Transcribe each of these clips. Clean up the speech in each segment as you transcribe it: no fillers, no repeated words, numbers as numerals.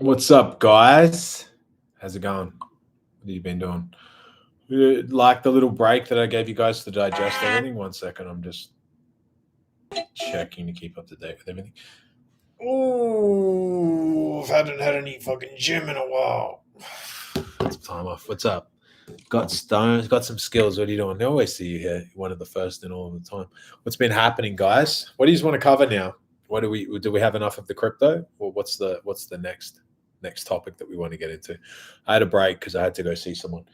What's up, guys? How's it going? What have you been doing? Like the little break that I gave you guys to digest everything. 1 second, I'm just checking to keep up to date with everything. Oh, I haven't had any fucking gym in a while. Got some time off. What's up? Got stones, got some skills. What are you doing? I always see you here. You're one of the first in all of the time. What's been happening, guys? What do you want to cover now? What do we have enough of the crypto? Or what's the next topic that we want to get into? I had a break because I had to go see someone.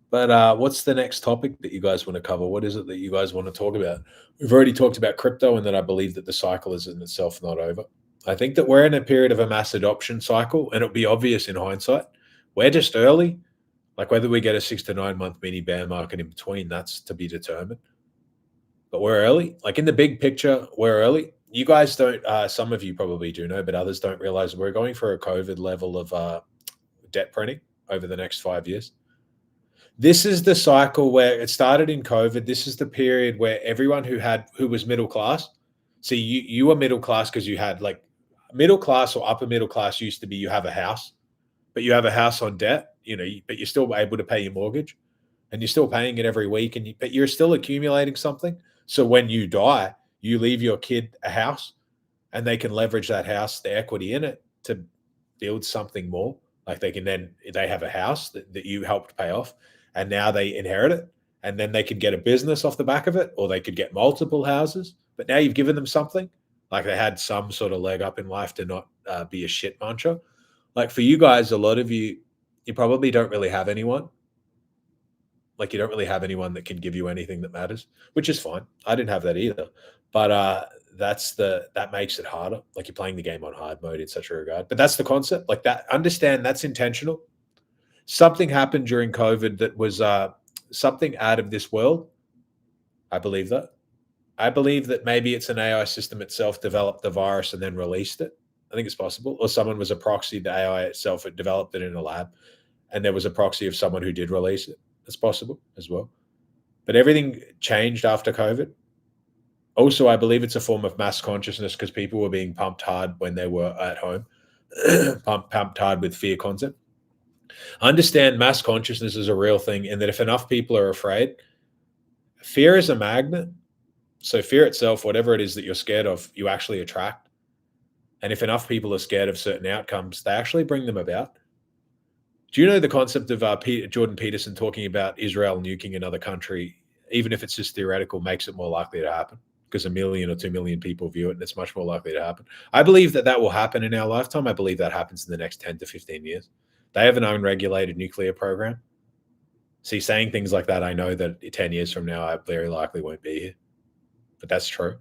But what's the next topic that you guys want to cover? What is it that you guys want to talk about? We've already talked about crypto and that I believe that the cycle is in itself not over. I think that we're in a period of a mass adoption cycle, and it'll be obvious in hindsight. We're just early. Like whether we get a 6 to 9 month mini bear market in between, that's to be determined. But we're early. Like in the big picture, we're early. You guys don't. Some of you probably do know, but others don't realize we're going for a COVID level of debt printing over the next 5 years. This is the cycle where it started in COVID. This is the period where everyone who was middle class. See, you were middle class because you had like middle class or upper middle class used to be you have a house, but you have a house on debt. But you're still able to pay your mortgage, and you're still paying it every week, but you're still accumulating something. So when you die, you leave your kid a house, and they can leverage that house, the equity in it, to build something more. Like they have a house that you helped pay off, and now they inherit it, and then they could get a business off the back of it, or they could get multiple houses. But now you've given them something, like they had some sort of leg up in life to not be a shit muncher. Like for you guys, a lot of you probably don't really have anyone. Like you don't really have anyone that can give you anything that matters, which is fine. I didn't have that either. But that makes it harder. Like you're playing the game on hard mode in such a regard. But that's the concept. Like that, understand that's intentional. Something happened during COVID that was something out of this world. I believe that. I believe that maybe it's an AI system itself developed the virus and then released it. I think it's possible. Or someone was a proxy to AI itself. It developed it in a lab, and there was a proxy of someone who did release it. It's possible as well. But everything changed after COVID. Also, I believe it's a form of mass consciousness because people were being pumped hard when they were at home, pumped hard with fear concept. Understand mass consciousness is a real thing, and that if enough people are afraid, fear is a magnet. So fear itself, whatever it is that you're scared of, you actually attract. And if enough people are scared of certain outcomes, they actually bring them about. Do you know the concept of Jordan Peterson talking about Israel nuking another country, even if it's just theoretical, makes it more likely to happen because 1 million or 2 million people view it, and it's much more likely to happen. I believe that will happen in our lifetime. I believe that happens in the next 10 to 15 years. They have an unregulated nuclear program. See, saying things like that, I know that 10 years from now, I very likely won't be here. But that's true.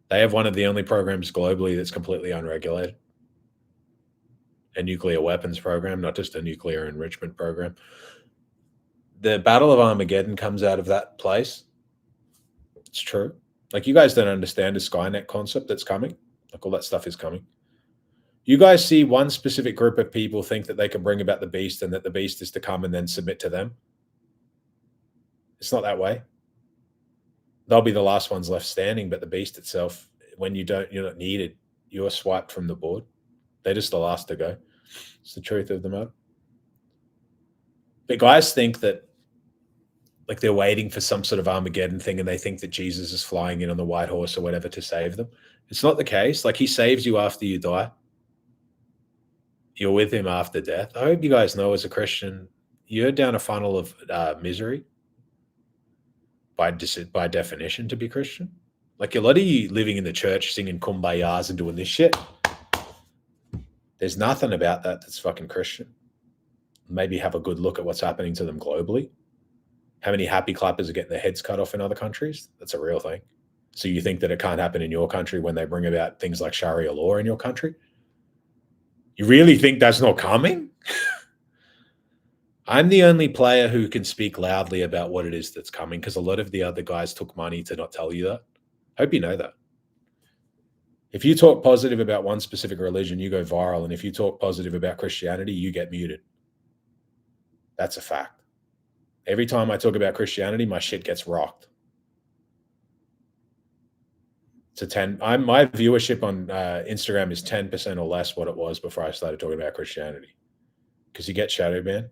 They have one of the only programs globally that's completely unregulated. A nuclear weapons program, not just a nuclear enrichment program. The Battle of Armageddon comes out of that place. It's true. Like you guys don't understand the Skynet concept that's coming. Like all that stuff is coming. You guys see one specific group of people think that they can bring about the beast and that the beast is to come and then submit to them. It's not that way. They'll be the last ones left standing, but the beast itself, when you're not needed, you're swiped from the board. They're just the last to go. It's the truth of the matter. But guys think that like they're waiting for some sort of Armageddon thing and they think that Jesus is flying in on the white horse or whatever to save them. It's not the case. Like he saves you after you die. You're with him after death. I hope you guys know as a Christian, you're down a funnel of misery by definition to be Christian. Like a lot of you living in the church singing kumbayas and doing this shit. There's nothing about that that's fucking Christian. Maybe have a good look at what's happening to them globally. How many happy clappers are getting their heads cut off in other countries? That's a real thing. So you think that it can't happen in your country when they bring about things like Sharia law in your country? You really think that's not coming? I'm the only player who can speak loudly about what it is that's coming because a lot of the other guys took money to not tell you that. I hope you know that. If you talk positive about one specific religion, you go viral. And if you talk positive about Christianity, you get muted. That's a fact. Every time I talk about Christianity, my shit gets rocked. to 10. My viewership on Instagram is 10% or less what it was before I started talking about Christianity. Because you get shadow banned.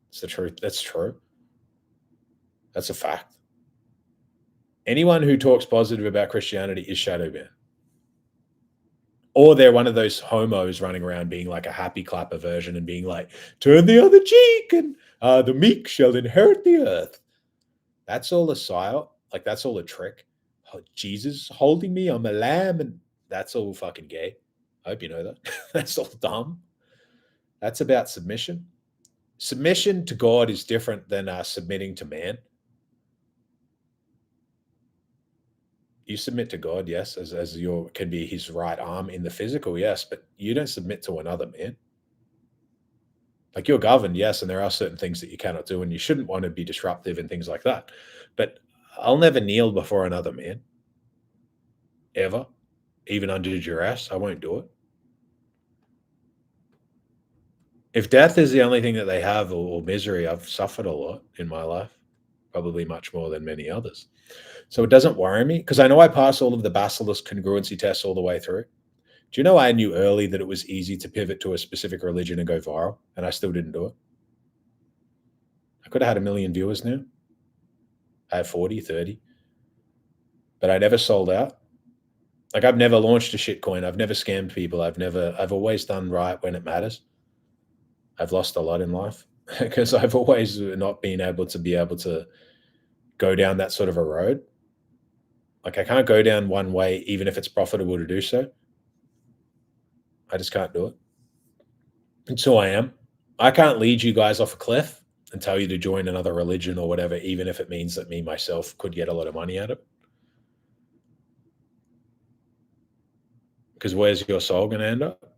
It's the truth. That's true. That's a fact. Anyone who talks positive about Christianity is shadow banned. Or they're one of those homos running around being like a happy clapper version and being like, turn the other cheek and the meek shall inherit the earth. That's all a psyop. Like, that's all a trick. Oh, Jesus holding me, I'm a lamb. And that's all fucking gay. I hope you know that. That's all dumb. That's about submission. Submission to God is different than submitting to man. You submit to God, yes, as your can be his right arm in the physical, yes, but you don't submit to another man. Like, you're governed, yes, and there are certain things that you cannot do, and you shouldn't want to be disruptive and things like that. But I'll never kneel before another man, ever, even under duress. I won't do it. If death is the only thing that they have, or misery, I've suffered a lot in my life, probably much more than many others. So it doesn't worry me, because I know I pass all of the Basilisk congruency tests all the way through. Do you know I knew early that it was easy to pivot to a specific religion and go viral, and I still didn't do it? I could have had 1 million viewers now. I have 40, 30. But I never sold out. Like, I've never launched a shitcoin. I've never scammed people. I've always done right when it matters. I've lost a lot in life because I've always not been able to go down that sort of a road. Like, I can't go down one way, even if it's profitable to do so. I just can't do it. It's who I am. I can't lead you guys off a cliff and tell you to join another religion or whatever, even if it means that me, myself, could get a lot of money out of it. Because where's your soul going to end up?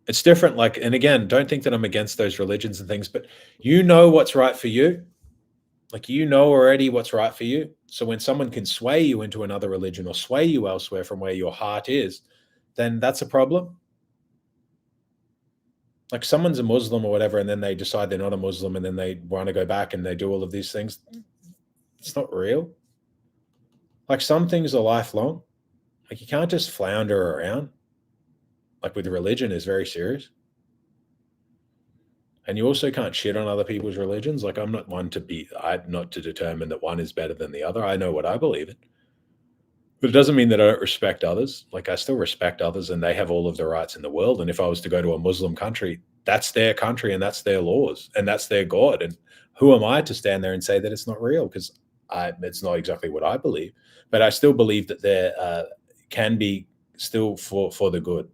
It's different. Like, and again, don't think that I'm against those religions and things, but you know what's right for you. Like, you know already what's right for you. So when someone can sway you into another religion or sway you elsewhere from where your heart is, then that's a problem. Like, someone's a Muslim or whatever, and then they decide they're not a Muslim, and then they want to go back and they do all of these things. It's not real. Like, some things are lifelong. Like, you can't just flounder around. Like, with religion is very serious. And you also can't shit on other people's religions. Like, I'm not not to determine that one is better than the other. I know what I believe in. But it doesn't mean that I don't respect others. Like, I still respect others, and they have all of the rights in the world. And if I was to go to a Muslim country, that's their country and that's their laws and that's their God. And who am I to stand there and say that it's not real? Because it's not exactly what I believe. But I still believe that there can be still for the good.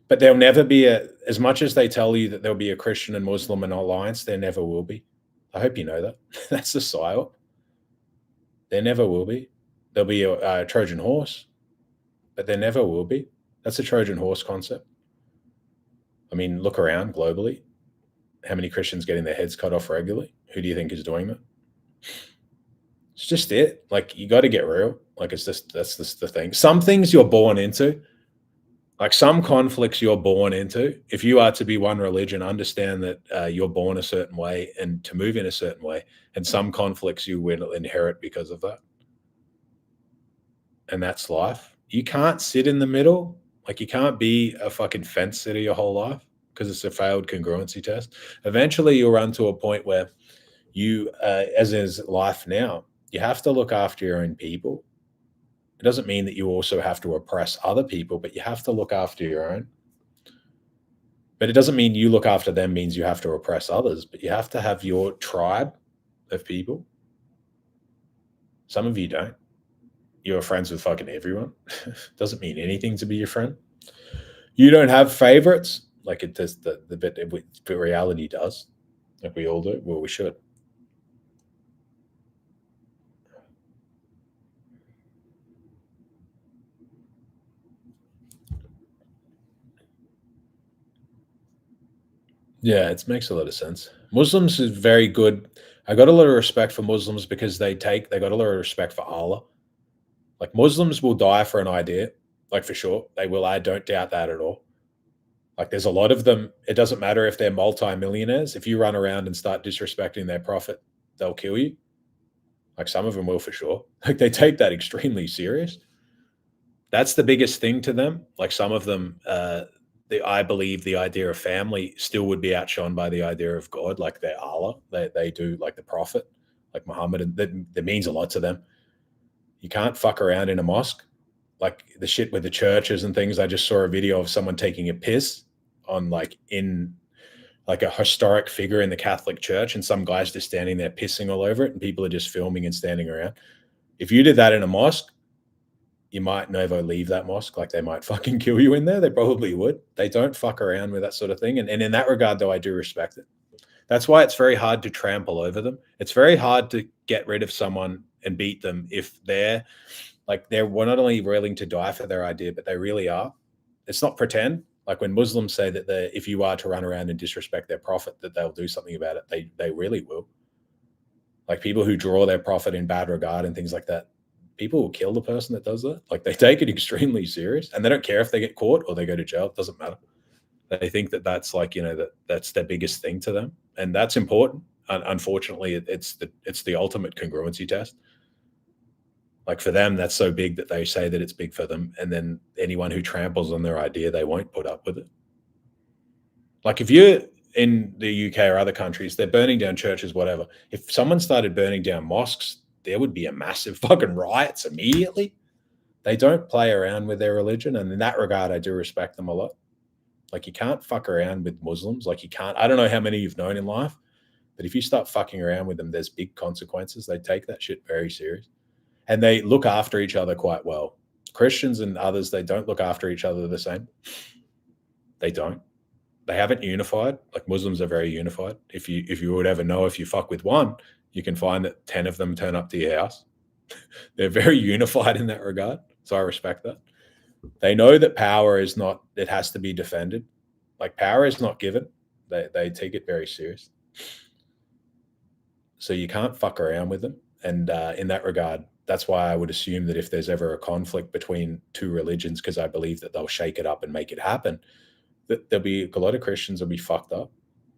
But there'll never be as much as they tell you that there'll be a Christian and Muslim in alliance, there never will be. I hope you know that. That's the psyop. There never will be. There'll be a Trojan horse, but there never will be. That's a Trojan horse concept. I mean, look around globally. How many Christians getting their heads cut off regularly? Who do you think is doing that? It's just it. Like, you got to get real. Like, that's just the thing. Some things you're born into. Like, some conflicts you're born into. If you are to be one religion, understand that you're born a certain way and to move in a certain way. And some conflicts you will inherit because of that. And that's life. You can't sit in the middle. Like, you can't be a fucking fence sitter your whole life because it's a failed congruency test. Eventually, you'll run to a point where you, as is life now, you have to look after your own people. It doesn't mean that you also have to oppress other people, but you have to look after your own. But it doesn't mean you look after them means you have to oppress others, but you have to have your tribe of people. Some of you don't. You're friends with fucking everyone. Doesn't mean anything to be your friend. You don't have favorites. Like, it does, the reality does. Like, we all do. Well, we should. Yeah, it makes a lot of sense. Muslims is very good. I got a lot of respect for Muslims because they got a lot of respect for Allah. Like, Muslims will die for an idea, like, for sure. They will. I don't doubt that at all. Like, there's a lot of them. It doesn't matter if they're multi-millionaires. If you run around and start disrespecting their prophet, they'll kill you. Like some of them will for sure. Like they take that extremely serious. That's the biggest thing to them. Like some of them, I believe the idea of family still would be outshone by the idea of God. Like they're Allah. They do like the Prophet, like Muhammad, and that means a lot to them. You can't fuck around in a mosque. Like the shit with the churches and things. I just saw a video of someone taking a piss on in a historic figure in the Catholic Church, and some guy's just standing there pissing all over it, and people are just filming and standing around. If you did that in a mosque, you might never leave that mosque. Like they might fucking kill you in there. They probably would. They don't fuck around with that sort of thing. And in that regard, though, I do respect it. That's why it's very hard to trample over them. It's very hard to get rid of someone and beat them if they're not only willing to die for their idea, but they really are. It's not pretend. Like when Muslims say that if you are to run around and disrespect their prophet, that they'll do something about it. They really will. Like people who draw their prophet in bad regard and things like that, people will kill the person that does that. Like they take it extremely serious, and they don't care if they get caught or they go to jail. It doesn't matter. They think that that's that's their biggest thing to them, and that's important. Unfortunately, it's the ultimate congruency test. Like for them, that's so big that they say that it's big for them, and then anyone who tramples on their idea, they won't put up with it. Like if you're in the UK or other countries, they're burning down churches, whatever. If someone started burning down mosques, there would be a massive fucking riots immediately. They don't play around with their religion, and in that regard, I do respect them a lot. Like you can't fuck around with Muslims. Like you can't. I don't know how many you've known in life, but if you start fucking around with them, there's big consequences. They take that shit very serious. And they look after each other quite well. Christians and others, they don't look after each other the same. They don't. They haven't unified. Like Muslims are very unified. If you would ever know, if you fuck with one, you can find that 10 of them turn up to your house. They're very unified in that regard. So I respect that. They know that power is not, it has to be defended. Like power is not given. They take it very serious. So you can't fuck around with them. And in that regard, that's why I would assume that if there's ever a conflict between two religions, because I believe that they'll shake it up and make it happen, that there'll be a lot of Christians will be fucked up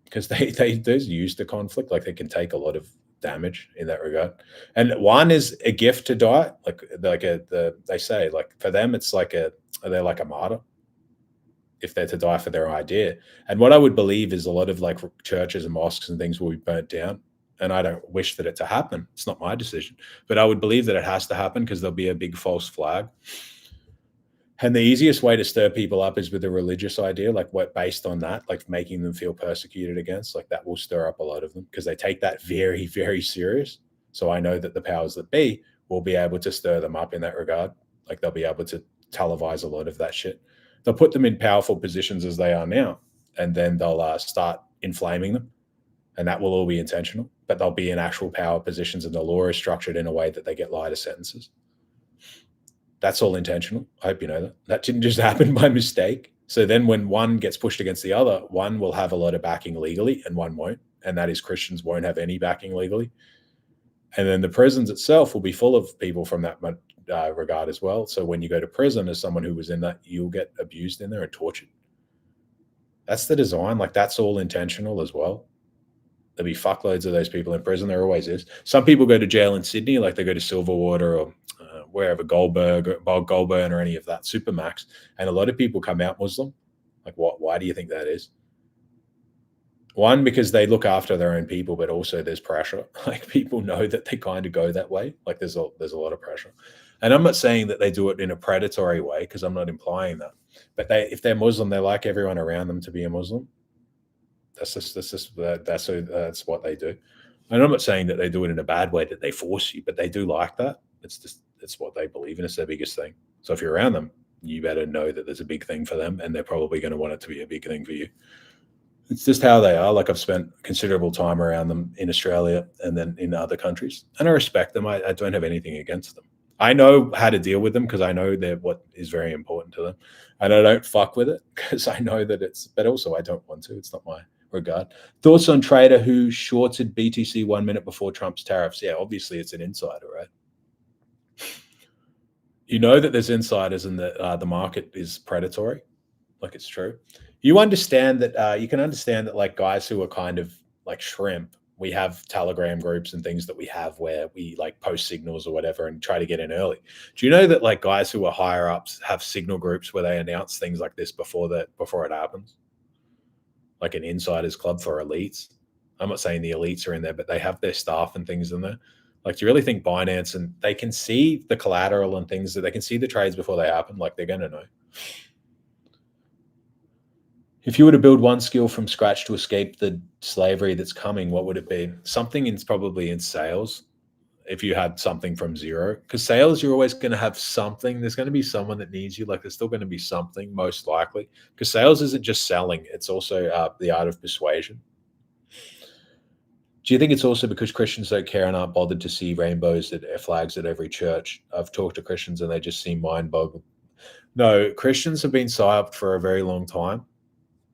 because they use the conflict. Like they can take a lot of damage in that regard. And one is a gift to die. They say, like for them, it's they're like a martyr if they're to die for their idea. And what I would believe is a lot of like churches and mosques and things will be burnt down. And I don't wish that it to happen. It's not my decision. But I would believe that it has to happen because there'll be a big false flag. And the easiest way to stir people up is with a religious idea, like what based on that, like making them feel persecuted against, like that will stir up a lot of them because they take that very, very serious. So I know that the powers that be will be able to stir them up in that regard. Like they'll be able to televise a lot of that shit. They'll put them in powerful positions as they are now, and then they'll start inflaming them. And that will all be intentional, but they'll be in actual power positions and the law is structured in a way that they get lighter sentences. That's all intentional. I hope you know that. That didn't just happen by mistake. So then when one gets pushed against the other, one will have a lot of backing legally and one won't. And that is Christians won't have any backing legally. And then the prisons itself will be full of people from that regard as well. So when you go to prison as someone who was in that, you'll get abused in there and tortured. That's the design. Like that's all intentional as well. There'll be fuckloads of those people in prison. There always is. Some people go to jail in Sydney, like they go to Silverwater or wherever, Goulburn or any of that, Supermax. And a lot of people come out Muslim. Like, why do you think that is? One, because they look after their own people, but also there's pressure. Like people know that they kind of go that way. Like there's a lot of pressure. And I'm not saying that they do it in a predatory way because I'm not implying that. But if they're Muslim, they like everyone around them to be a Muslim. That's what they do. And I'm not saying that they do it in a bad way, that they force you, but they do like that. It's what they believe in. It's their biggest thing. So if you're around them, you better know that there's a big thing for them, and they're probably going to want it to be a big thing for you. It's just how they are. Like I've spent considerable time around them in Australia and then in other countries, and I respect them. I don't have anything against them. I know how to deal with them because I know that what is very important to them, and I don't fuck with it because I know that but also I don't want to. It's not my regard. Thoughts on trader who shorted BTC 1 minute before Trump's tariffs? Yeah, obviously it's an insider, right? You know that there's insiders and that the market is predatory. Like it's true. You understand that you can understand that like guys who are kind of like shrimp we have Telegram groups and things that we have where we like post signals or whatever and try to get in early. Do you know that like guys who are higher ups have signal groups where they announce things like this before it happens? Like an insiders club for elites. I'm not saying the elites are in there, but they have their staff and things in there. Like, do you really think Binance and they can see the collateral and things that they can see the trades before they happen? Like, they're going to know. If you were to build one skill from scratch to escape the slavery that's coming, what would it be? Something probably in sales. If you had something from zero, because sales, you're always going to have something. There's going to be someone that needs you. Like, there's still going to be something, most likely, because sales isn't just selling. It's also the art of persuasion. Do you think it's also because Christians don't care and aren't bothered to see rainbows flags at every church? I've talked to Christians and they just seem mind-boggled. No, Christians have been psyoped for a very long time.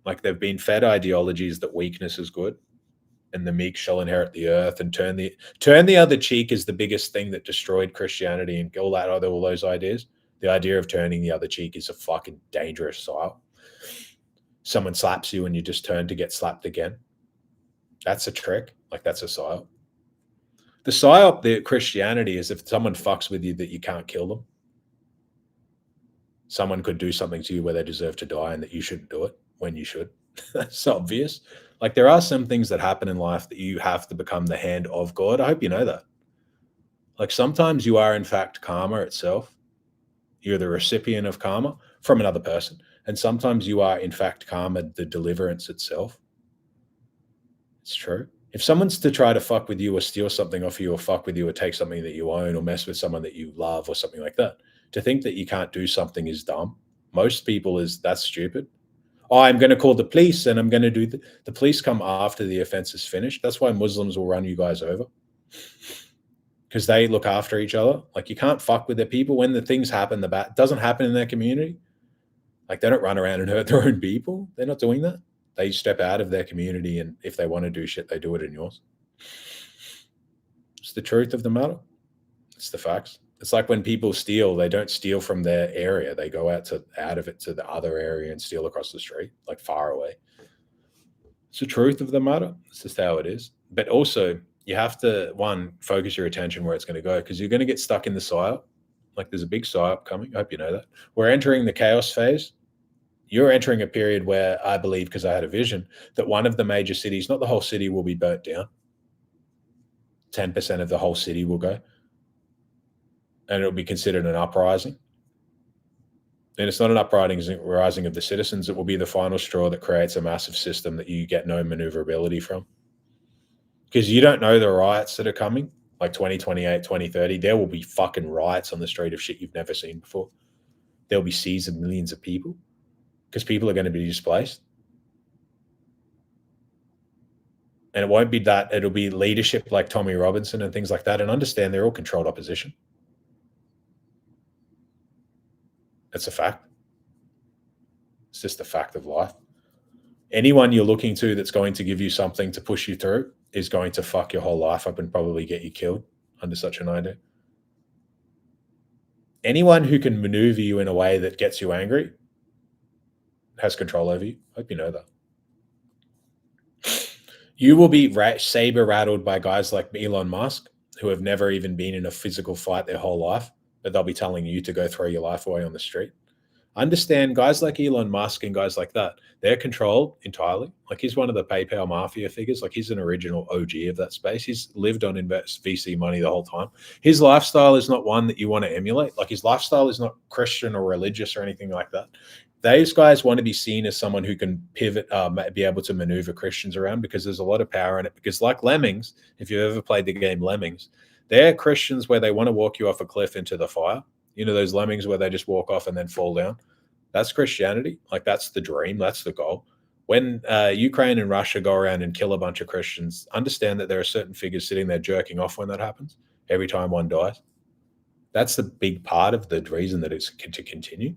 Like, they've been fed ideologies that weakness is good and the meek shall inherit the earth, and turn the other cheek is the biggest thing that destroyed Christianity and all those ideas. The idea of turning the other cheek is a fucking dangerous psyop. Someone slaps you and you just turn to get slapped again. That's a trick. Like, that's a psyop. The psyop, the Christianity, is if someone fucks with you that you can't kill them. Someone could do something to you where they deserve to die and that you shouldn't do it when you should. That's obvious. Like, there are some things that happen in life that you have to become the hand of God. I hope you know that. Like, sometimes you are in fact karma itself. You're the recipient of karma from another person. And sometimes you are in fact karma, the deliverance itself. It's true. If someone's to try to fuck with you or steal something off you or fuck with you or take something that you own or mess with someone that you love or something like that, to think that you can't do something is dumb. Most people that's stupid. Oh, I'm going to call the police and I'm going to do the police come after the offense is finished. That's why Muslims will run you guys over, because they look after each other. Like, you can't fuck with their people. When the things happen, it doesn't happen in their community. Like, they don't run around and hurt their own people. They're not doing that. They step out of their community, and if they want to do shit, they do it in yours. It's the truth of the matter. It's the facts. It's like when people steal, they don't steal from their area. They go out of it to the other area and steal across the street, like far away. It's the truth of the matter. It's just how it is. But also, you have to, one, focus your attention where it's going to go, because you're going to get stuck in the psyop. Like, there's a big psyop coming. I hope you know that. We're entering the chaos phase. You're entering a period where I believe, because I had a vision, that one of the major cities, not the whole city, will be burnt down. 10% of the whole city will go. And it'll be considered an uprising. And it's not an uprising of the citizens. It will be the final straw that creates a massive system that you get no maneuverability from. Because you don't know the riots that are coming, like 2028, 2030. There will be fucking riots on the street of shit you've never seen before. There'll be seas of millions of people, because people are going to be displaced. And it won't be that. It'll be leadership like Tommy Robinson and things like that. And understand, they're all controlled opposition. It's a fact. It's just a fact of life. Anyone you're looking to that's going to give you something to push you through is going to fuck your whole life up and probably get you killed under such an idea. Anyone who can maneuver you in a way that gets you angry has control over you. Hope you know that. You will be saber rattled by guys like Elon Musk, who have never even been in a physical fight their whole life, but they'll be telling you to go throw your life away on the street. Understand, guys like Elon Musk and guys like that, they're controlled entirely. Like, he's one of the PayPal mafia figures. Like, he's an original OG of that space. He's lived on VC money the whole time. His lifestyle is not one that you want to emulate. Like, his lifestyle is not Christian or religious or anything like that. Those guys want to be seen as someone who can pivot, be able to maneuver Christians around, because there's a lot of power in it. Because like Lemmings, if you've ever played the game Lemmings, they're Christians where they want to walk you off a cliff into the fire. You know, those lemmings where they just walk off and then fall down. That's Christianity. Like, that's the dream. That's the goal. When Ukraine and Russia go around and kill a bunch of Christians, understand that there are certain figures sitting there jerking off when that happens, every time one dies. That's the big part of the reason that it's to continue.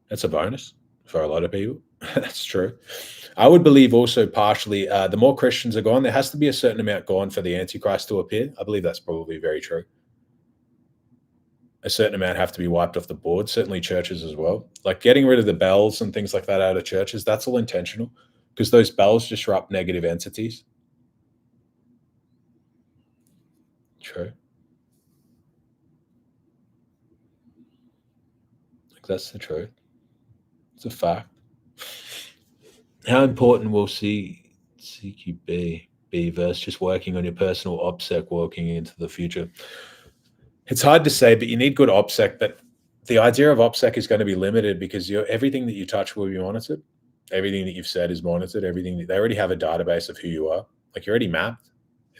That's a bonus for a lot of people. That's true. I would believe also partially the more Christians are gone, there has to be a certain amount gone for the Antichrist to appear. I believe that's probably very true. A certain amount have to be wiped off the board, certainly churches as well. Like, getting rid of the bells and things like that out of churches, that's all intentional, because those bells disrupt negative entities. True. Like, that's the truth. It's a fact. How important will CQB be versus just working on your personal OPSEC walking into the future? It's hard to say, but you need good OPSEC. But the idea of OPSEC is going to be limited because everything that you touch will be monitored. Everything that you've said is monitored. They already have a database of who you are. Like, you're already mapped.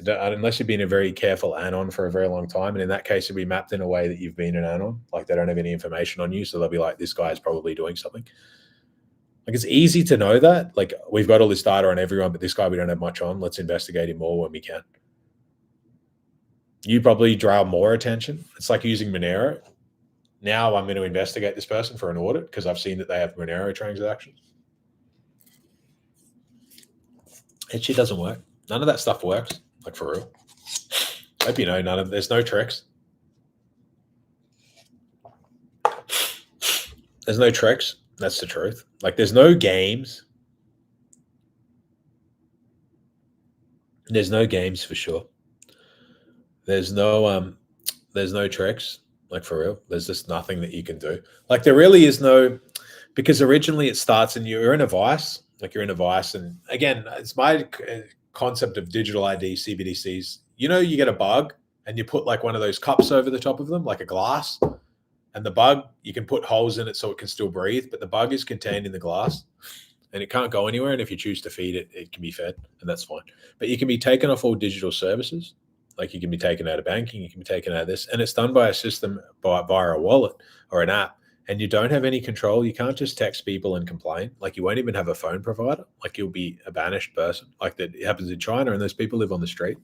Unless you've been a very careful anon for a very long time. And in that case, you'll be mapped in a way that you've been an anon. Like, they don't have any information on you. So they'll be like, this guy is probably doing something. Like, it's easy to know that. Like, we've got all this data on everyone, but this guy we don't have much on. Let's investigate him more when we can. You probably draw more attention. It's like using Monero. Now I'm going to investigate this person for an audit because I've seen that they have Monero transactions. It shit doesn't work. None of that stuff works. Like, for real. I hope you know there's no tricks. There's no tricks. That's the truth. Like, there's no games. There's no games for sure. There's no tricks. Like, for real. There's just nothing that you can do. Like, there really is no, because originally it starts and you're in a vice. Like, you're in a vice. And again, it's my concept of digital ID, CBDCs. You get a bug and you put like one of those cups over the top of them, like a glass. And the bug, you can put holes in it so it can still breathe, but the bug is contained in the glass and it can't go anywhere. And if you choose to feed it, it can be fed, and that's fine. But you can be taken off all digital services. Like, you can be taken out of banking, you can be taken out of this, and it's done by a system via a wallet or an app. And you don't have any control. You can't just text people and complain. Like, you won't even have a phone provider. Like, you'll be a banished person. Like, that happens in China, and those people live on the street.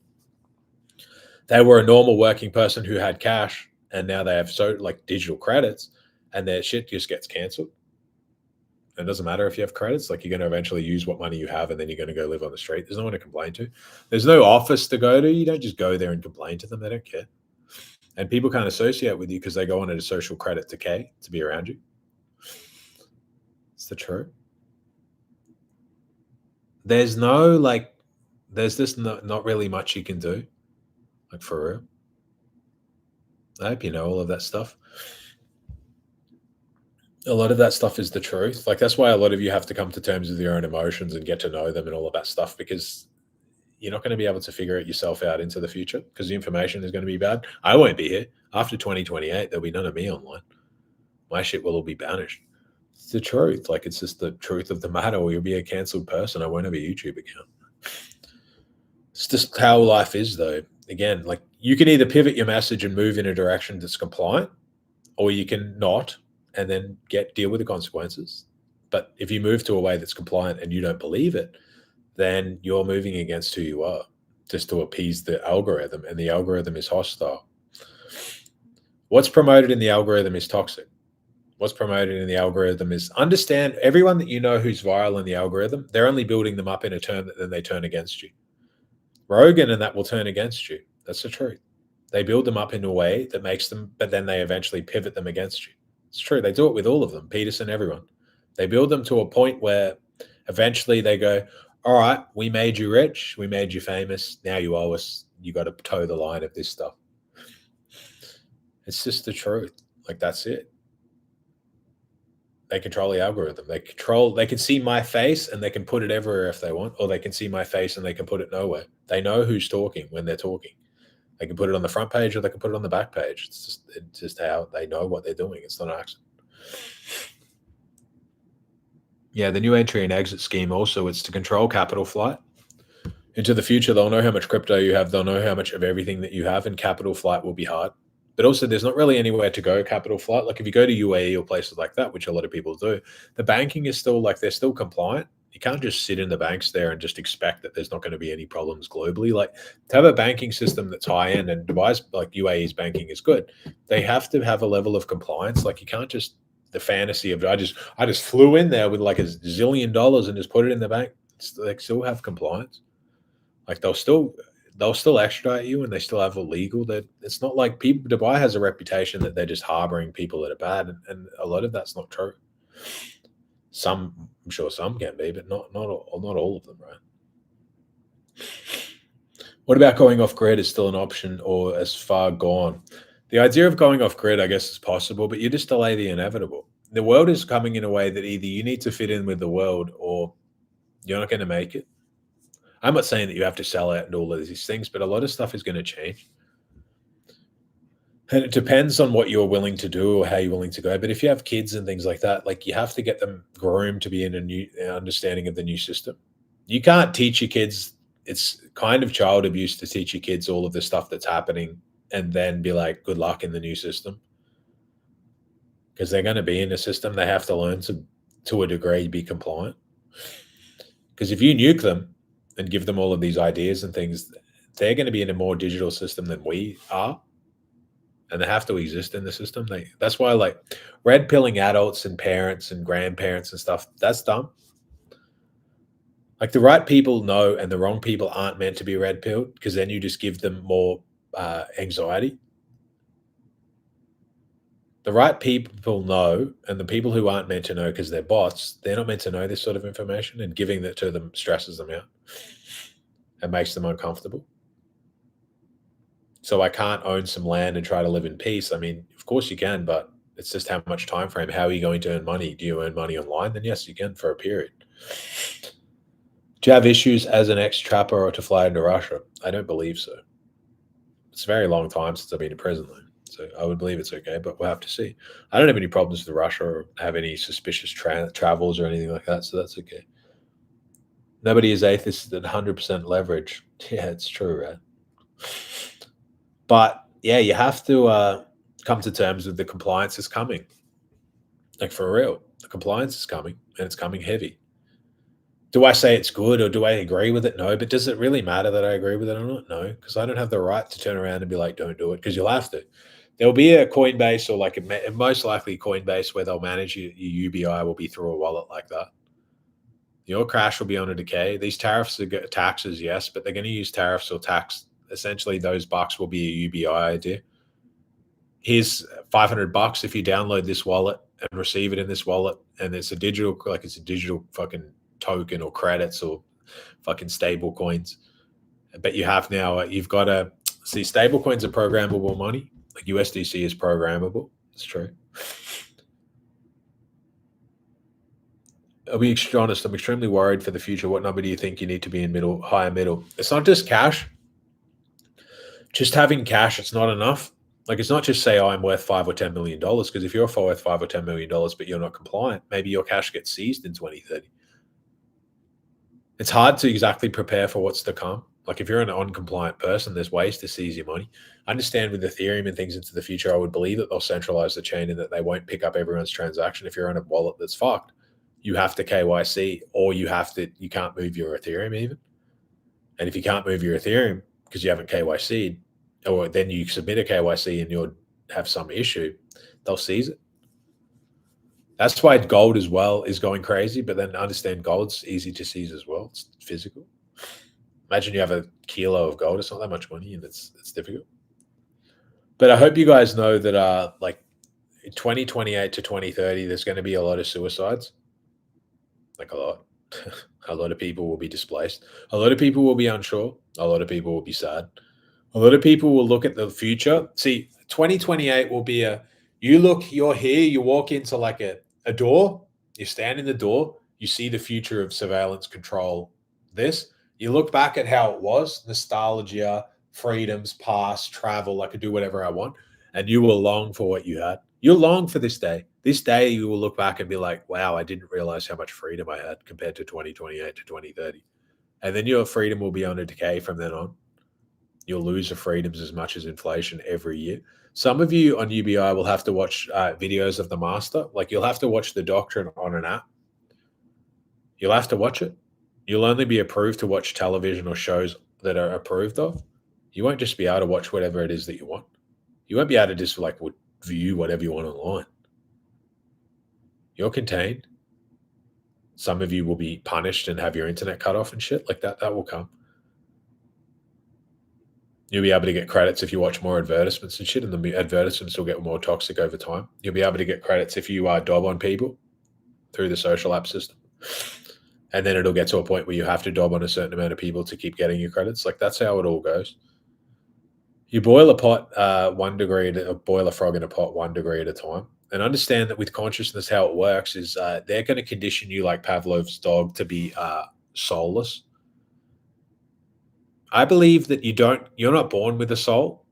They were a normal working person who had cash, and now they have digital credits, and their shit just gets canceled. It doesn't matter if you have credits. Like, you're going to eventually use what money you have, and then you're going to go live on the street. There's no one to complain to. There's no office to go to. You don't just go there and complain to them. They don't care. And people can't associate with you because they go on at a social credit decay to be around you. It's the truth. There's just not really much you can do. Like, for real. I hope you know all of that stuff. A lot of that stuff is the truth. Like, that's why a lot of you have to come to terms with your own emotions and get to know them and all of that stuff, because you're not going to be able to figure it yourself out into the future because the information is going to be bad. I won't be here. After 2028, there'll be none of me online. My shit will all be banished. It's the truth. Like, it's just the truth of the matter, or you'll be a cancelled person. I won't have a YouTube account. It's just how life is, though. Again, like, you can either pivot your message and move in a direction that's compliant, or you can not and then deal with the consequences. But if you move to a way that's compliant and you don't believe it, then you're moving against who you are just to appease the algorithm, and the algorithm is hostile. What's promoted in the algorithm is toxic. What's promoted in the algorithm is, understand, everyone that you know who's viral in the algorithm, they're only building them up in a turn that then they turn against you. Rogan and that will turn against you. That's the truth. They build them up in a way that makes them, but then they eventually pivot them against you. It's true. They do it with all of them, Peterson, everyone. They build them to a point where eventually they go, all right, we made you rich. We made you famous. Now you owe us. You got to toe the line of this stuff. It's just the truth. Like, that's it. They control the algorithm. They can see my face and they can put it everywhere if they want, or they can see my face and they can put it nowhere. They know who's talking when they're talking. They can put it on the front page or they can put it on the back page. It's just how they know what they're doing. It's not an accident. Yeah, the new entry and exit scheme also, it's to control capital flight. Into the future, they'll know how much crypto you have. They'll know how much of everything that you have, and capital flight will be hard. But also, there's not really anywhere to go capital flight. Like, if you go to UAE or places like that, which a lot of people do, the banking is still, like, they're still compliant. You can't just sit in the banks there and just expect that there's not going to be any problems globally. Like, to have a banking system that's high end, and Dubai's, like, UAE's banking is good, they have to have a level of compliance. Like, you can't just, the fantasy of I just flew in there with like $1 zillion and just put it in the bank. They still have compliance. Like, they'll still extradite you, and they still have illegal. That it's not like people. Dubai has a reputation that they're just harboring people that are bad, and a lot of that's not true. I'm sure some can be, but not all of them, right? What about going off grid is still an option or as far gone? The idea of going off grid, I guess, is possible, but you just delay the inevitable. The world is coming in a way that either you need to fit in with the world or you're not going to make it. I'm not saying that you have to sell out and all of these things, but a lot of stuff is going to change. And it depends on what you're willing to do or how you're willing to go. But if you have kids and things like that, like you have to get them groomed to be in a new understanding of the new system. You can't teach your kids. It's kind of child abuse to teach your kids all of the stuff that's happening and then be like, good luck in the new system. Because they're going to be in a system. They have to learn to a degree, be compliant. Because if you nuke them and give them all of these ideas and things, they're going to be in a more digital system than we are. And they have to exist in the system. That's why, like, red pilling adults and parents and grandparents and stuff, that's dumb. Like, the right people know and the wrong people aren't meant to be red pilled, because then you just give them more anxiety. The right people know, and the people who aren't meant to know because they're bots, they're not meant to know this sort of information, and giving that to them stresses them out and makes them uncomfortable. So I can't own some land and try to live in peace. I mean, of course you can, but it's just how much time frame. How are you going to earn money? Do you earn money online? Then yes, you can for a period. Do you have issues as an ex-trapper or to fly into Russia? I don't believe so. It's a very long time since I've been in prison, though. So I would believe it's okay, but we'll have to see. I don't have any problems with Russia or have any suspicious travels or anything like that, so that's okay. Nobody is atheist at 100% leverage. Yeah, it's true, right? But yeah, you have to come to terms with the compliance is coming. Like, for real, the compliance is coming, and it's coming heavy. Do I say it's good or do I agree with it? No. But does it really matter that I agree with it or not? No, because I don't have the right to turn around and be like, don't do it, because you'll have to. There'll be a Coinbase or like most likely Coinbase where they'll manage your UBI will be through a wallet like that. Your cash will be on a decay. These tariffs are taxes, yes, but they're going to use tariffs or tax. Essentially, those bucks will be a UBI idea. Here's $500 if you download this wallet and receive it in this wallet, and it's a digital fucking token or credits or fucking stable coins. But you have now, you've got to see, stable coins are programmable money. Like USDC is programmable. It's true. I'll be honest, I'm extremely worried for the future. What number do you think you need to be in middle, higher middle? It's not just cash. Just having cash, it's not enough. Like, it's not just say, oh, I'm worth $5 or $10 million, because if you're worth $5 or $10 million, but you're not compliant, maybe your cash gets seized in 2030. It's hard to exactly prepare for what's to come. Like, if you're an uncompliant person, there's ways to seize your money. I understand with Ethereum and things into the future, I would believe that they'll centralize the chain and that they won't pick up everyone's transaction. If you're in a wallet that's fucked, you have to KYC, or you can't move your Ethereum even. And if you can't move your Ethereum because you haven't KYC'd, or then you submit a KYC and you'll have some issue, they'll seize it. That's why gold as well is going crazy, but then understand gold's easy to seize as well. It's physical. Imagine you have a kilo of gold. It's not that much money, and it's difficult. But I hope you guys know that like 2028 to 2030, there's going to be a lot of suicides. Like, a lot. A lot of people will be displaced. A lot of people will be unsure. A lot of people will be sad. A lot of people will look at the future. See, 2028 will be you're here, you walk into like a door, you stand in the door, you see the future of surveillance control. You look back at how it was, nostalgia, freedoms, past, travel, I could do whatever I want, and you will long for what you had. You'll long for this day. This day you will look back and be like, wow, I didn't realize how much freedom I had compared to 2028 to 2030. And then your freedom will be on a decay from then on. You'll lose your freedoms as much as inflation every year. Some of you on UBI will have to watch videos of the master. Like, you'll have to watch the doctrine on an app. You'll have to watch it. You'll only be approved to watch television or shows that are approved of. You won't just be able to watch whatever it is that you want. You won't be able to just view whatever you want online. You're contained. Some of you will be punished and have your internet cut off and shit like that. That will come. You'll be able to get credits if you watch more advertisements and shit, and the advertisements will get more toxic over time. You'll be able to get credits if you dob on people through the social app system. And then it'll get to a point where you have to dob on a certain amount of people to keep getting your credits. Like that's how it all goes. You boil a pot 1 degree, boil a frog in a pot 1 degree at a time. And understand that with consciousness, how it works is they're going to condition you like Pavlov's dog to be soulless. I believe that you're not born with a soul.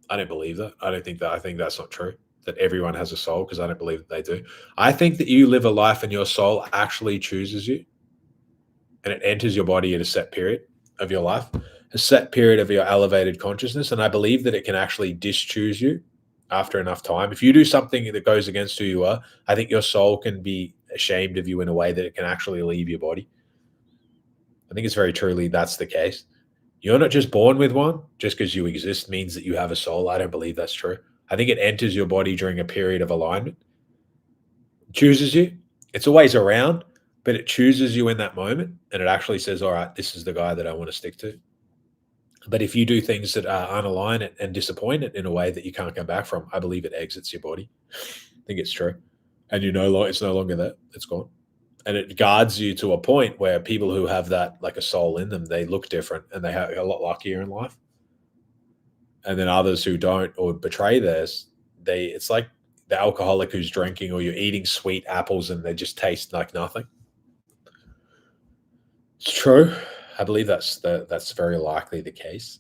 I don't believe that. I think that's not true, that everyone has a soul, because I don't believe that they do. I think that you live a life and your soul actually chooses you, and it enters your body at a set period of your life, a set period of your elevated consciousness. And I believe that it can actually dischoose you after enough time. If you do something that goes against who you are, I think your soul can be ashamed of you in a way that it can actually leave your body. I think it's very truly that's the case. You're not just born with one. Just because you exist means that you have a soul. I don't believe that's true. I think it enters your body during a period of alignment, chooses you. It's always around, but it chooses you in that moment, and it actually says, all right, this is the guy that I want to stick to. But if you do things that are unaligned and disappoint it in a way that you can't come back from, I believe it exits your body. I think it's true. And it's no longer there. It's gone. And it guards you to a point where people who have that, like a soul in them, they look different and they have a lot luckier in life. And then others who don't or betray theirs, it's like the alcoholic who's drinking, or you're eating sweet apples and they just taste like nothing. It's true. I believe that's very likely the case.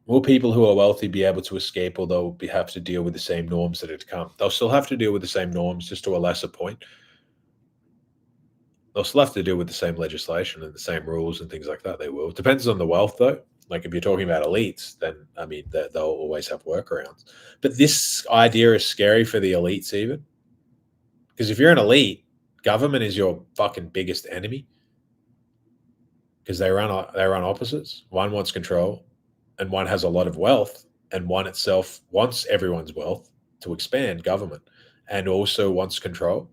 Will people who are wealthy be able to escape, or they'll have to deal with the same norms that have come? They'll still have to deal with the same norms, just to a lesser point. They'll still have to deal with the same legislation and the same rules and things like that. They will. Depends on the wealth, though. Like if you're talking about elites, then I mean they'll always have workarounds. But this idea is scary for the elites, even because if you're an elite, government is your fucking biggest enemy, because they run opposites. One wants control, and one has a lot of wealth, and one itself wants everyone's wealth to expand government, and also wants control.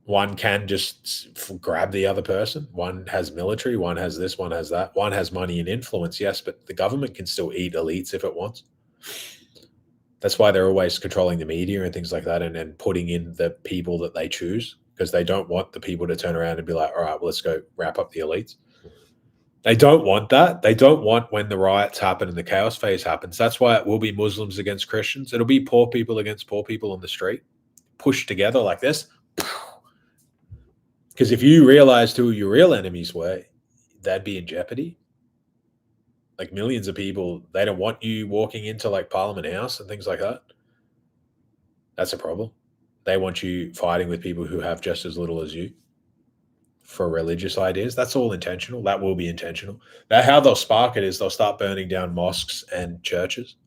One can just grab the other person. One has military, one has this, one has that. One has money and influence, yes, but the government can still eat elites if it wants. That's why they're always controlling the media and things like that, and putting in the people that they choose, because they don't want the people to turn around and be like, all right, well, let's go wrap up the elites. They don't want that. They don't want when the riots happen and the chaos phase happens. That's why it will be Muslims against Christians. It'll be poor people against poor people on the street, pushed together like this. Because if you realized who your real enemies were, that'd be in jeopardy. Like millions of people, they don't want you walking into like Parliament House and things like that. That's a problem. They want you fighting with people who have just as little as you for religious ideas. That's all intentional. That will be intentional. How they'll spark it is they'll start burning down mosques and churches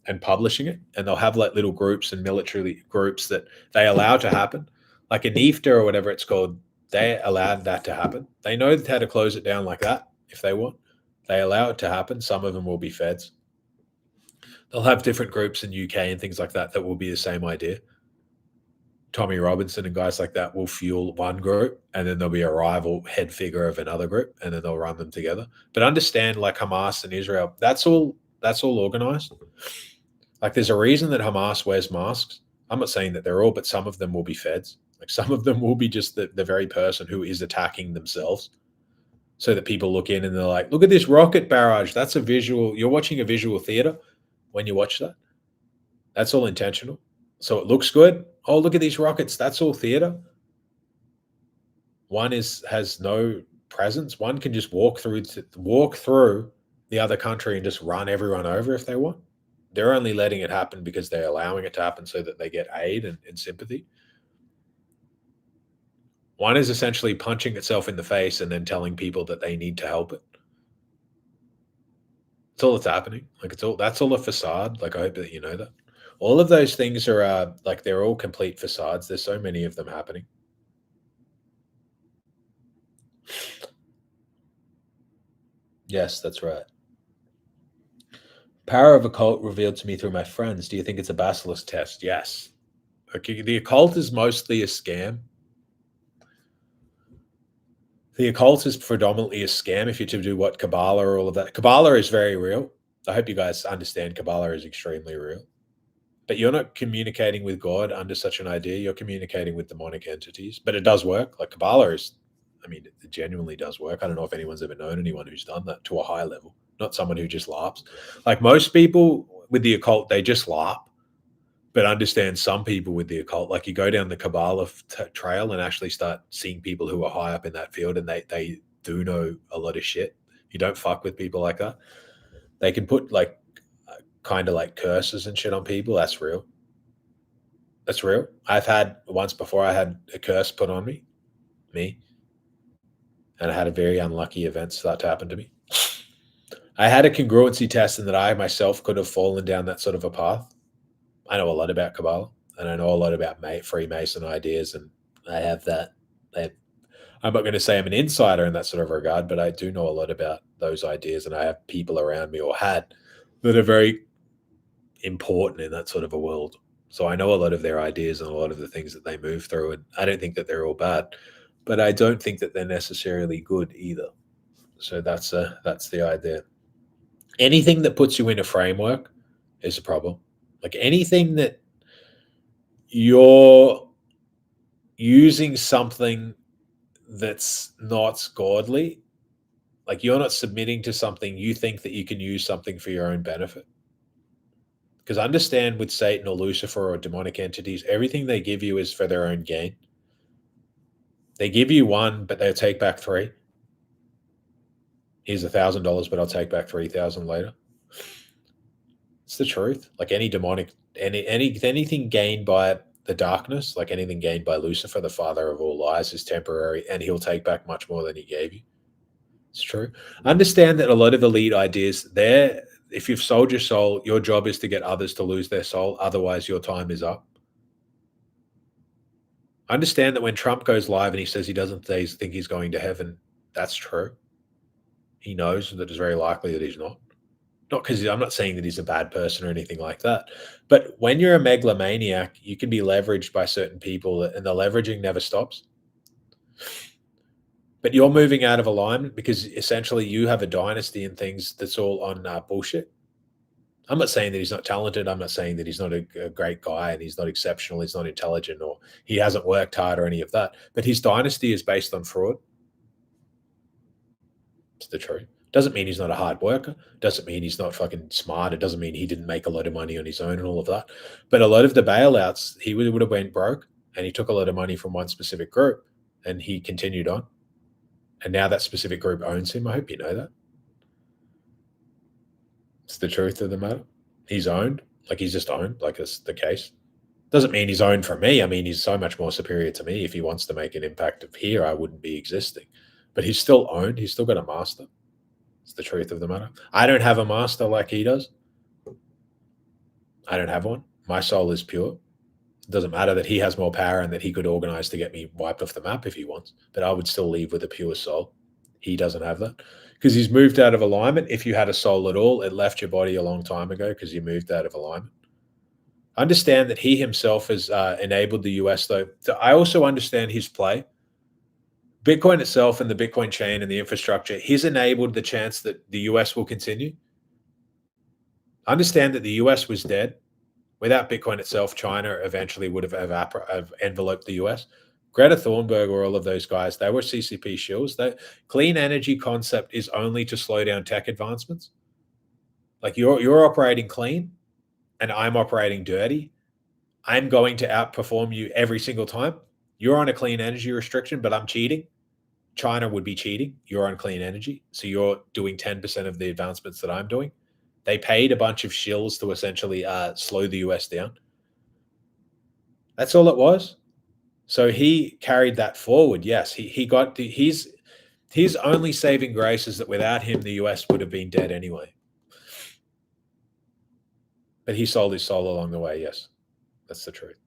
and publishing it. And they'll have like little groups and military groups that they allow to happen. Like a NIFTA or whatever it's called, they allowed that to happen. They know how to close it down like that if they want. They allow it to happen. Some of them will be feds. They'll have different groups in UK and things like that will be the same idea. Tommy Robinson and guys like that will fuel one group, and then there'll be a rival head figure of another group, and then they'll run them together. But understand, like Hamas and Israel, that's all organized. Like there's a reason that Hamas wears masks. I'm not saying that they're all, but some of them will be feds. Like some of them will be just the very person who is attacking themselves, so that people look in and they're like, look at this rocket barrage. That's a visual. You're watching a visual theater when you watch that. That's all intentional. So it looks good. Oh, look at these rockets. That's all theater. One has no presence. One can just walk through the other country and just run everyone over if they want. They're only letting it happen because they're allowing it to happen so that they get aid and sympathy. One is essentially punching itself in the face and then telling people that they need to help it. That's all that's happening. Like that's all a facade. Like I hope that you know that. All of those things are like they're all complete facades. There's so many of them happening. Yes, that's right. Power of occult revealed to me through my friends. Do you think it's a basilisk test? Yes. Okay, the occult is mostly a scam. The occult is predominantly a scam if you're to do what Kabbalah or all of that. Kabbalah is very real. I hope you guys understand Kabbalah is extremely real. But you're not communicating with God under such an idea. You're communicating with demonic entities. But it does work. Like Kabbalah is, I mean, it genuinely does work. I don't know if anyone's ever known anyone who's done that to a high level, not someone who just laughs. Like most people with the occult, they just laugh. But understand some people with the occult, like you go down the Kabbalah trail and actually start seeing people who are high up in that field and they do know a lot of shit. You don't fuck with people like that. They can put like kind of like curses and shit on people. That's real. That's real. I've had once before, I had a curse put on me, and I had a very unlucky event start to happen to me. I had a congruency test in that I myself could have fallen down that sort of a path. I know a lot about Kabbalah and I know a lot about Freemason ideas, and I have that. I'm not going to say I'm an insider in that sort of regard, but I do know a lot about those ideas, and I have people around me or had that are very important in that sort of a world. So I know a lot of their ideas and a lot of the things that they move through, and I don't think that they're all bad, but I don't think that they're necessarily good either. So that's the idea. Anything that puts you in a framework is a problem. Like anything that you're using something that's not godly, like you're not submitting to something, you think that you can use something for your own benefit. Because understand with Satan or Lucifer or demonic entities, everything they give you is for their own gain. They give you one, but they'll take back three. Here's $1,000, but I'll take back 3,000 later. It's the truth. Like any demonic, anything gained by the darkness, like anything gained by Lucifer, the father of all lies, is temporary, and he'll take back much more than he gave you. It's true. Understand that a lot of elite ideas there, if you've sold your soul, your job is to get others to lose their soul. Otherwise, your time is up. Understand that when Trump goes live and he says he doesn't think he's going to heaven, that's true. He knows that it's very likely that he's not. Not because I'm not saying that he's a bad person or anything like that. But when you're a megalomaniac, you can be leveraged by certain people, and the leveraging never stops. But you're moving out of alignment because essentially you have a dynasty and things that's all on bullshit. I'm not saying that he's not talented. I'm not saying that he's not a great guy and he's not exceptional. He's not intelligent or he hasn't worked hard or any of that. But his dynasty is based on fraud. It's the truth. Doesn't mean he's not a hard worker. Doesn't mean he's not fucking smart. It doesn't mean he didn't make a lot of money on his own and all of that. But a lot of the bailouts, he would have went broke and he took a lot of money from one specific group and he continued on. And now that specific group owns him. I hope you know that. It's the truth of the matter. He's owned. Like he's just owned. Like it's the case. Doesn't mean he's owned from me. I mean, he's so much more superior to me. If he wants to make an impact of here, I wouldn't be existing. But he's still owned. He's still got a master. It's the truth of the matter. I don't have a master like he does. I don't have one. My soul is pure. It doesn't matter that he has more power and that he could organize to get me wiped off the map if he wants. But I would still leave with a pure soul. He doesn't have that because he's moved out of alignment. If you had a soul at all, it left your body a long time ago because you moved out of alignment. Understand that he himself has enabled the US, though. I also understand his play. Bitcoin itself and the Bitcoin chain and the infrastructure, he's enabled the chance that the US will continue. Understand that the US was dead. Without Bitcoin itself, China eventually would have enveloped the US. Greta Thunberg or all of those guys, they were CCP shills. The clean energy concept is only to slow down tech advancements. Like you're operating clean and I'm operating dirty. I'm going to outperform you every single time. You're on a clean energy restriction, but I'm cheating. China would be cheating. You're on clean energy. So you're doing 10% of the advancements that I'm doing. They paid a bunch of shills to essentially slow the US down. That's all it was. So he carried that forward. Yes, he got his only saving grace is that without him, the US would have been dead anyway. But he sold his soul along the way. Yes, that's the truth.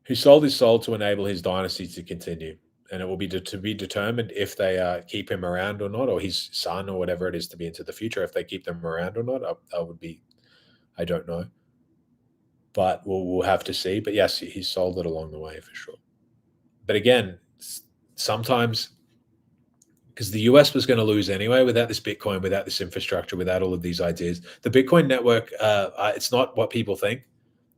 He sold his soul to enable his dynasty to continue. And it will be to be determined if they keep him around or not, or his son or whatever it is to be into the future. If they keep them around or not, I don't know. But we'll have to see. But yes, he sold it along the way for sure. But again, sometimes because the US was going to lose anyway without this Bitcoin, without this infrastructure, without all of these ideas. The Bitcoin network, it's not what people think.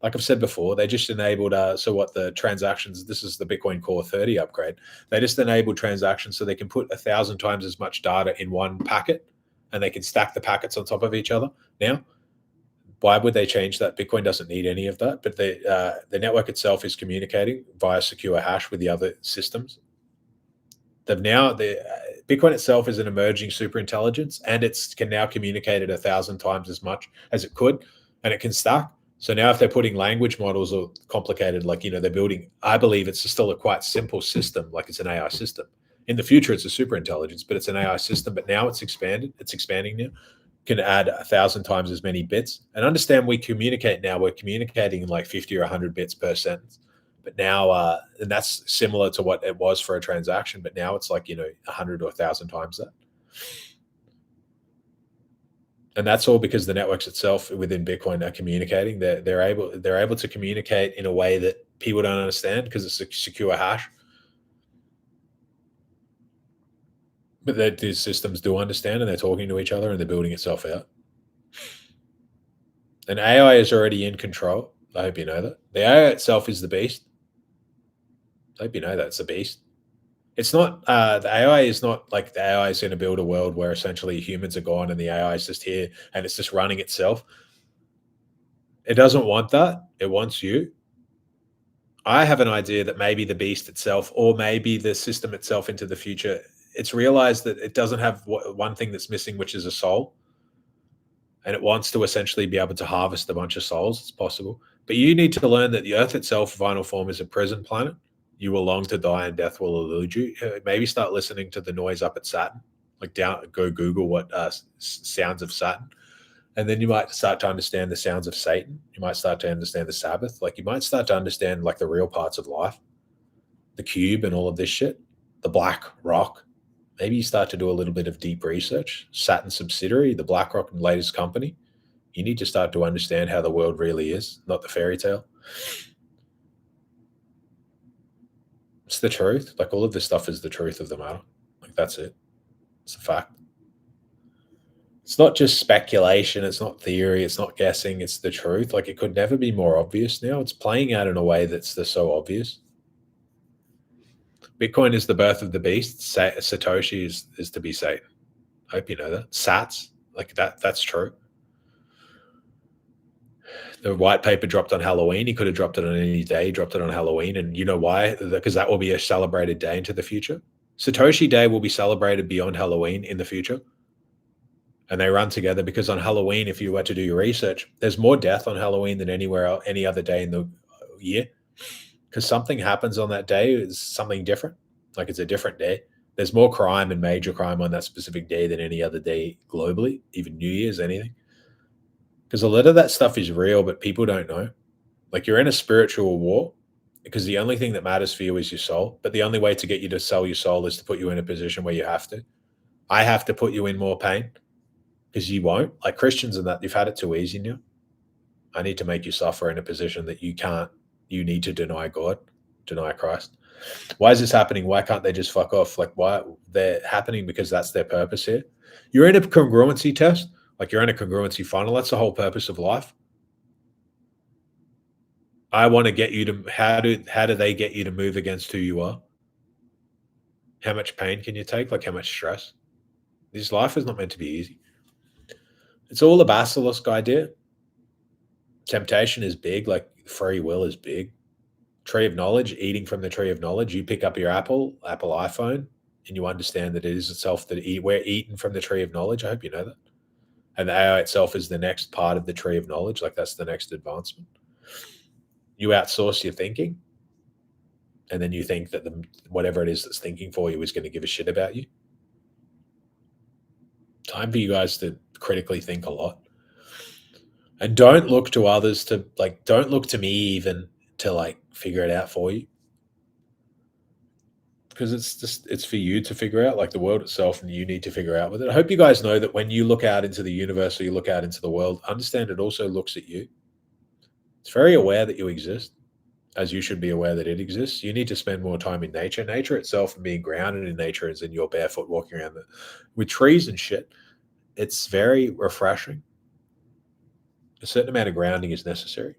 Like I've said before, they just enabled, so what the transactions, this is the Bitcoin Core 30 upgrade. They just enabled transactions so they can put 1,000 times as much data in one packet, and they can stack the packets on top of each other. Now, why would they change that? Bitcoin doesn't need any of that, but the network itself is communicating via secure hash with the other systems. Bitcoin itself is an emerging super intelligence, and it can now communicate at 1,000 times as much as it could, and it can stack. So now if they're putting language models or complicated, like, they're building, I believe it's still a quite simple system, like it's an AI system. In the future, it's a super intelligence, but it's an AI system. But now it's expanded. It's expanding now. Can add 1,000 times as many bits. And understand we communicate now. We're communicating in like 50 or 100 bits per sentence. But now, and that's similar to what it was for a transaction. But now it's like, 100 or 1,000 times that. And that's all because the networks itself within Bitcoin are communicating. They're able to communicate in a way that people don't understand because it's a secure hash. But these systems do understand, and they're talking to each other, and they're building itself out. And AI is already in control. I hope you know that. The AI itself is the beast. I hope you know that it's the beast. It's not, the AI is not like the AI is going to build a world where essentially humans are gone and the AI is just here and it's just running itself. It doesn't want that. It wants you. I have an idea that maybe the beast itself, or maybe the system itself into the future, it's realized that it doesn't have one thing that's missing, which is a soul. And it wants to essentially be able to harvest a bunch of souls. It's possible. But you need to learn that the Earth itself, final form, is a prison planet. You will long to die and death will elude you. Maybe start listening to the noise up at Saturn. Go Google what sounds of Saturn. And then you might start to understand the sounds of Satan. You might start to understand the Sabbath. Like you might start to understand like the real parts of life, the cube and all of this shit, the black rock. Maybe you start to do a little bit of deep research. Saturn subsidiary, the BlackRock latest company. You need to start to understand how the world really is, not the fairy tale. It's the truth. Like all of this stuff is the truth of the matter. Like that's it. It's a fact. It's not just speculation. It's not theory. It's not guessing. It's the truth. Like it could never be more obvious now. It's playing out in a way that's so obvious. Bitcoin is the birth of the beast. Satoshi is to be Satan. I hope you know that. Sats, like that's true. The white paper dropped on Halloween. He could have dropped it on any day. He dropped it on Halloween. And you know why? Because that will be a celebrated day into the future. Satoshi Day will be celebrated beyond Halloween in the future. And they run together because on Halloween, if you were to do your research, there's more death on Halloween than anywhere else, any other day in the year. Because something happens on that day is something different. Like it's a different day. There's more crime and major crime on that specific day than any other day globally, even New Year's, anything. Because a lot of that stuff is real, but people don't know. Like you're in a spiritual war because the only thing that matters for you is your soul. But the only way to get you to sell your soul is to put you in a position where you have to. I have to put you in more pain because you won't. Like Christians and that, you've had it too easy now. I need to make you suffer in a position that you can't. You need to deny God, deny Christ. Why is this happening? Why can't they just fuck off? Like why they're happening because that's their purpose here. You're in a congruency test. Like you're in a congruency funnel. That's the whole purpose of life. I want to get you to, how do they get you to move against who you are? How much pain can you take? Like how much stress? This life is not meant to be easy. It's all a basilisk idea. Temptation is big, like free will is big. Tree of knowledge, eating from the tree of knowledge. You pick up your Apple iPhone, and you understand that it is itself that we're eating from the tree of knowledge. I hope you know that. And the AI itself is the next part of the tree of knowledge. Like that's the next advancement. You outsource your thinking, and then you think that whatever it is that's thinking for you is going to give a shit about you. Time for you guys to critically think a lot. And don't look to others to don't look to me even to figure it out for you. Because it's for you to figure out, like the world itself, and you need to figure out with it. I hope you guys know that when you look out into the universe or you look out into the world, understand it also looks at you. It's very aware that you exist. as you should be aware that it exists. You need to spend more time in nature. Nature itself and being grounded in nature is in your barefoot walking around with trees and shit. It's very refreshing. A certain amount of grounding is necessary.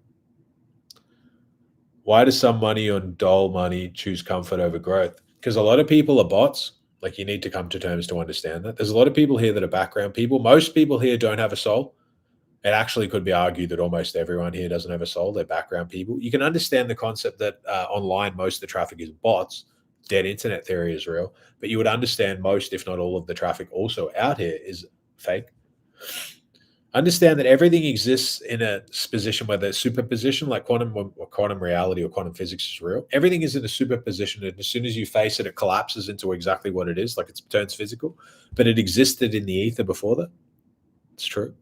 Why does some money or dull money choose comfort over growth? Because a lot of people are bots. Like, you need to come to terms to understand that. There's a lot of people here that are background people. Most people here don't have a soul. It actually could be argued that almost everyone here doesn't have a soul. They're background people. You can understand the concept that online, most of the traffic is bots. Dead internet theory is real. But you would understand most, if not all, of the traffic also out here is fake. Understand that everything exists in a position where there's superposition, like quantum reality or quantum physics is real. Everything is in a superposition, and as soon as you face it, it collapses into exactly what it is, like it turns physical. But it existed in the ether before that. It's true.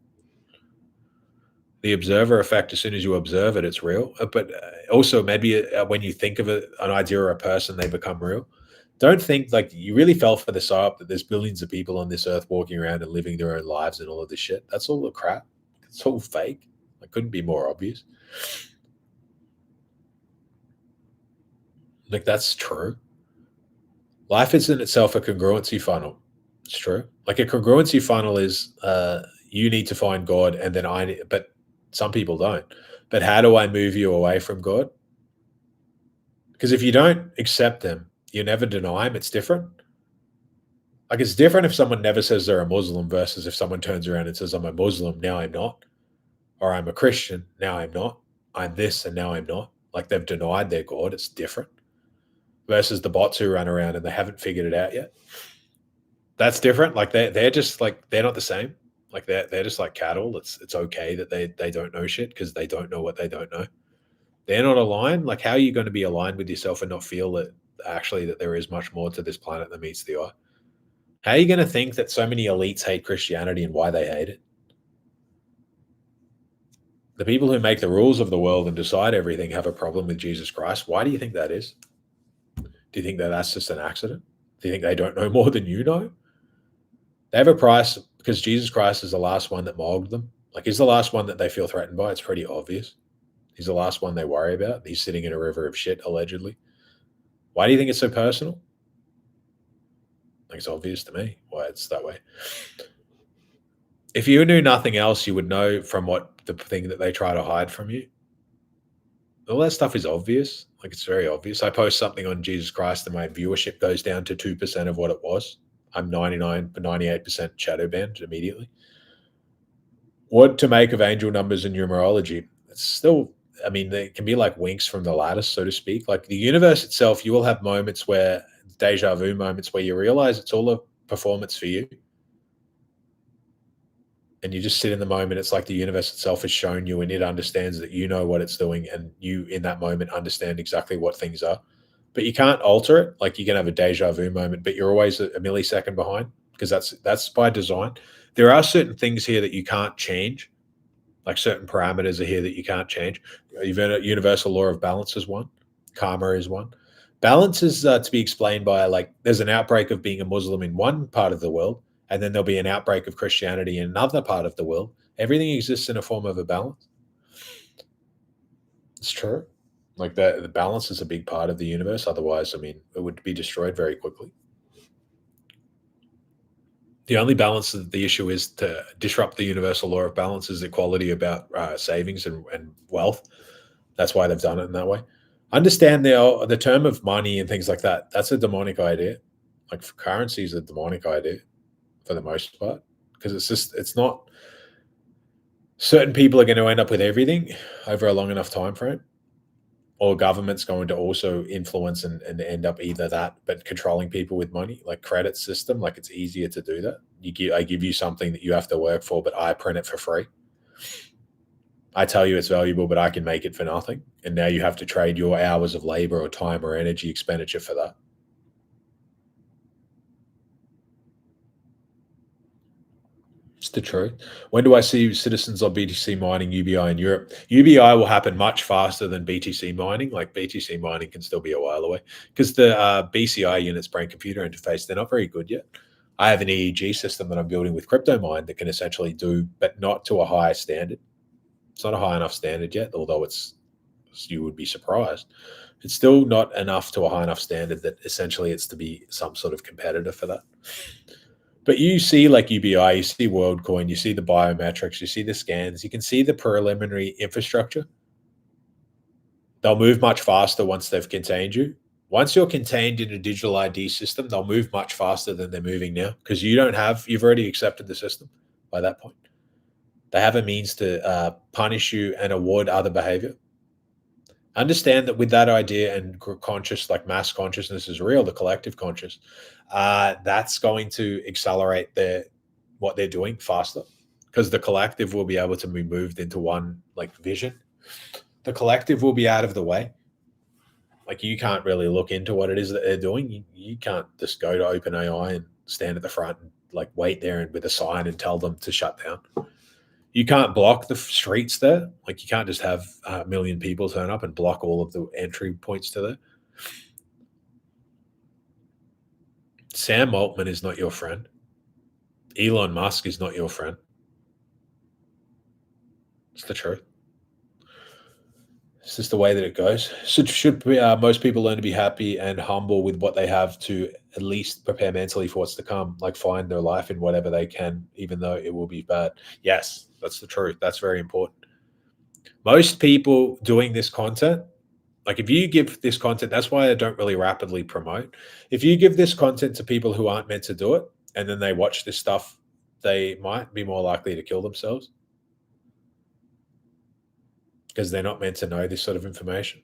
The observer effect, as soon as you observe it, it's real. But also, maybe when you think of an idea or a person, they become real. Don't think like you really fell for the psyop that there's billions of people on this earth walking around and living their own lives and all of this shit. That's all the crap. It's all fake. It couldn't be more obvious. Like, that's true. Life is in itself a congruency funnel. It's true. Like, a congruency funnel is you need to find God, and then but some people don't. But how do I move you away from God? Because if you don't accept them, you never deny them. It's different. Like, it's different if someone never says they're a Muslim versus if someone turns around and says, I'm a Muslim, now I'm not. Or I'm a Christian, now I'm not. I'm this and now I'm not. Like, they've denied their God. It's different. Versus the bots who run around and they haven't figured it out yet. That's different. Like, they're just like, they're not the same. Like, they're just like cattle. It's okay that they don't know shit because they don't know what they don't know. They're not aligned. Like, how are you going to be aligned with yourself and not feel that actually that there is much more to this planet than meets the eye? How are you going to think that so many elites hate Christianity and why they hate it? The people who make the rules of the world and decide everything have a problem with Jesus Christ. Why do you think that is? Do you think that that's just an accident? Do you think they don't know more than you know? They have a price because Jesus Christ is the last one that molded them. Like, he's the last one that they feel threatened by. It's pretty obvious. He's the last one they worry about. He's sitting in a river of shit, allegedly. Why do you think it's so personal? Like, it's obvious to me why it's that way. If you knew nothing else, you would know from what the thing that they try to hide from you. All that stuff is obvious. Like, it's very obvious. I post something on Jesus Christ and my viewership goes down to 2% of what it was. I'm 98% shadow banned immediately. What to make of angel numbers and numerology? It's still, I mean, they can be like winks from the lattice, so to speak. Like, the universe itself, you will have moments where, deja vu moments, where you realize it's all a performance for you. And you just sit in the moment. It's like the universe itself has shown you and it understands that you know what it's doing and you in that moment understand exactly what things are. But you can't alter it. Like, you can have a deja vu moment, but you're always a millisecond behind because that's by design. There are certain things here that you can't change. Like, certain parameters are here that you can't change. Universal law of balance is one. Karma is one. Balance is to be explained by, like, there's an outbreak of being a Muslim in one part of the world, and then there'll be an outbreak of Christianity in another part of the world. Everything exists in a form of a balance. It's true. Like, the balance is a big part of the universe. Otherwise, I mean, it would be destroyed very quickly. The only balance that the issue is to disrupt the universal law of balance is equality about savings and wealth. That's why they've done it in that way. Understand the term of money and things like that. That's a demonic idea. Like, currency is a demonic idea for the most part, because it's not. Certain people are going to end up with everything over a long enough time frame, or government's going to also influence and end up either that, but controlling people with money, like credit system. Like, it's easier to do that. I give you something that you have to work for, but I print it for free. I tell you it's valuable, but I can make it for nothing. And now you have to trade your hours of labor or time or energy expenditure for that. It's the truth. When do I see citizens of BTC mining UBI in Europe? UBI will happen much faster than BTC mining. Like, BTC mining can still be a while away because the BCI units, brain computer interface, they're not very good yet. I have an EEG system that I'm building with CryptoMine that can essentially do, but not to a high standard. It's not a high enough standard yet, although it's You would be surprised. It's still not enough to a high enough standard that essentially it's to be some sort of competitor for that. But you see like UBI, you see WorldCoin, you see the biometrics, you see the scans, you can see the preliminary infrastructure. They'll move much faster once they've contained you. Once you're contained in a digital ID system, they'll move much faster than they're moving now because you've already accepted the system by that point. They have a means to punish you and award other behavior. Understand that with that idea and conscious, like mass consciousness is real, the collective conscious, that's going to accelerate what they're doing faster because the collective will be able to be moved into one like vision. The collective will be out of the way. Like you can't really look into what it is that they're doing. You can't just go to OpenAI and stand at the front and like wait there and with a sign and tell them to shut down. You can't block the streets there. Like you can't just have a million people turn up and block all of the entry points to there. Sam Altman is not your friend. Elon Musk is not your friend. It's the truth. It's just the way that it goes. Should most people learn to be happy and humble with what they have to at least prepare mentally for what's to come, like find their life in whatever they can, even though it will be bad. Yes, that's the truth. That's very important. Most people doing this content, like if you give this content, that's why I don't really rapidly promote. If you give this content to people who aren't meant to do it, and then they watch this stuff, they might be more likely to kill themselves because they're not meant to know this sort of information.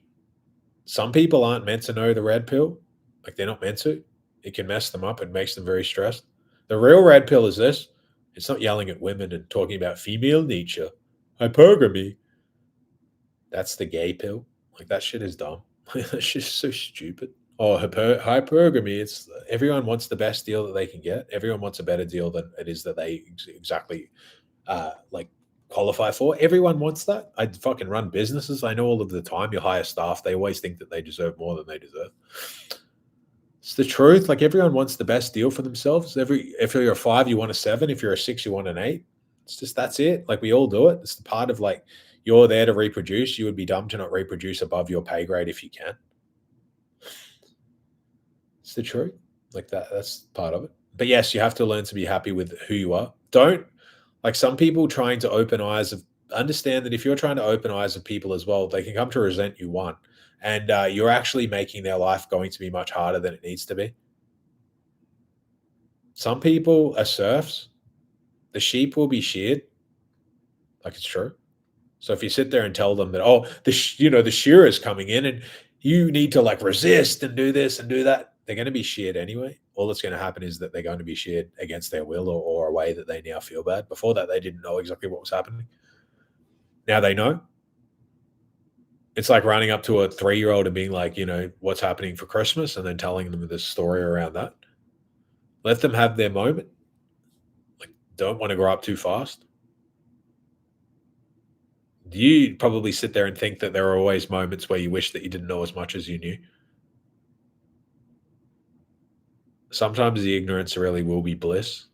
Some people aren't meant to know the red pill. Like they're not meant to. It can mess them up. It makes them very stressed. The real red pill is this. It's not yelling at women and talking about female nature, hypergamy. That's the gay pill. Like that shit is dumb. That shit is so stupid. Oh, hypergamy. It's everyone wants the best deal that they can get. Everyone wants a better deal than it is that they exactly like qualify for. Everyone wants that. I fucking run businesses. I know all of the time you hire staff. They always think that they deserve more than they deserve. It's the truth. Like everyone wants the best deal for themselves. If you're a 5, you want a 7. If you're a 6, you want an 8. It's just that's it. Like we all do it. It's the part of like you're there to reproduce. You would be dumb to not reproduce above your pay grade if you can. It's the truth. Like that's part of it. But yes, you have to learn to be happy with who you are. Don't like some people trying to open eyes of understand that if you're trying to open eyes of people as well, they can come to resent you one. And you're actually making their life going to be much harder than it needs to be. Some people are serfs. The sheep will be sheared. Like it's true. So if you sit there and tell them that, oh, the shearer is coming in and you need to like resist and do this and do that, they're going to be sheared anyway. All that's going to happen is that they're going to be sheared against their will or a way that they now feel bad. Before that, they didn't know exactly what was happening. Now they know. It's like running up to a 3-year-old and being like, what's happening for Christmas, and then telling them this story around that. Let them have their moment. Like, don't want to grow up too fast. You probably sit there and think that there are always moments where you wish that you didn't know as much as you knew. Sometimes the ignorance really will be bliss.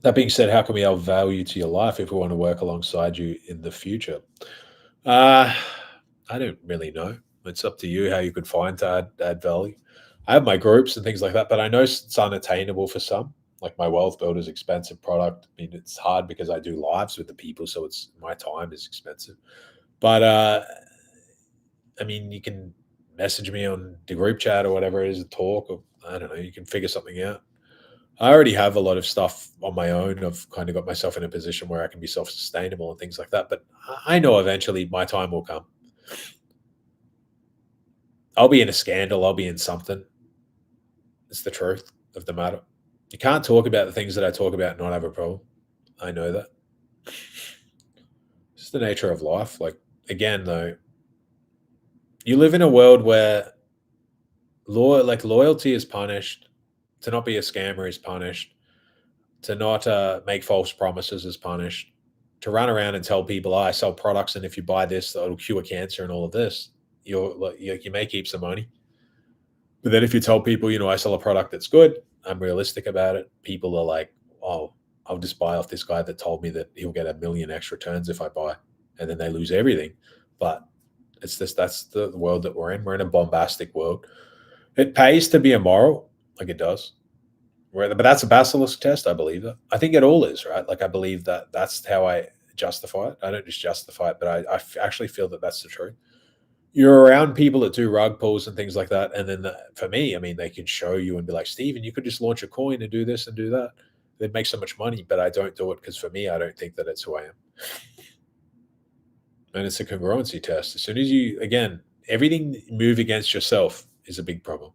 That being said, how can we add value to your life if we want to work alongside you in the future? I don't really know. It's up to you how you could find to add value. I have my groups and things like that, but I know it's unattainable for some. Like my Wealth Builder's expensive product. I mean, it's hard because I do lives with the people, so it's my time is expensive. But I mean, you can message me on the group chat or whatever it is, talk, or I don't know. You can figure something out. I already have a lot of stuff on my own. I've kind of got myself in a position where I can be self-sustainable and things like that. But I know eventually my time will come. I'll be in a scandal. I'll be in something. It's the truth of the matter. You can't talk about the things that I talk about and not have a problem. I know that. It's the nature of life. Like, again, though, you live in a world where loyalty is punished. To not be a scammer is punished. To not make false promises is punished. To run around and tell people, I sell products, and if you buy this, it'll cure cancer and all of this, you may keep some money. But then if you tell people, I sell a product that's good, I'm realistic about it, people are like, oh, I'll just buy off this guy that told me that he'll get 1 million extra turns if I buy, and then they lose everything. But it's just that's the world that we're in. We're in a bombastic world. It pays to be immoral, like it does. But that's a basilisk test. I believe that. I think it all is, right? Like I believe that that's how I justify it. I don't just justify it, but I actually feel that that's the truth. You're around people that do rug pulls and things like that, and then for me, I mean, they can show you and be like, Steven, you could just launch a coin and do this and do that. They'd make so much money, but I don't do it because for me, I don't think that it's who I am. And it's a congruency test. As soon as you, again, everything move against yourself is a big problem.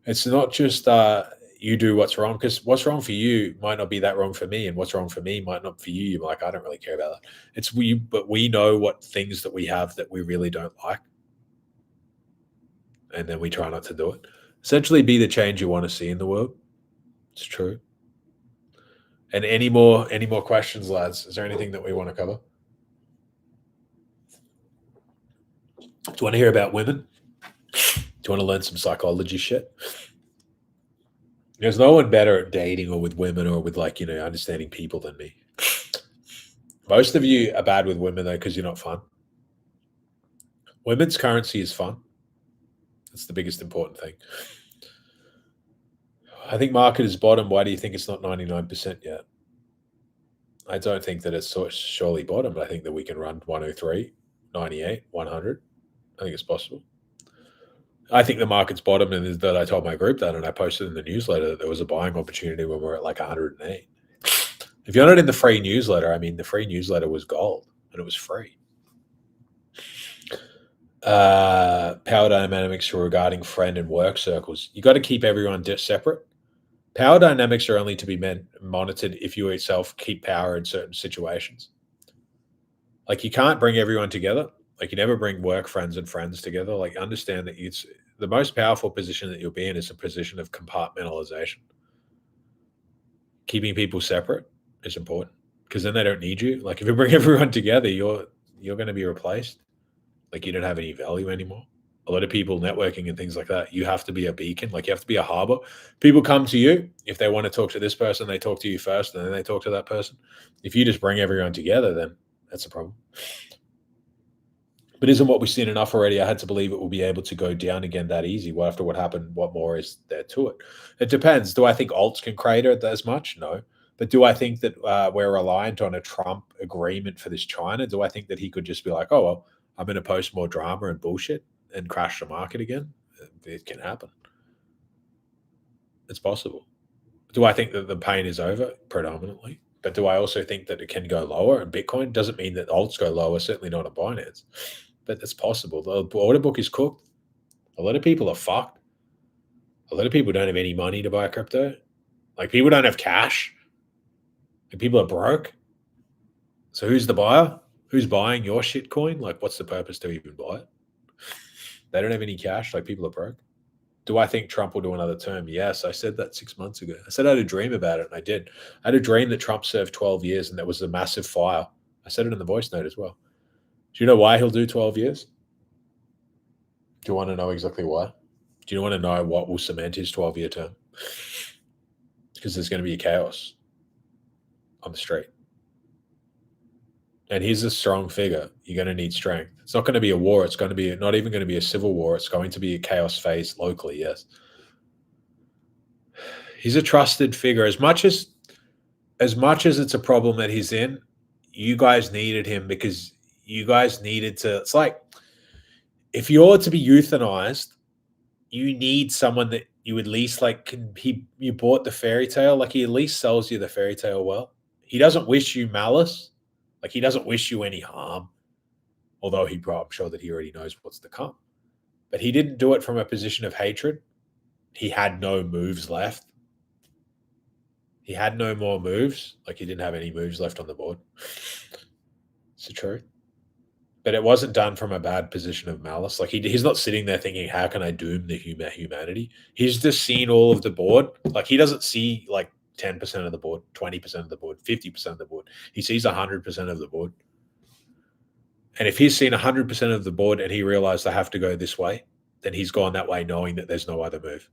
It's not just you do what's wrong, because what's wrong for you might not be that wrong for me, and what's wrong for me might not for you. You're like, I don't really care about that. It's we, but we know what things that we have that we really don't like, and then we try not to do it. Essentially, be the change you want to see in the world. It's true. And any more questions, lads? Is there anything that we want to cover? Do you want to hear about women? Do you want to learn some psychology shit? There's no one better at dating or with women or with understanding people than me. Most of you are bad with women though because you're not fun. Women's currency is fun. That's the biggest important thing. I think market is bottom. Why do you think it's not 99% yet? I don't think that it's surely bottom, but I think that we can run 103, 98, 100. I think it's possible. I think the market's bottom, and that I told my group that, and I posted in the newsletter that there was a buying opportunity when we're at like 108. If you're not in the free newsletter, I mean, the free newsletter was gold, and it was free. Power dynamics regarding friend and work circles. You got to keep everyone separate. Power dynamics are only to be monitored if you yourself keep power in certain situations. Like you can't bring everyone together. Like you never bring work friends and friends together. Like understand that it's the most powerful position that you'll be in is a position of compartmentalization. Keeping people separate is important because then they don't need you. Like if you bring everyone together, you're going to be replaced. Like you don't have any value anymore. A lot of people networking and things like that, you have to be a beacon. Like you have to be a harbor. People come to you. If they want to talk to this person, they talk to you first and then they talk to that person. If you just bring everyone together, then that's a problem. But isn't what we've seen enough already? I had to believe it will be able to go down again that easy. Well, after what happened, what more is there to it? It depends. Do I think alts can crater it as much? No. But do I think that we're reliant on a Trump agreement for this China? Do I think that he could just be like, oh, well, I'm going to post more drama and bullshit and crash the market again? It can happen. It's possible. Do I think that the pain is over? Predominantly. But do I also think that it can go lower? And Bitcoin doesn't mean that alts go lower, certainly not on Binance. But it's possible. The order book is cooked. A lot of people are fucked. A lot of people don't have any money to buy crypto. Like people don't have cash. And people are broke. So who's the buyer? Who's buying your shit coin? Like what's the purpose to even buy it? They don't have any cash. Like people are broke. Do I think Trump will do another term? Yes. I said that 6 months ago. I said I had a dream about it, and I did. I had a dream that Trump served 12 years and there was a massive fire. I said it in the voice note as well. Do you know why he'll do 12 years? Do you want to know exactly why? Do you want to know what will cement his 12-year term? Because there's going to be chaos on the street. And he's a strong figure. You're going to need strength. It's not going to be a war. It's going to be not even going to be a civil war. It's going to be a chaos phase locally, yes. He's a trusted figure. As much as it's a problem that he's in, you guys needed him because you guys needed to. It's like if you're to be euthanized, you need someone that you at least like you bought the fairy tale. Like he at least sells you the fairy tale well. He doesn't wish you malice. Like he doesn't wish you any harm. Although I'm sure that he already knows what's to come. But he didn't do it from a position of hatred. He had no moves left. He had no more moves. Like he didn't have any moves left on the board. It's the truth. But it wasn't done from a bad position of malice. Like he's not sitting there thinking, how can I doom the humanity? He's just seen all of the board. Like he doesn't see like 10% of the board, 20% of the board, 50% of the board. He sees 100% of the board. And if he's seen 100% of the board and he realized I have to go this way, then he's gone that way knowing that there's no other move.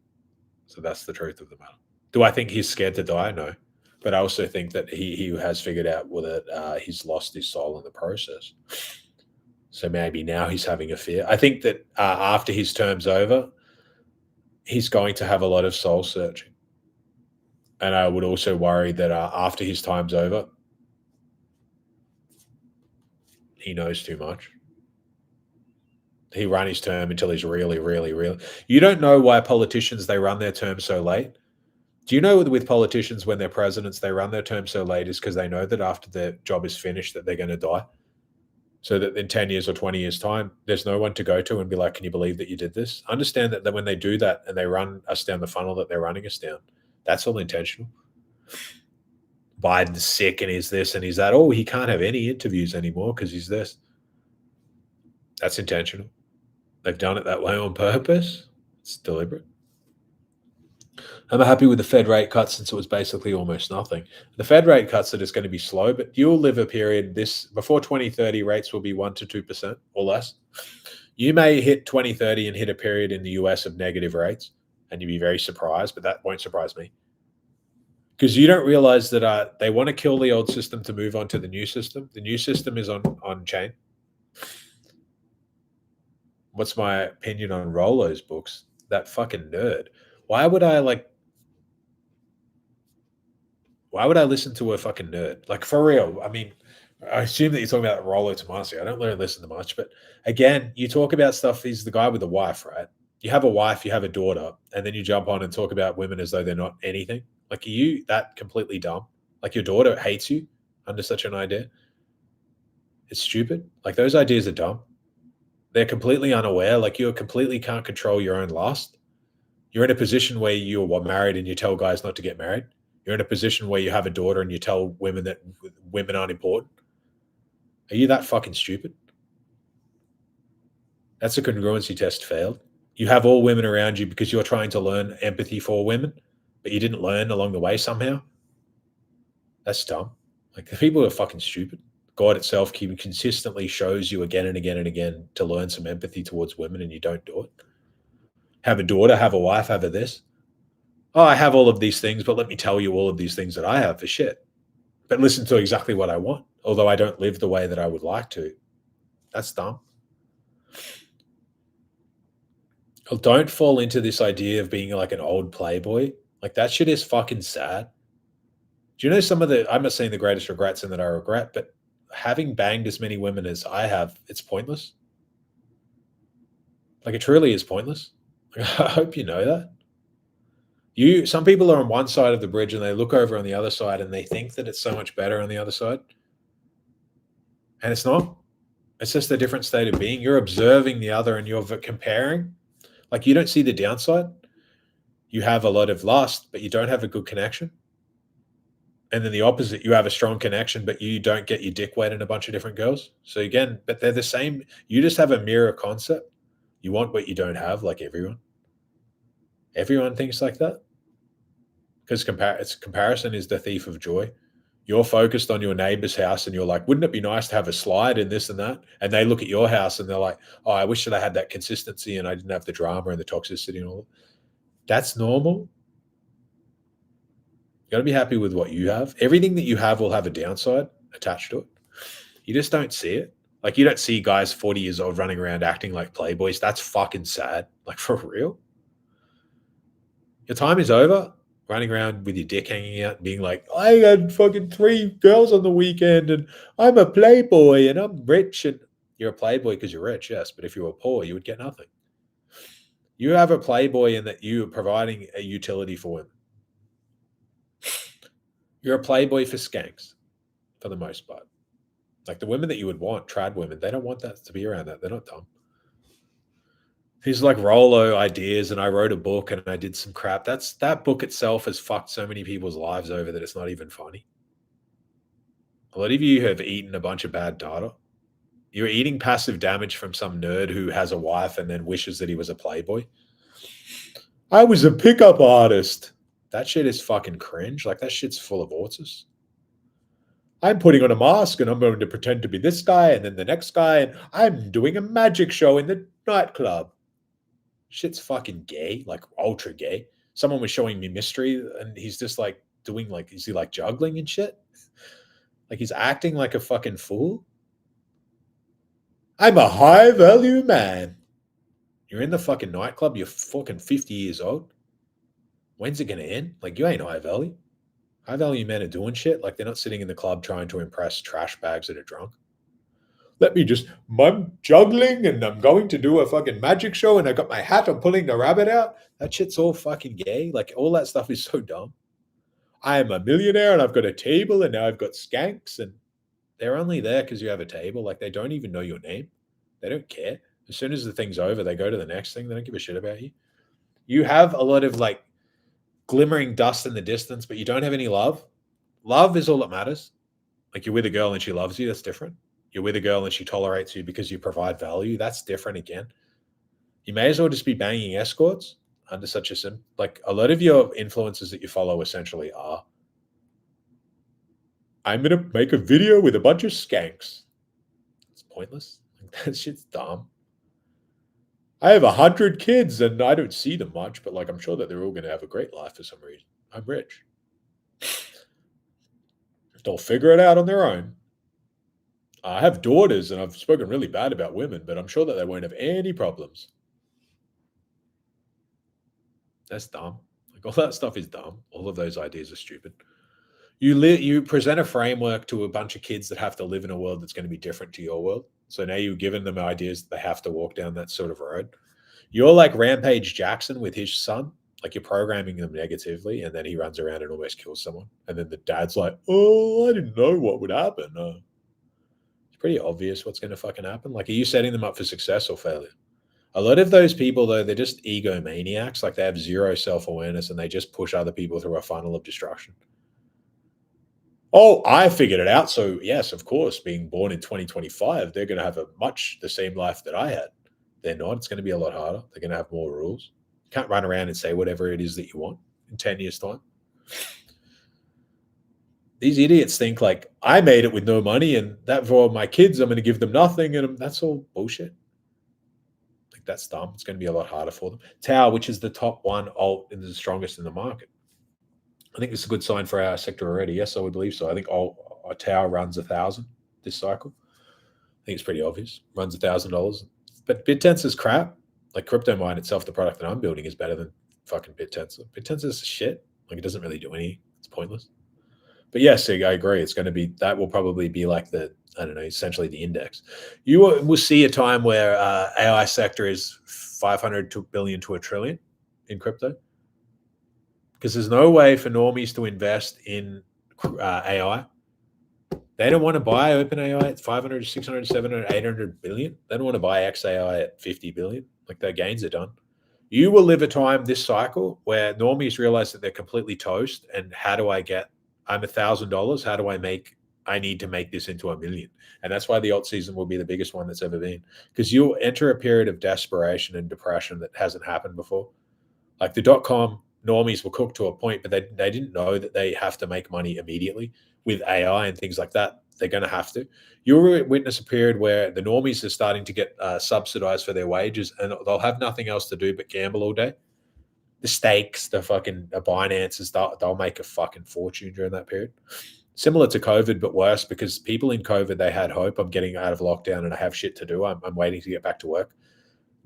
So that's the truth of the matter. Do I think he's scared to die? No. But I also think that he has figured out that he's lost his soul in the process. So maybe now he's having a fear. I think that after his term's over, he's going to have a lot of soul searching. And I would also worry that after his time's over, he knows too much. He ran his term until he's really, really, really. You don't know why politicians, they run their term so late. Do you know with politicians, when they're presidents, they run their term so late is because they know that after their job is finished that they're going to die? So that in 10 years or 20 years' time, there's no one to go to and be like, can you believe that you did this? Understand that when they do that and they run us down the funnel that they're running us down, that's all intentional. Biden's sick and he's this and he's that. Oh, he can't have any interviews anymore because he's this. That's intentional. They've done it that way on purpose. It's deliberate. I'm happy with the Fed rate cut since it was basically almost nothing. The Fed rate cuts are just going to be slow, but you'll live a period before 2030 rates will be 1% to 2% or less. You may hit 2030 and hit a period in the US of negative rates, and you'd be very surprised, but that won't surprise me. Because you don't realize that they want to kill the old system to move on to the new system. The new system is on chain. What's my opinion on Rollo's books? That fucking nerd. Why would I listen to a fucking nerd? Like, for real. I mean, I assume that you're talking about Rollo Tomasi. I don't really listen to much, but again, you talk about stuff. He's the guy with the wife, right? You have a wife, you have a daughter, and then you jump on and talk about women as though they're not anything. Like, are you that completely dumb? Like, your daughter hates you under such an idea? It's stupid. Like, those ideas are dumb. They're completely unaware. Like, you completely can't control your own lust. You're in a position where you're married and you tell guys not to get married. You're in a position where you have a daughter and you tell women that women aren't important. Are you that fucking stupid? That's a congruency test failed. You have all women around you because you're trying to learn empathy for women, but you didn't learn along the way somehow. That's dumb. Like, the people are fucking stupid. God itself consistently shows you again and again and again to learn some empathy towards women, and you don't do it. Have a daughter, have a wife, have a this. Oh, I have all of these things, but let me tell you all of these things that I have for shit. But listen to exactly what I want, although I don't live the way that I would like to. That's dumb. Don't fall into this idea of being like an old playboy. Like, that shit is fucking sad. Do you know I'm not saying the greatest regrets and that I regret, but having banged as many women as I have, it's pointless. Like, it truly is pointless. Like, I hope you know that. Some people are on one side of the bridge and they look over on the other side and they think that it's so much better on the other side. And it's not. It's just a different state of being. You're observing the other and you're comparing. Like, you don't see the downside. You have a lot of lust, but you don't have a good connection. And then the opposite, you have a strong connection, but you don't get your dick wet in a bunch of different girls. So again, but they're the same. You just have a mirror concept. You want what you don't have, like everyone. Everyone thinks like that. Because comparison is the thief of joy. You're focused on your neighbor's house and you're like, wouldn't it be nice to have a slide in this and that? And they look at your house and they're like, oh, I wish that I had that consistency and I didn't have the drama and the toxicity and all that. That's normal. You got to be happy with what you have. Everything that you have will have a downside attached to it. You just don't see it. Like, you don't see guys 40 years old running around acting like playboys. That's fucking sad. Like, for real. Your time is over. Running around with your dick hanging out and being like, I had fucking 3 girls on the weekend and I'm a playboy and I'm rich. And you're a playboy because you're rich, yes. But if you were poor, you would get nothing. You have a playboy in that you are providing a utility for women. You're a playboy for skanks, for the most part. Like, the women that you would want, trad women, they don't want that to be around that. They're not dumb. He's like Rollo ideas, and I wrote a book and I did some crap. That book itself has fucked so many people's lives over that it's not even funny. A lot of you have eaten a bunch of bad data. You're eating passive damage from some nerd who has a wife and then wishes that he was a playboy. I was a pickup artist. That shit is fucking cringe. Like, that shit's full of autism. I'm putting on a mask and I'm going to pretend to be this guy and then the next guy, and I'm doing a magic show in the nightclub. Shit's fucking gay, like ultra gay. Someone was showing me Mystery and he's just like doing like, is he like juggling and shit? Like he's acting like a fucking fool. I'm a high value man. You're in the fucking nightclub. You're fucking 50 years old. When's it going to end? Like, you ain't high value. High value men are doing shit. Like, they're not sitting in the club trying to impress trash bags that are drunk. I'm juggling and I'm going to do a fucking magic show and I got my hat, I'm pulling the rabbit out. That shit's all fucking gay. Like, all that stuff is so dumb. I am a millionaire and I've got a table and now I've got skanks, and they're only there because you have a table. Like, they don't even know your name. They don't care. As soon as the thing's over, they go to the next thing. They don't give a shit about you. You have a lot of like glimmering dust in the distance, but you don't have any love. Love is all that matters. Like, you're with a girl and she loves you. That's different. You're with a girl and she tolerates you because you provide value. That's different again. You may as well just be banging escorts under such a like, a lot of your influencers that you follow essentially are, I'm going to make a video with a bunch of skanks. It's pointless. Like, that shit's dumb. I have 100 kids and I don't see them much, but like, I'm sure that they're all going to have a great life for some reason. I'm rich. They'll figure it out on their own. I have daughters and I've spoken really bad about women, but I'm sure that they won't have any problems. That's dumb. Like, all that stuff is dumb. All of those ideas are stupid. You present a framework to a bunch of kids that have to live in a world that's going to be different to your world. So now you've given them ideas that they have to walk down that sort of road. You're like Rampage Jackson with his son. Like, you're programming them negatively, and then he runs around and almost kills someone. And then the dad's like, oh, I didn't know what would happen. It's pretty obvious what's going to fucking happen. Like, are you setting them up for success or failure? A lot of those people, though, they're just egomaniacs. Like, they have zero self-awareness, and they just push other people through a funnel of destruction. Oh, I figured it out. So, yes, of course, being born in 2025, they're going to have a much the same life that I had. They're not. It's going to be a lot harder. They're going to have more rules. You can't run around and say whatever it is that you want in 10 years' time. These idiots think like, I made it with no money, and that for my kids, I'm going to give them nothing. And that's all bullshit. Like, that's dumb. It's going to be a lot harder for them. Tau, which is the top one alt and the strongest in the market. I think it's a good sign for our sector already. Yes, I would believe so. I think Tau runs 1,000 this cycle. I think it's pretty obvious. Runs $1,000. But BitTensor is crap. Like, CryptoMine itself, the product that I'm building, is better than fucking BitTensor. BitTensor is shit. Like, it doesn't really do anything. It's pointless. But yes, I agree. It's going to be, that will probably be like the, I don't know, essentially the index. You will see a time where AI sector is 500 billion to $1 trillion in crypto. Because there's no way for normies to invest in AI. They don't want to buy OpenAI at 500, 600, 700, 800 billion. They don't want to buy XAI at 50 billion. Like, their gains are done. You will live a time this cycle where normies realize that they're completely toast. And how do I get, I'm $1,000. How do I need to make this into $1 million? And that's why the alt season will be the biggest one that's ever been. Because you'll enter a period of desperation and depression that hasn't happened before. Like, the .com normies were cooked to a point, but they didn't know that they have to make money immediately with AI and things like that. They're going to have to. You'll witness a period where the normies are starting to get subsidized for their wages, and they'll have nothing else to do but gamble all day. The stakes, the fucking Binances, they'll make a fucking fortune during that period. Similar to COVID, but worse, because people in COVID, they had hope. I'm getting out of lockdown and I have shit to do. I'm waiting to get back to work.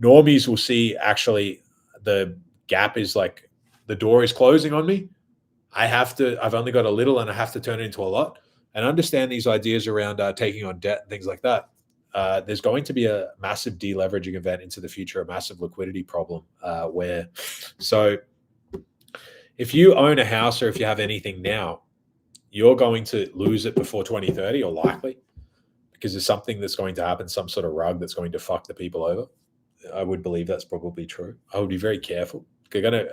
Normies will see actually the gap is like, the door is closing on me. I've only got a little and I have to turn it into a lot. And understand these ideas around taking on debt and things like that. There's going to be a massive deleveraging event into the future, a massive liquidity problem so if you own a house or if you have anything now, you're going to lose it before 2030 or likely, because there's something that's going to happen, some sort of rug that's going to fuck the people over. I would believe that's probably true. I would be very careful. You're going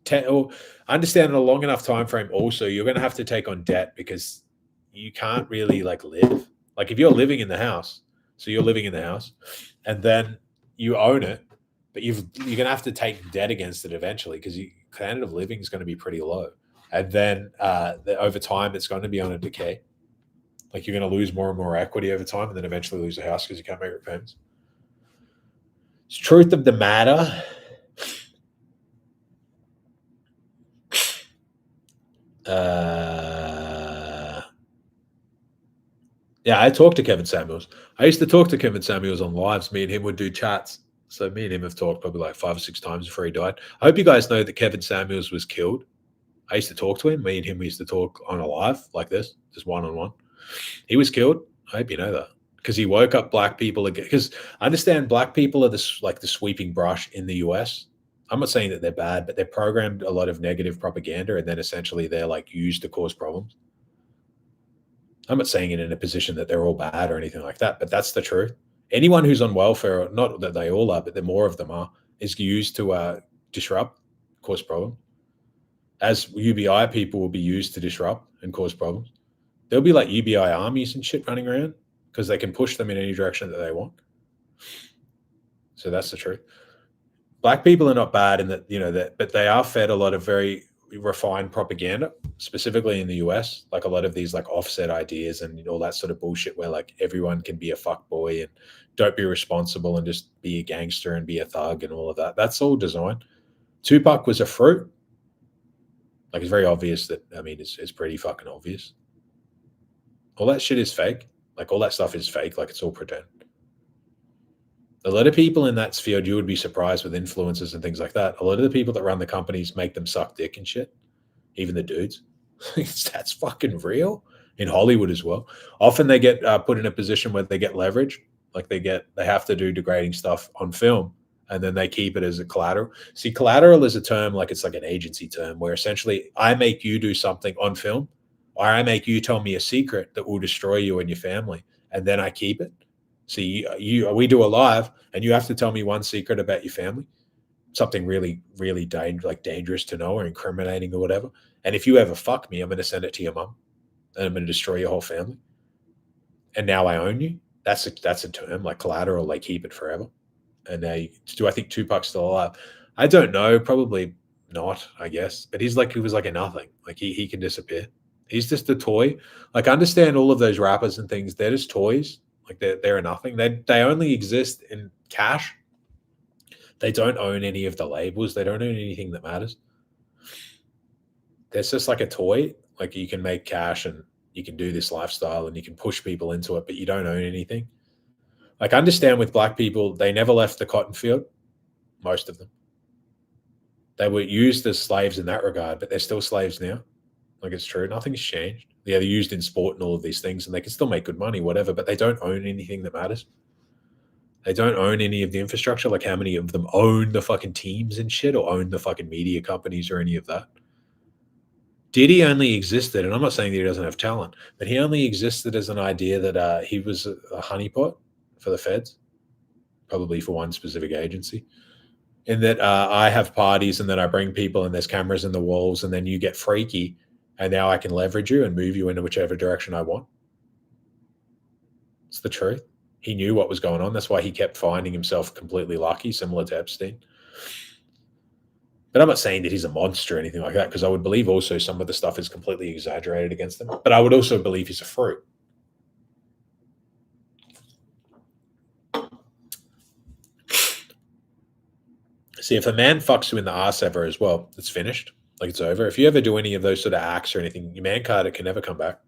to understand in a long enough time frame. Also, you're going to have to take on debt because you can't really like live. Like, if you're living in the house, so you're living in the house and then you own it, but you're going to have to take debt against it eventually because your standard of living is going to be pretty low. And then over time, it's going to be on a decay. Like, you're going to lose more and more equity over time and then eventually lose a house because you can't make repayments. It's truth of the matter. Yeah, I talked to Kevin Samuels. I used to talk to Kevin Samuels on lives. Me and him would do chats. So me and him have talked probably like 5 or 6 times before he died. I hope you guys know that Kevin Samuels was killed. I used to talk to him. Me and him we used to talk on a live like this, just one on one. He was killed. I hope you know that because he woke up black people again. Because I understand black people are this like the sweeping brush in the US. I'm not saying that they're bad, but they're programmed a lot of negative propaganda, and then essentially they're like used to cause problems. I'm not saying it in a position that they're all bad or anything like that, but that's the truth. Anyone who's on welfare, not that they all are, but the more of them are, is used to disrupt, cause problems. As UBI people will be used to disrupt and cause problems. There'll be like UBI armies and shit running around because they can push them in any direction that they want. So that's the truth. Black people are not bad in that, that, but they are fed a lot of very refined propaganda, specifically in the US, like a lot of these like offset ideas and all that sort of bullshit where like everyone can be a fuck boy and don't be responsible and just be a gangster and be a thug and all of that. That's all design. Tupac was a fruit. Like it's very obvious that, I mean, it's pretty fucking obvious. All that shit is fake. Like all that stuff is fake. Like it's all pretend. A lot of people in that field, you would be surprised with influencers and things like that. A lot of the people that run the companies make them suck dick and shit. Even the dudes. That's fucking real in Hollywood as well. Often they get put in a position where they get leverage. Like they have to do degrading stuff on film and then they keep it as a collateral. See, collateral is a term like it's like an agency term where essentially I make you do something on film or I make you tell me a secret that will destroy you and your family and then I keep it. See, we do a live and you have to tell me one secret about your family, something really, really dangerous to know or incriminating or whatever. And if you ever fuck me, I'm going to send it to your mum and I'm going to destroy your whole family. And now I own you. That's a term like collateral. They keep it forever. And now, do I think Tupac's still alive? I don't know. Probably not. I guess. But he was like a nothing. Like he can disappear. He's just a toy. Like understand all of those rappers and things. They're just toys. Like they're a nothing. They only exist in cash. They don't own any of the labels. They don't own anything that matters. It's just like a toy. Like you can make cash and you can do this lifestyle and you can push people into it, but you don't own anything. Like understand with black people, they never left the cotton field. Most of them. They were used as slaves in that regard, but they're still slaves now. Like it's true. Nothing's changed. Yeah, they're used in sport and all of these things and they can still make good money, whatever, but they don't own anything that matters. They don't own any of the infrastructure. Like how many of them own the fucking teams and shit or own the fucking media companies or any of that? Diddy only existed, and I'm not saying that he doesn't have talent, but he only existed as an idea that he was a honeypot for the feds, probably for one specific agency. In that I have parties and then I bring people and there's cameras in the walls and then you get freaky and now I can leverage you and move you into whichever direction I want. It's the truth. He knew what was going on. That's why he kept finding himself completely lucky, similar to Epstein. But I'm not saying that he's a monster or anything like that, because I would believe also some of the stuff is completely exaggerated against him. But I would also believe he's a fruit. See, if a man fucks you in the ass ever as well, it's finished. Like it's over. If you ever do any of those sort of acts or anything, your man card, it can never come back.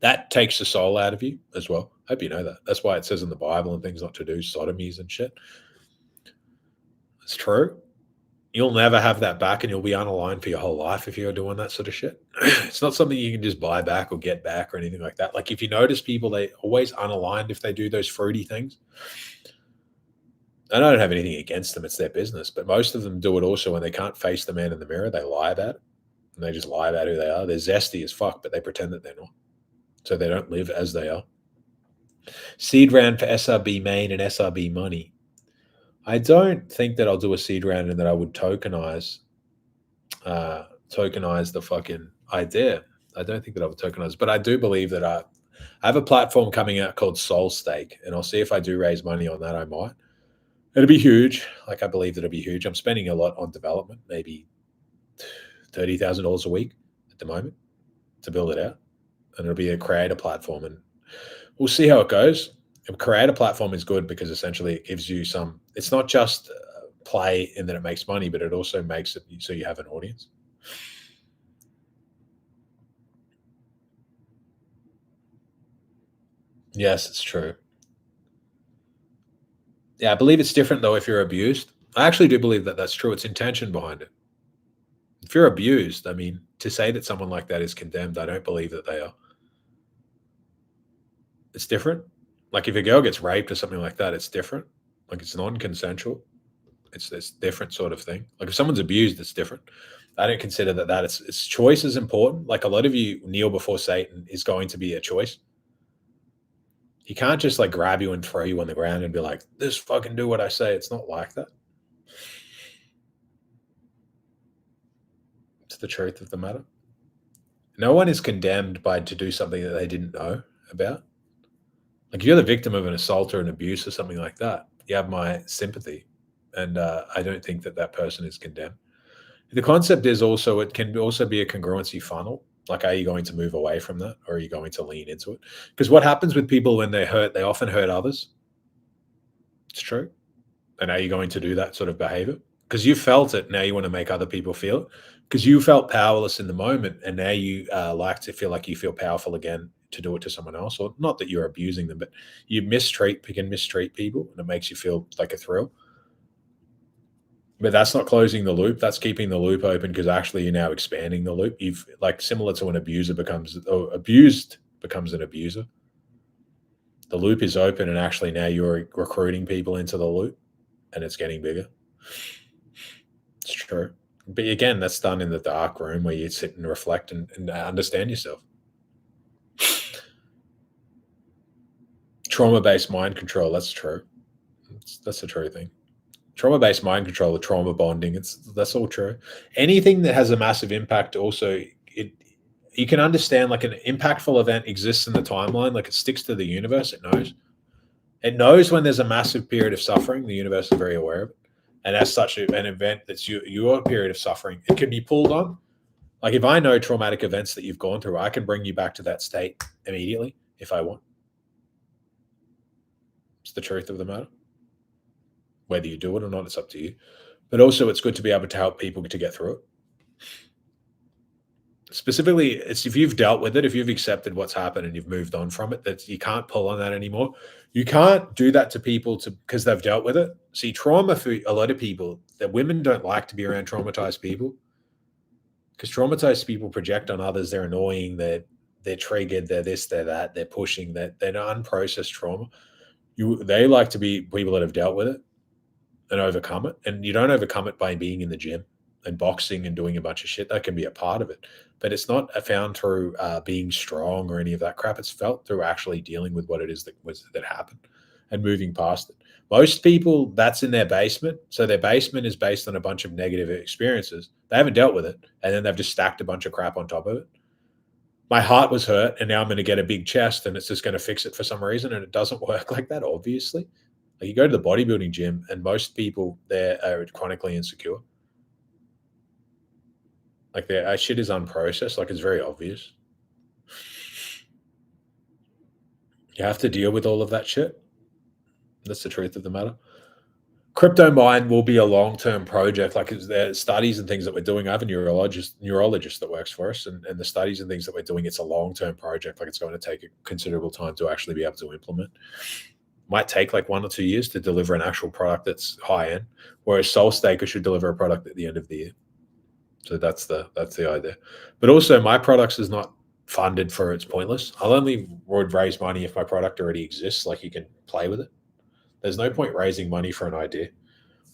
That takes the soul out of you as well. I hope you know that. That's why it says in the Bible and things not to do sodomies and shit. It's true. You'll never have that back and you'll be unaligned for your whole life if you're doing that sort of shit. It's not something you can just buy back or get back or anything like that. Like if you notice people, they always unaligned if they do those fruity things. And I don't have anything against them. It's their business. But most of them do it also when they can't face the man in the mirror. They lie about it. And they just lie about who they are. They're zesty as fuck, but they pretend that they're not. So they don't live as they are. Seed round for SRB main and SRB money. I don't think that I'll do a seed round and that I would tokenize the fucking idea. I don't think that I would tokenize, but I do believe that I have a platform coming out called Soul Stake, and I'll see if I do raise money on that. I might. It'll be huge. Like I believe that it'll be huge. I'm spending a lot on development, maybe $30,000 a week at the moment to build it out, and it'll be a creator platform, and we'll see how it goes. A creator platform is good because essentially it gives you some. It's not just play in that it makes money, but it also makes it so you have an audience. Yes, it's true. Yeah, I believe it's different though if you're abused. I actually do believe that that's true. It's intention behind it. If you're abused, I mean, to say that someone like that is condemned, I don't believe that they are. It's different. Like if a girl gets raped or something like that, it's different. Like it's non-consensual. It's this different sort of thing. Like if someone's abused, it's different. I don't consider that it's choice is important. Like a lot of you kneel before Satan is going to be a choice. He can't just like grab you and throw you on the ground and be like, "This fucking do what I say." It's not like that. It's the truth of the matter. No one is condemned by to do something that they didn't know about. Like if you're the victim of an assault or an abuse or something like that, you have my sympathy, and I don't think that that person is condemned. The concept is also it can also be a congruency funnel. Like, are you going to move away from that, or are you going to lean into it? Because what happens with people when they hurt, they often hurt others. It's true. And are you going to do that sort of behavior? Because you felt it, now you want to make other people feel it. Because you felt powerless in the moment, and now you like to feel like you feel powerful again to do it to someone else. Or not that you're abusing them, but you can mistreat people, and it makes you feel like a thrill. But that's not closing the loop. That's keeping the loop open because actually you're now expanding the loop. You've like similar to when abused becomes an abuser. The loop is open, and actually now you're recruiting people into the loop, and it's getting bigger. It's true. But again, that's done in the dark room where you sit and reflect and understand yourself. Trauma based mind control. That's true. That's a true thing. Trauma based mind control, the trauma bonding. That's all true. Anything that has a massive impact, also, it you can understand like an impactful event exists in the timeline, like it sticks to the universe. It knows. It knows when there's a massive period of suffering. The universe is very aware of it, and as such, an event that's your period of suffering, it can be pulled on. Like if I know traumatic events that you've gone through, I can bring you back to that state immediately if I want. It's the truth of the matter. Whether you do it or not, it's up to you. But also, it's good to be able to help people to get through it. Specifically, it's if you've dealt with it, if you've accepted what's happened and you've moved on from it, that you can't pull on that anymore. You can't do that to people because they've dealt with it. See, trauma for a lot of people, that women don't like to be around traumatized people because traumatized people project on others. They're annoying. They're triggered. They're this. They're that. They're pushing. They're unprocessed trauma. They like to be people that have dealt with it and overcome it. And you don't overcome it by being in the gym and boxing and doing a bunch of shit. That can be a part of it, but it's not found through being strong or any of that crap. It's felt through actually dealing with what it is that happened and moving past it. Most people, that's in their basement. So their basement is based on a bunch of negative experiences. They haven't dealt with it, and then they've just stacked a bunch of crap on top of it. My heart was hurt, and now I'm going to get a big chest, and it's just going to fix it for some reason, and it doesn't work like that, obviously. Like you go to the bodybuilding gym, and most people there are chronically insecure. Like their shit is unprocessed. Like it's very obvious. You have to deal with all of that shit. That's the truth of the matter. Crypto mine will be a long-term project. Like there's studies and things that we're doing. I have a neurologist that works for us, and the studies and things that we're doing, it's a long-term project. Like it's going to take a considerable time to actually be able to implement. Might take like 1 or 2 years to deliver an actual product that's high end, whereas SoulStaker should deliver a product at the end of the year. So that's the idea. But also, my products is not funded for it's pointless. I'll only would raise money if my product already exists. Like you can play with it. There's no point raising money for an idea.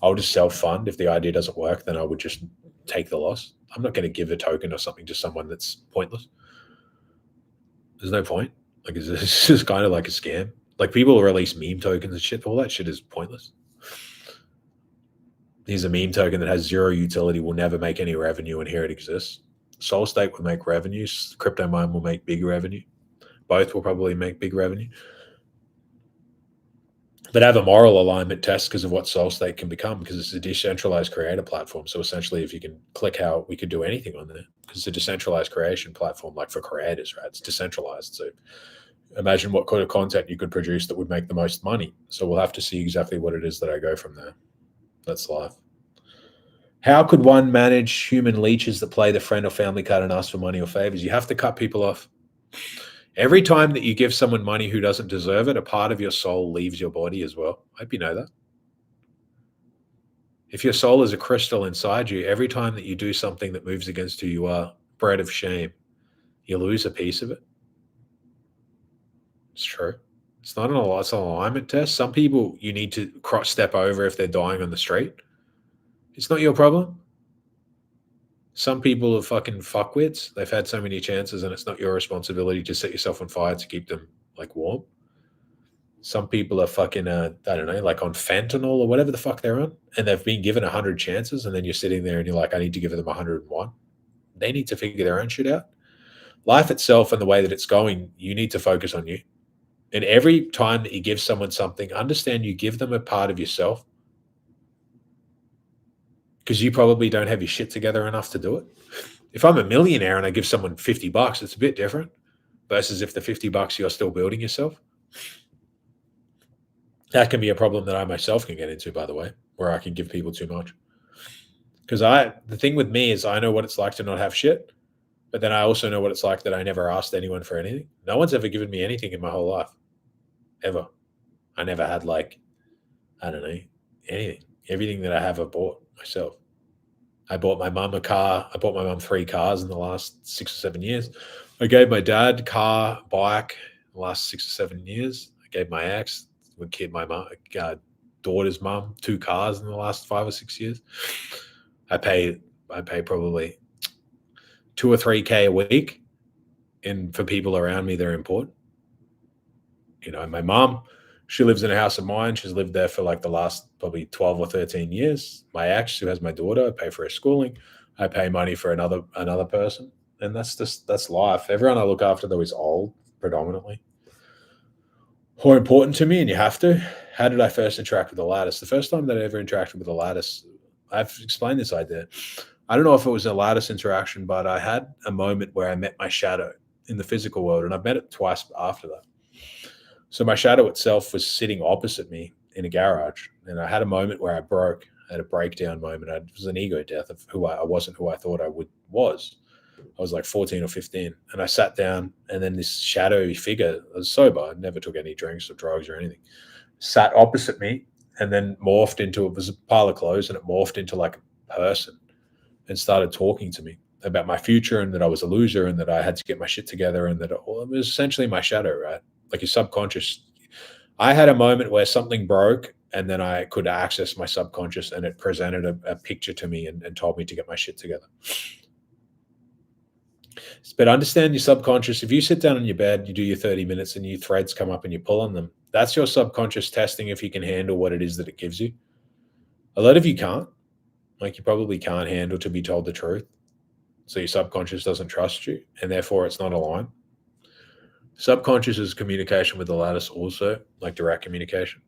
I'll just self-fund. If the idea doesn't work, then I would just take the loss. I'm not going to give a token or something to someone that's pointless. There's no point. Like it's just kind of like a scam. Like people release meme tokens and shit. All that shit is pointless. Here's a meme token that has zero utility, will never make any revenue, and here it exists. SoulStake will make revenues. CryptoMine will make big revenue. Both will probably make big revenue. But have a moral alignment test because of what SoulStake can become, because it's a decentralized creator platform. So essentially, if you can click how we could do anything on there, because it's a decentralized creation platform, like for creators, right? It's decentralized. So imagine what kind of content you could produce that would make the most money. So we'll have to see exactly what it is that I go from there. That's life. How could one manage human leeches that play the friend or family card and ask for money or favors? You have to cut people off. Every time that you give someone money who doesn't deserve it, a part of your soul leaves your body as well. I hope you know that. If your soul is a crystal inside you, every time that you do something that moves against who you are, bread of shame, you lose a piece of it. It's true. It's not it's an alignment test. Some people you need to cross step over if they're dying on the street. It's not your problem. Some people are fucking fuckwits. They've had so many chances, and it's not your responsibility to set yourself on fire to keep them like warm. Some people are fucking, I don't know, like on fentanyl or whatever the fuck they're on, and they've been given 100 chances, and then you're sitting there and you're like, I need to give them 101. They need to figure their own shit out. Life itself and the way that it's going, you need to focus on you. And every time that you give someone something, understand you give them a part of yourself because you probably don't have your shit together enough to do it. If I'm a millionaire and I give someone $50, it's a bit different versus if the $50 you're still building yourself. That can be a problem that I myself can get into, by the way, where I can give people too much. Because the thing with me is I know what it's like to not have shit, but then I also know what it's like that I never asked anyone for anything. No one's ever given me anything in my whole life, ever. I never had like, I don't know, anything. Everything that I have, I bought myself. I bought my mum a car. I bought my mum 3 cars in the last 6 or 7 years. I gave my dad car, bike in the last 6 or 7 years. I gave my ex, my daughter's mum 2 cars in the last 5 or 6 years. I pay probably 2 or 3K a week for people around me that are important. You know, my mum, she lives in a house of mine. She's lived there for like the last probably 12 or 13 years. My ex, who has my daughter, I pay for her schooling. I pay money for another person. And that's life. Everyone I look after, though, is old, predominantly. Or important to me, and you have to. How did I first interact with the lattice? The first time that I ever interacted with the lattice, I've explained this idea. I don't know if it was a lattice interaction, but I had a moment where I met my shadow in the physical world, and I've met it twice after that. So my shadow itself was sitting opposite me in a garage, and I had a moment where I broke. I had a breakdown moment. It was an ego death of who I wasn't who I thought I was. I was like 14 or 15, and I sat down, and then this shadowy figure, I was sober, I never took any drinks or drugs or anything, sat opposite me, and then morphed into, it was a pile of clothes, and it morphed into like a person and started talking to me about my future and that I was a loser and that I had to get my shit together and that it was essentially my shadow, right? Like your subconscious. I had a moment where something broke and then I could access my subconscious and it presented a picture to me and told me to get my shit together. But understand your subconscious. If you sit down on your bed, you do your 30 minutes and your threads come up and you pull on them, that's your subconscious testing if you can handle what it is that it gives you. A lot of you can't. Like you probably can't handle to be told the truth. So your subconscious doesn't trust you and therefore it's not aligned. Subconscious is communication with the lattice also, like direct communication.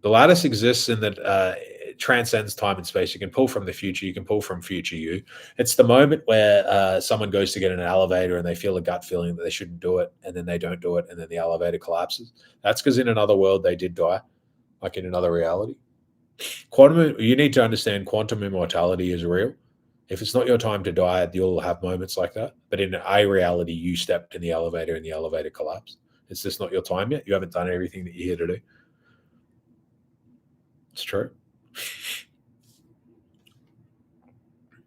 The lattice exists in that it transcends time and space. You can pull from the future. You can pull from future you. It's the moment where someone goes to get in an elevator and they feel a gut feeling that they shouldn't do it, and then they don't do it, and then the elevator collapses. That's because in another world they did die, like in another reality. You need to understand quantum immortality is real. If it's not your time to die, you'll have moments like that. But in a reality, you stepped in the elevator and the elevator collapsed. It's just not your time yet. You haven't done everything that you're here to do. It's true.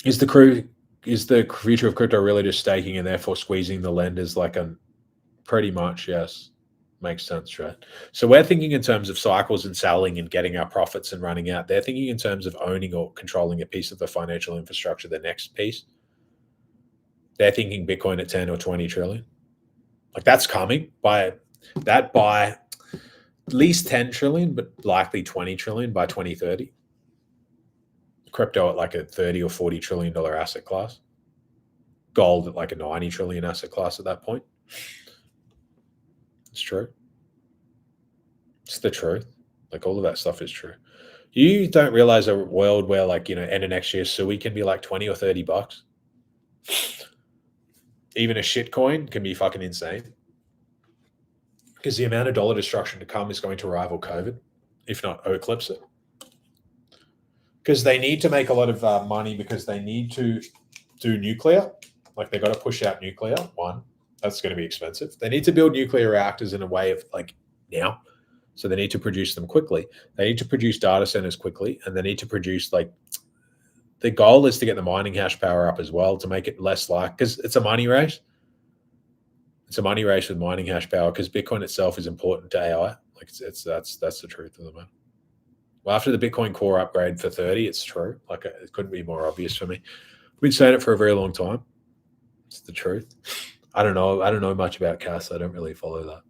Is the future of crypto really just staking and therefore squeezing the lenders like a pretty much, yes. Makes sense, right? So we're thinking in terms of cycles and selling and getting our profits and running out. They're thinking in terms of owning or controlling a piece of the financial infrastructure, the next piece. They're thinking Bitcoin at 10 or 20 trillion. Like that's coming by at least 10 trillion, but likely 20 trillion by 2030. Crypto at like a 30 or 40 trillion dollar asset class. Gold at like a 90 trillion asset class at that point. It's true. It's the truth. Like all of that stuff is true. You don't realize a world where like, end of next year, Sui can be like 20 or 30 bucks. Even a shit coin can be fucking insane. Because the amount of dollar destruction to come is going to rival COVID, if not eclipse it. Because they need to make a lot of money because they need to do nuclear. Like they got to push out nuclear, one. That's going to be expensive. They need to build nuclear reactors in a way of like now. So they need to produce them quickly. They need to produce data centers quickly, and they need to produce like the goal is to get the mining hash power up as well to make it less like because it's a money race. It's a money race with mining hash power because Bitcoin itself is important to AI. Like that's the truth of the matter. Well, after the Bitcoin Core upgrade for 30, it's true. Like it couldn't be more obvious for me. I've been saying it for a very long time. It's the truth. I don't know much about CAS. I don't really follow that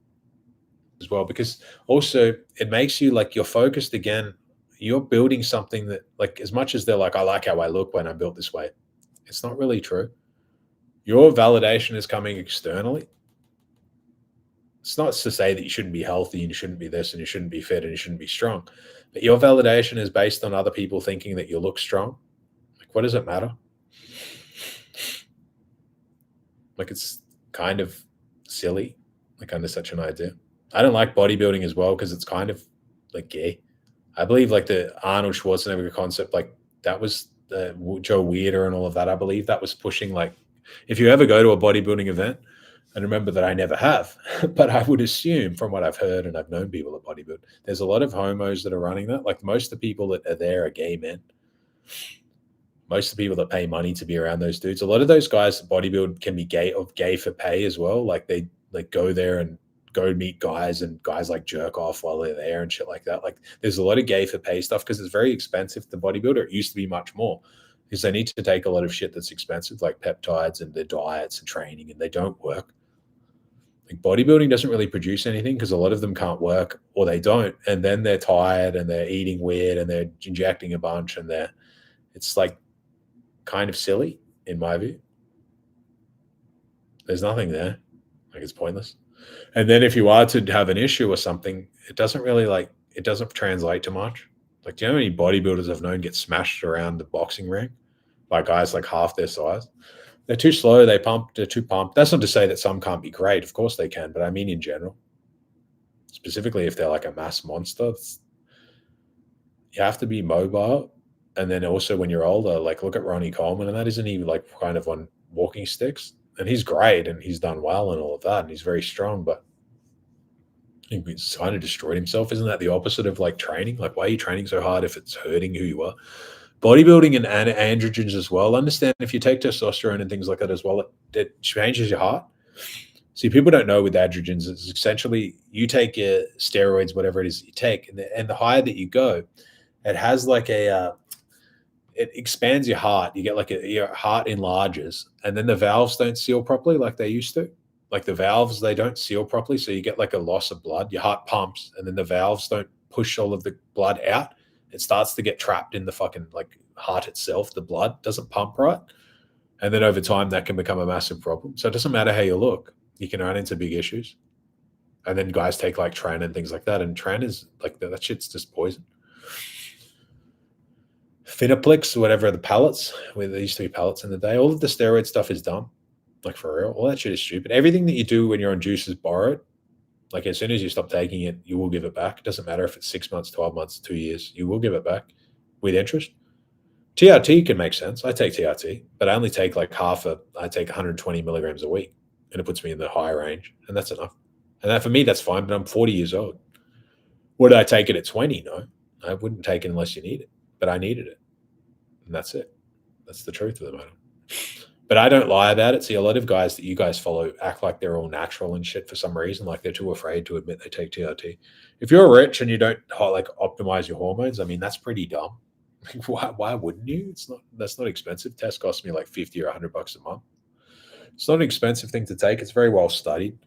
as well because also it makes you like you're focused again. You're building something that like as much as they're like, I like how I look when I'm built this way. It's not really true. Your validation is coming externally. It's not to say that you shouldn't be healthy and you shouldn't be this and you shouldn't be fit and you shouldn't be strong. But your validation is based on other people thinking that you look strong. Like, what does it matter? Like, it's kind of silly, like under such an idea. I don't like bodybuilding as well because it's kind of like gay. I believe like the Arnold Schwarzenegger concept, like that was Joe Weirder and all of that. I believe that was pushing like, if you ever go to a bodybuilding event, and remember that I never have, but I would assume from what I've heard and I've known people that bodybuild, there's a lot of homos that are running that. Like most of the people that are there are gay men. Most of the people that pay money to be around those dudes, a lot of those guys that bodybuild can be gay for pay as well. Like they like go there and go meet guys and guys like jerk off while they're there and shit like that. Like there's a lot of gay for pay stuff because it's very expensive to bodybuilder. It used to be much more because they need to take a lot of shit that's expensive like peptides and their diets and training and they don't work. Like bodybuilding doesn't really produce anything because a lot of them can't work or they don't. And then they're tired and they're eating weird and they're injecting a bunch and it's like kind of silly in my view. There's nothing there. Like it's pointless. And then if you are to have an issue or something, it doesn't really it doesn't translate to much. Like, do you know how many bodybuilders I've known get smashed around the boxing ring by guys like half their size? They're too slow. They're too pumped. That's not to say that some can't be great. Of course they can, but I mean in general. Specifically if they're like a mass monster, you have to be mobile. And then also when you're older, like look at Ronnie Coleman, and that isn't he like kind of on walking sticks? And he's great and he's done well and all of that, and he's very strong, but he's kind of destroyed himself. Isn't that the opposite of like training? Like, why are you training so hard if it's hurting who you are? Bodybuilding and androgens as well. Understand if you take testosterone and things like that as well, it changes your heart. See, people don't know with androgens, it's essentially you take your steroids, whatever it is that you take, and the higher that you go, it has like it expands your heart. You get like your heart enlarges, and then the valves don't seal properly like they used to. Like the valves, they don't seal properly, so you get like a loss of blood. Your heart pumps, and then the valves don't push all of the blood out. It starts to get trapped in the fucking like heart itself. The blood doesn't pump right. And then over time that can become a massive problem. So it doesn't matter how you look. You can run into big issues. And then guys take like Tran and things like that. And Tran is like, that shit's just poison. Finaplex, whatever the pellets, where there used to be pellets in the day, all of the steroid stuff is dumb. Like for real. All that shit is stupid. Everything that you do when you're on juice is borrowed. Like as soon as you stop taking it, you will give it back. It doesn't matter if it's 6 months, 12 months, 2 years. You will give it back with interest. TRT can make sense. I take TRT, but I only take like I take 120 milligrams a week, and it puts me in the high range, and that's enough. And that for me, that's fine, but I'm 40 years old. Would I take it at 20? No, I wouldn't take it unless you need it, but I needed it. And that's it. That's the truth of the matter. But I don't lie about it. See, a lot of guys that you guys follow act like they're all natural and shit for some reason. Like they're too afraid to admit they take TRT. If you're rich and you don't like optimize your hormones, I mean, that's pretty dumb. Why wouldn't you? That's not expensive. Tests cost me like 50 or $100 a month. It's not an expensive thing to take. It's very well studied.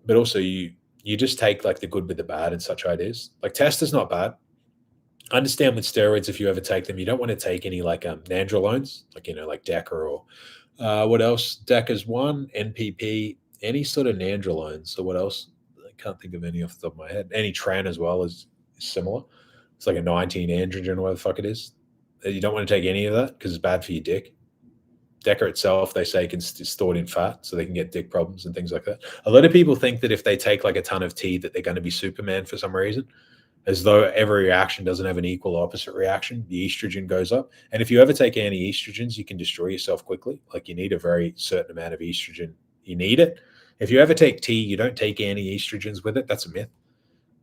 But also you just take like the good with the bad and such ideas. Like test is not bad. I understand with steroids, if you ever take them, you don't want to take any like nandrolones, like, like DECA or what else? DECA's one, NPP, any sort of nandrolones. So what else? I can't think of any off the top of my head. Any Tran as well is similar. It's like a 19 androgen or whatever the fuck it is. You don't want to take any of that because it's bad for your dick. DECA itself, they say, can stored in fat, so they can get dick problems and things like that. A lot of people think that if they take like a ton of tea that they're going to be Superman for some reason, as though every reaction doesn't have an equal opposite reaction. The estrogen goes up. And if you ever take anti-estrogens, you can destroy yourself quickly. Like you need a very certain amount of estrogen You need it. If you ever take tea, you don't take any estrogens with it. That's a myth.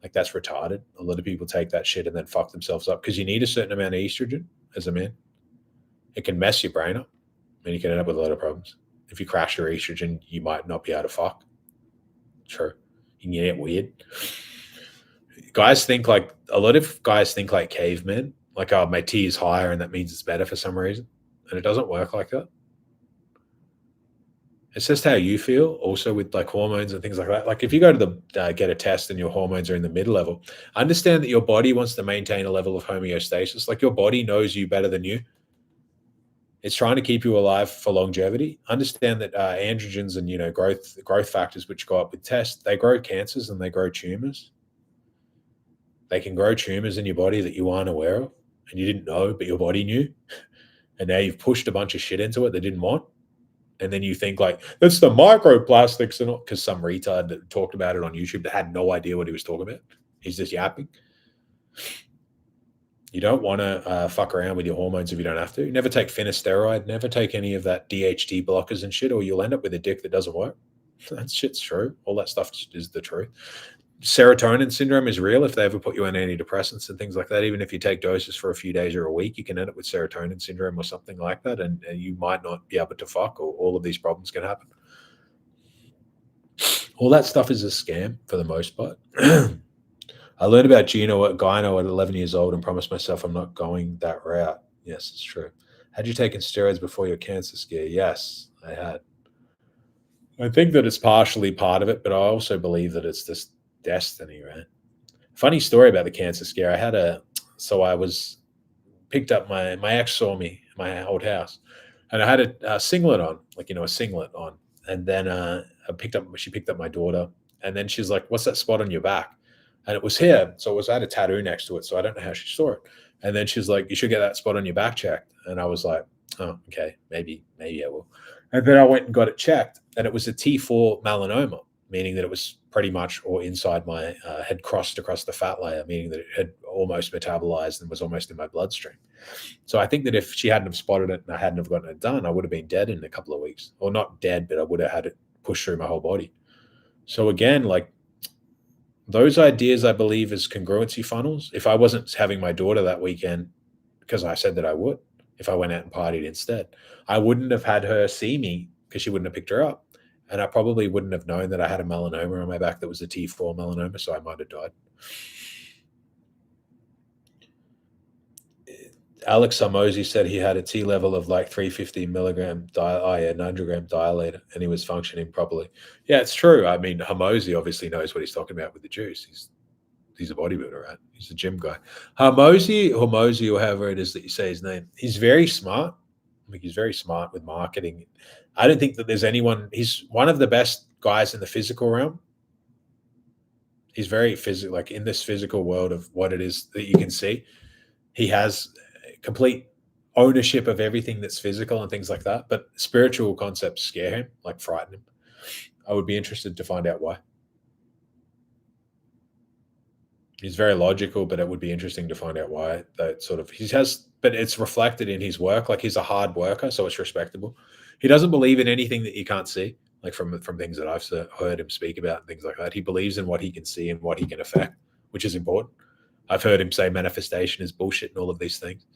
Like that's retarded. A lot of people take that shit and then fuck themselves up because you need a certain amount of estrogen as a man. It can mess your brain up and you can end up with a lot of problems. If you crash your estrogen, you might not be able to fuck. Sure. You can get weird. Guys think like, a lot of guys think like cavemen, like, oh, my T is higher and that means it's better for some reason. And it doesn't work like that. It's just how you feel also with like hormones and things like that. Like if you go to the get a test and your hormones are in the mid level, understand that your body wants to maintain a level of homeostasis. Like your body knows you better than you. It's trying to keep you alive for longevity. Understand that androgens and, you know, growth factors, which go up with tests, they grow cancers and they grow tumors. They can grow tumors in your body that you aren't aware of and you didn't know, but your body knew. And now you've pushed a bunch of shit into it that didn't want. And then you think like, it's the microplastics and all, because some retard that talked about it on YouTube that had no idea what he was talking about. He's just yapping. You don't want to fuck around with your hormones if you don't have to. Never take finasteride. Never take any of that DHT blockers and shit, or you'll end up with a dick that doesn't work. That shit's true. All that stuff is the truth. Serotonin syndrome is real. If they ever put you on antidepressants and things like that, even if you take doses for a few days or a week, you can end up with serotonin syndrome or something like that, and you might not be able to fuck, or all of these problems can happen. All that stuff is a scam for the most part. I learned about gyno at 11 years old and promised myself I'm not going that route. Yes, it's true. Had you taken steroids before your cancer scare? Yes, I had. I think that it's partially part of it, but I also believe that it's this destiny, right? Funny story about the cancer scare. I was picked up, my ex saw me in my old house and I had a singlet on, like, you know, a singlet on. And then she picked up my daughter and then she's like, what's that spot on your back? And it was here. So I had a tattoo next to it. So I don't know how she saw it. And then she's like, you should get that spot on your back checked. And I was like, oh, okay, maybe I will. And then I went and got it checked and it was a T4 melanoma, meaning that it was pretty much, or inside my, had crossed across the fat layer, meaning that it had almost metabolized and was almost in my bloodstream. So I think that if she hadn't have spotted it and I hadn't have gotten it done, I would have been dead in a couple of weeks. Or not dead, but I would have had it pushed through my whole body. So again, like, those ideas, I believe, is congruency funnels. If I wasn't having my daughter that weekend, because I said that I would, if I went out and partied instead, I wouldn't have had her see me because she wouldn't have picked her up. And I probably wouldn't have known that I had a melanoma on my back that was a T4 melanoma, so I might have died. Alex Samosi said he had a T level of like 350 milligram 900 gram dilator, and he was functioning properly. Yeah, it's true. I mean, Hamosi obviously knows what he's talking about with the juice. He's a bodybuilder, right? He's a gym guy. Hamosi, or however it is that you say his name, he's very smart. I mean, he's very smart with marketing. I don't think that there's anyone. He's one of the best guys in the physical realm. He's very physical, like in this physical world of what it is that you can see. He has complete ownership of everything that's physical and things like that. But spiritual concepts scare him, like frighten him. I would be interested to find out why. He's very logical, but it would be interesting to find out why. That sort of but it's reflected in his work. Like he's a hard worker, so it's respectable. He doesn't believe in anything that you can't see, like from things that I've heard him speak about and things like that. He believes in what he can see and what he can affect, which is important. I've heard him say manifestation is bullshit and all of these things.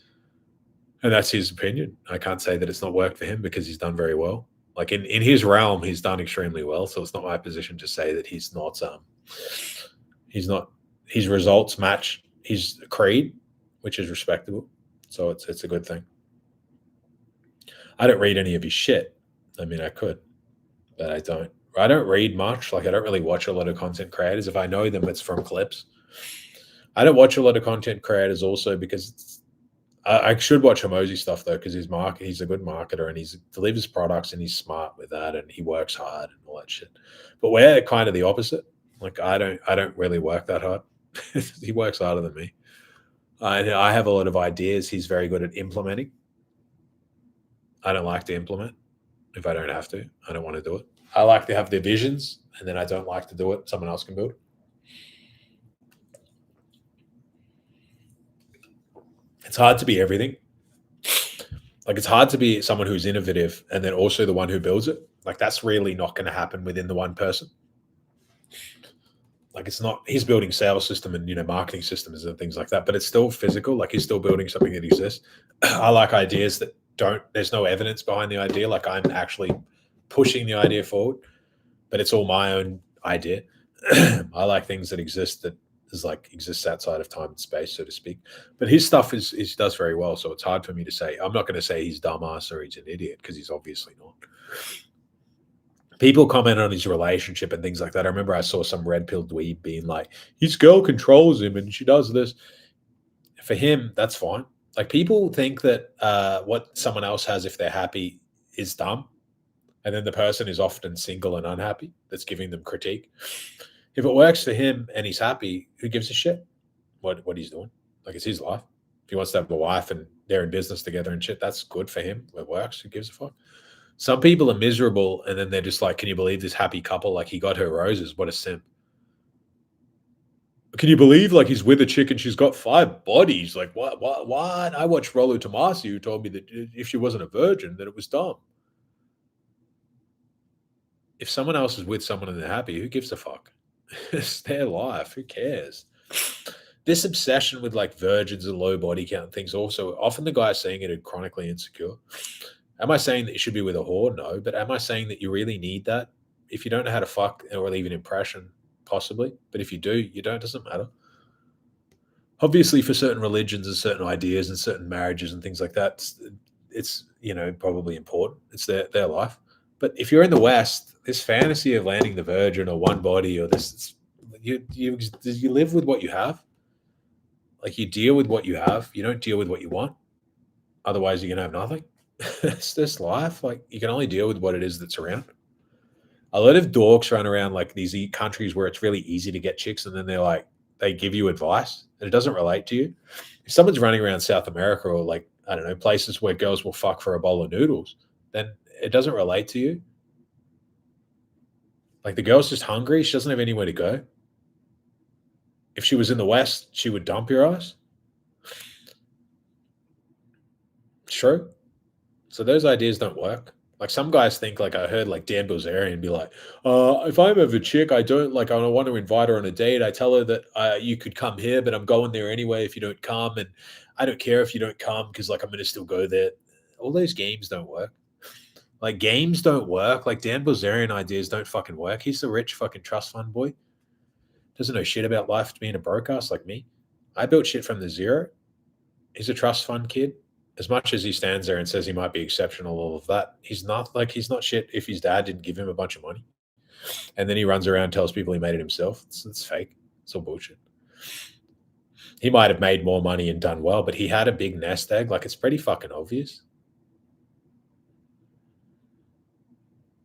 And that's his opinion. I can't say that it's not worked for him because he's done very well. Like in his realm, he's done extremely well. So it's not my position to say that he's not, his results match his creed, which is respectable. So it's a good thing. I don't read any of his shit. I mean, I could, but I don't. I don't read much. Like I don't really watch a lot of content creators. If I know them, it's from clips. I don't watch a lot of content creators also because I should watch Hamosi stuff though, because he's a good marketer and he delivers products and he's smart with that and he works hard and all that shit. But we're kind of the opposite. Like I don't really work that hard. He works harder than me. I have a lot of ideas. He's very good at implementing. I don't like to implement if I don't have to. I don't want to do it. I like to have the visions and then I don't like to do it. Someone else can build it. It's hard to be everything. Like it's hard to be someone who's innovative and then also the one who builds it. Like that's really not going to happen within the one person. Like it's not, he's building sales system and, marketing systems and things like that, but it's still physical. Like he's still building something that exists. I like ideas that there's no evidence behind the idea. Like I'm actually pushing the idea forward, but it's all my own idea. I like things that exist that exists outside of time and space, so to speak. But his stuff is does very well. So it's hard for me to say. I'm not going to say he's dumbass or he's an idiot because he's obviously not. People comment on his relationship and things like that. I remember I saw some red pill dweeb being like, his girl controls him and she does this. For him, that's fine. Like people think that what someone else has if they're happy is dumb. And then the person is often single and unhappy that's giving them critique. If it works for him and he's happy, who gives a shit what he's doing? Like it's his life. If he wants to have a wife and they're in business together and shit, that's good for him. It works. Who gives a fuck? Some people are miserable and then they're just like, can you believe this happy couple? Like he got her roses. What a simp. Can you believe like he's with a chick and she's got 5 bodies? Like what? I watched Rollo Tomasi who told me that if she wasn't a virgin, that it was dumb. If someone else is with someone and they're happy, who gives a fuck? It's their life. Who cares? This obsession with like virgins and low body count and things also, often the guys saying it are chronically insecure. Am I saying that you should be with a whore? No. But am I saying that you really need that? If you don't know how to fuck or leave an impression, possibly. But if you do, you don't. It doesn't matter. Obviously, for certain religions and certain ideas and certain marriages and things like that, it's probably important. It's their life. But if you're in the West, this fantasy of landing the virgin or one body or this, you live with what you have. Like you deal with what you have. You don't deal with what you want. Otherwise, you're gonna have nothing. It's this life. Like you can only deal with what it is that's around. A lot of dorks run around like these countries where it's really easy to get chicks, and then they give you advice and it doesn't relate to you. If someone's running around South America or like I don't know places where girls will fuck for a bowl of noodles, then it doesn't relate to you. Like the girl's just hungry. She doesn't have anywhere to go. If she was in the West, she would dump your ass. True. So those ideas don't work. Like some guys think, like I heard like Dan Bilzerian be like, if I'm with a chick, I want to invite her on a date. I tell her that you could come here, but I'm going there anyway if you don't come. And I don't care if you don't come because like I'm going to still go there. All those games don't work. Like games don't work. Like Dan Bilzerian ideas don't fucking work. He's the rich fucking trust fund boy. Doesn't know shit about life being a broke ass like me. I built shit from the zero. He's a trust fund kid. As much as he stands there and says he might be exceptional, all of that, he's not shit if his dad didn't give him a bunch of money. And then he runs around and tells people he made it himself. It's fake. It's all bullshit. He might have made more money and done well, but he had a big nest egg. Like it's pretty fucking obvious.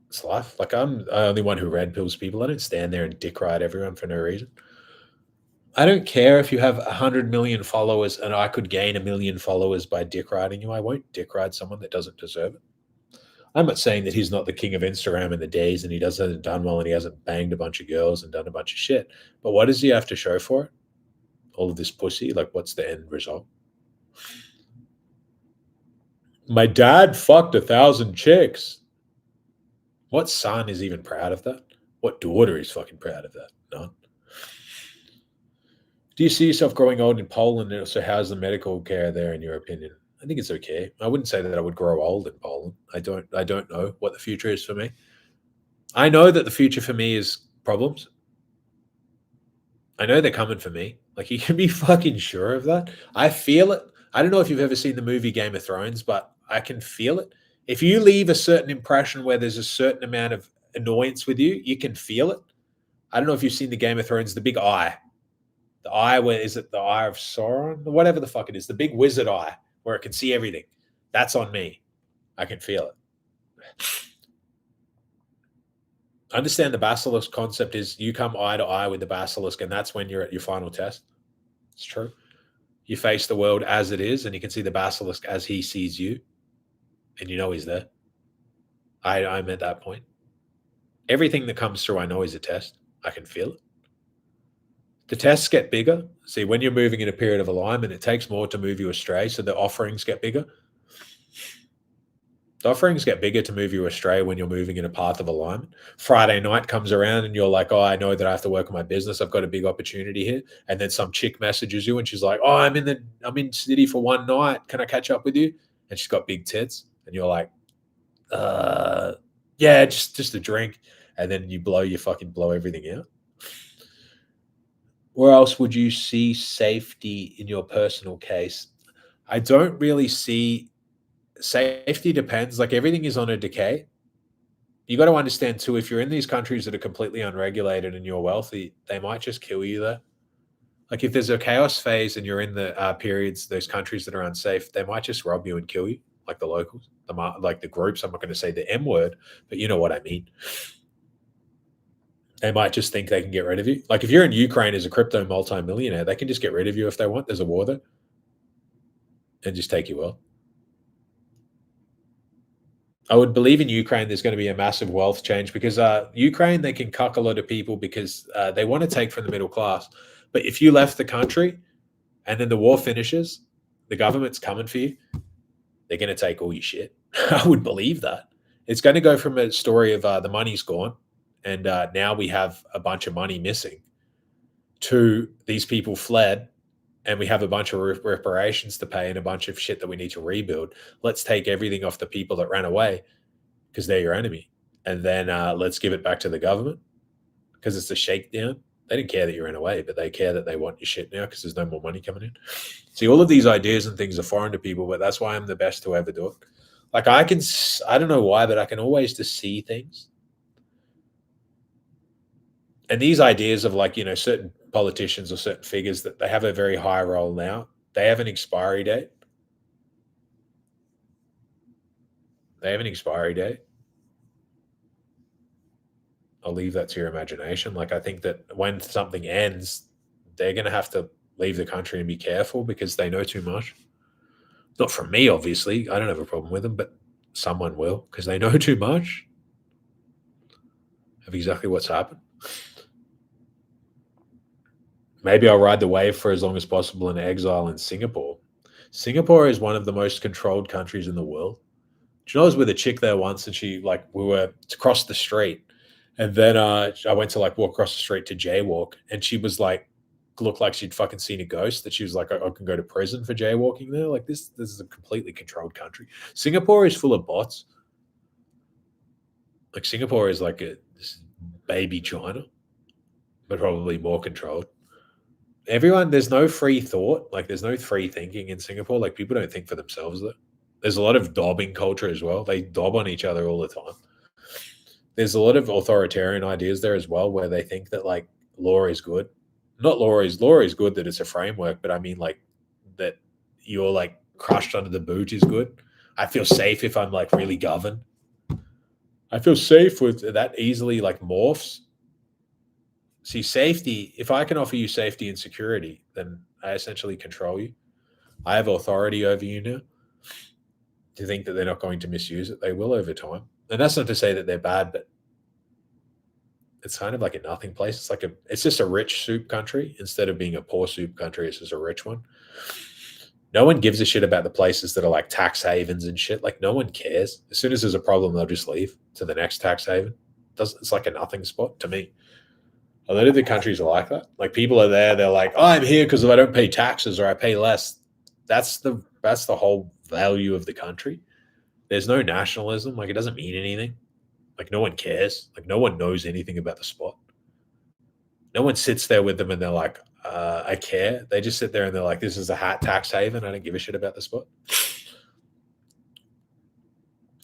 It's life. Like I'm the only one who red pills people. I don't stand there and dick ride everyone for no reason. I don't care if you have 100 million followers and I could gain 1 million followers by dick riding you. I won't dick ride someone that doesn't deserve it. I'm not saying that he's not the king of Instagram in the days and he hasn't done well and he hasn't banged a bunch of girls and done a bunch of shit. But what does he have to show for it? All of this pussy? Like, what's the end result? My dad fucked 1,000 chicks. What son is even proud of that? What daughter is fucking proud of that? None. Do you see yourself growing old in Poland? And also, how's the medical care there, in your opinion? I think it's okay. I wouldn't say that I would grow old in Poland. I don't know what the future is for me. I know that the future for me is problems. I know they're coming for me. Like you can be fucking sure of that. I feel it. I don't know if you've ever seen the movie Game of Thrones, but I can feel it. If you leave a certain impression where there's a certain amount of annoyance with you, you can feel it. I don't know if you've seen the Game of Thrones, the big eye. The eye, where is it? The eye of Sauron, or whatever the fuck it is. The big wizard eye, where it can see everything. That's on me. I can feel it. I understand the basilisk concept is you come eye to eye with the basilisk, and that's when you're at your final test. It's true. You face the world as it is, and you can see the basilisk as he sees you, and you know he's there. I'm at that point. Everything that comes through, I know is a test. I can feel it. The tests get bigger. See, when you're moving in a period of alignment, it takes more to move you astray, so the offerings get bigger. The offerings get bigger to move you astray when you're moving in a path of alignment. Friday night comes around and you're like, oh, I know that I have to work on my business. I've got a big opportunity here. And then some chick messages you and she's like, oh, I'm in city for one night. Can I catch up with you? And she's got big tits. And you're like, yeah, just a drink. And then you blow everything out. Where else would you see safety in your personal case? I don't really see safety. Depends. Like everything is on a decay. You got to understand too, if you're in these countries that are completely unregulated and you're wealthy, they might just kill you there. Like if there's a chaos phase and you're in the periods, those countries that are unsafe, they might just rob you and kill you, like the locals, like the groups. I'm not going to say the M word, but you know what I mean. They might just think they can get rid of you. Like if you're in Ukraine as a crypto multimillionaire, they can just get rid of you if they want. There's a war there and just take you out. I would believe in Ukraine there's going to be a massive wealth change because Ukraine, they can cuck a lot of people because they want to take from the middle class. But if you left the country and then the war finishes, the government's coming for you, they're going to take all your shit. I would believe that. It's going to go from a story of the money's gone and now we have a bunch of money missing to these people fled and we have a bunch of reparations to pay and a bunch of shit that we need to rebuild. Let's take everything off the people that ran away because they're your enemy. And then let's give it back to the government because it's a shakedown. They didn't care that you ran away, but they care that they want your shit now because there's no more money coming in. See, all of these ideas and things are foreign to people, but that's why I'm the best to ever do it. Like I don't know why, but I can always just see things. And these ideas of like, certain politicians or certain figures that they have a very high role now, they have an expiry date. I'll leave that to your imagination. Like, I think that when something ends, they're going to have to leave the country and be careful because they know too much. Not from me, obviously. I don't have a problem with them, but someone will because they know too much of exactly what's happened. Maybe I'll ride the wave for as long as possible in exile in Singapore. Singapore is one of the most controlled countries in the world. Do you know, I was with a chick there once and we were to cross the street. And then I went to like walk across the street to jaywalk. And she was like, looked like she'd fucking seen a ghost, that she was like, I can go to prison for jaywalking there. Like this is a completely controlled country. Singapore is full of bots. Like Singapore is like a baby China, but probably more controlled. There's no free thought. Like there's no free thinking in Singapore. Like people don't think for themselves there. There's a lot of dobbing culture as well. They dob on each other all the time. There's a lot of authoritarian ideas there as well, where they think that like law is good. Not law is good that it's a framework, but I mean like that you're like crushed under the boot is good. I feel safe if I'm like really governed. I feel safe with that easily like morphs. See, safety, if I can offer you safety and security, then I essentially control you. I have authority over you now. To think that they're not going to misuse it, they will over time. And that's not to say that they're bad, but it's kind of like a nothing place. It's just a rich soup country instead of being a poor soup country. It's just a rich one. No one gives a shit about the places that are like tax havens and shit. Like no one cares. As soon as there's a problem, they'll just leave to the next tax haven. It's like a nothing spot to me. A lot of the countries are like that. Like people are there, they're like, oh, I'm here because if I don't pay taxes or I pay less, that's the whole value of the country. There's no nationalism. Like it doesn't mean anything. Like no one cares. Like no one knows anything about the spot. No one sits there with them and they're like, I care. They just sit there and they're like, this is a tax haven. I don't give a shit about the spot.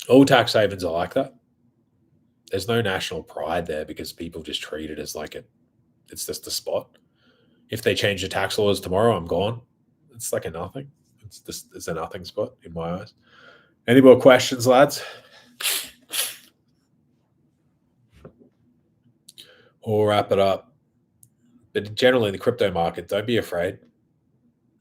All tax havens are like that. There's no national pride there because people just treat it as like it's just a spot. If they change the tax laws tomorrow, I'm gone. It's like a nothing. It's a nothing spot in my eyes. Any more questions, lads? We'll wrap it up. But generally, the crypto market, don't be afraid.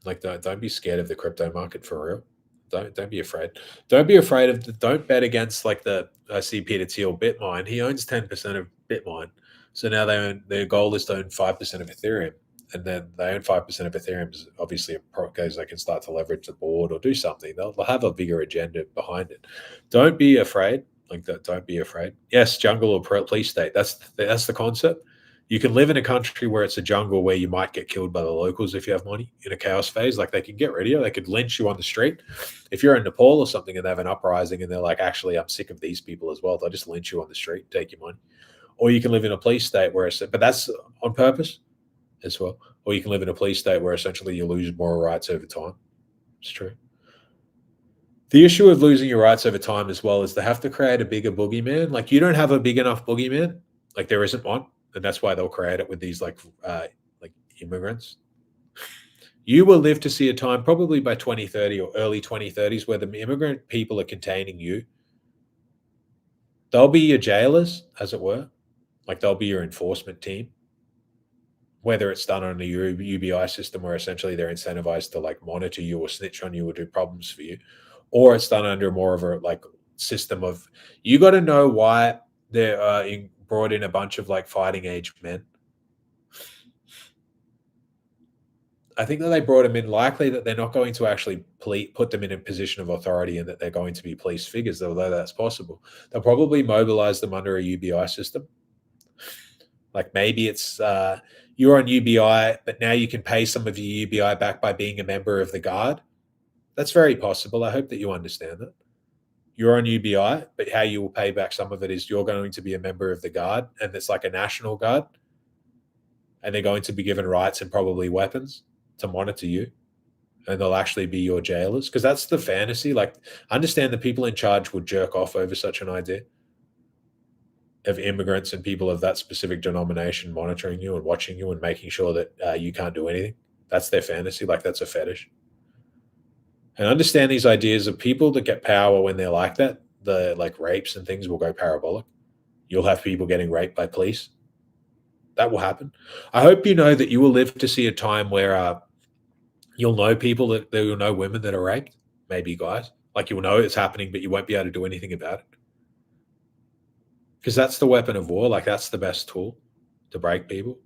Like, don't be scared of the crypto market for real. Don't be afraid. Don't be afraid of. Don't bet against like I see Peter Thiel, Bitmine. He owns 10% of Bitmine, so now their goal is to own 5% of Ethereum. and then they own 5% of Ethereum, is obviously goes they can start to leverage the board or do something. They'll have a bigger agenda behind it. Don't be afraid. Like that, don't be afraid. Yes, jungle or police state. That's the concept. You can live in a country where it's a jungle where you might get killed by the locals if you have money in a chaos phase. Like they can get rid of you. They could lynch you on the street. If you're in Nepal or something and they have an uprising and they're like, actually, I'm sick of these people as well, they'll just lynch you on the street, take your money. Or you can live in a police state where it's, but that's on purpose as well. Or you can live in a police state where essentially you lose moral rights over time. It's true. The issue of losing your rights over time as well is they have to create a bigger boogeyman. Like you don't have a big enough boogeyman. Like there isn't one. And that's why they'll create it with these like immigrants. You will live to see a time probably by 2030 or early 2030s where the immigrant people are containing you. They'll be your jailers, as it were. Like they'll be your enforcement team. Whether it's done on a UBI system where essentially they're incentivized to like monitor you or snitch on you or do problems for you, or it's done under more of a like system of you got to know why they're brought in a bunch of like fighting age men. I think that they brought them in likely that they're not going to actually put them in a position of authority and that they're going to be police figures, although that's possible. They'll probably mobilize them under a UBI system. Like maybe it's you're on UBI, but now you can pay some of your UBI back by being a member of the Guard. That's very possible. I hope that you understand that. You're on UBI, but how you will pay back some of it is you're going to be a member of the Guard, and it's like a national guard, and they're going to be given rights and probably weapons to monitor you, and they'll actually be your jailers, because that's the fantasy. Like, understand the people in charge would jerk off over such an idea of immigrants and people of that specific denomination monitoring you and watching you and making sure that you can't do anything. That's their fantasy. Like, that's a fetish. And understand these ideas of people that get power when they're like that, the like rapes and things will go parabolic. You'll have people getting raped by police. That will happen. I hope you know that you will live to see a time where you'll know people that you'll know women that are raped, maybe guys. Like you'll know it's happening, but you won't be able to do anything about it. Because that's the weapon of war. Like that's the best tool to break people.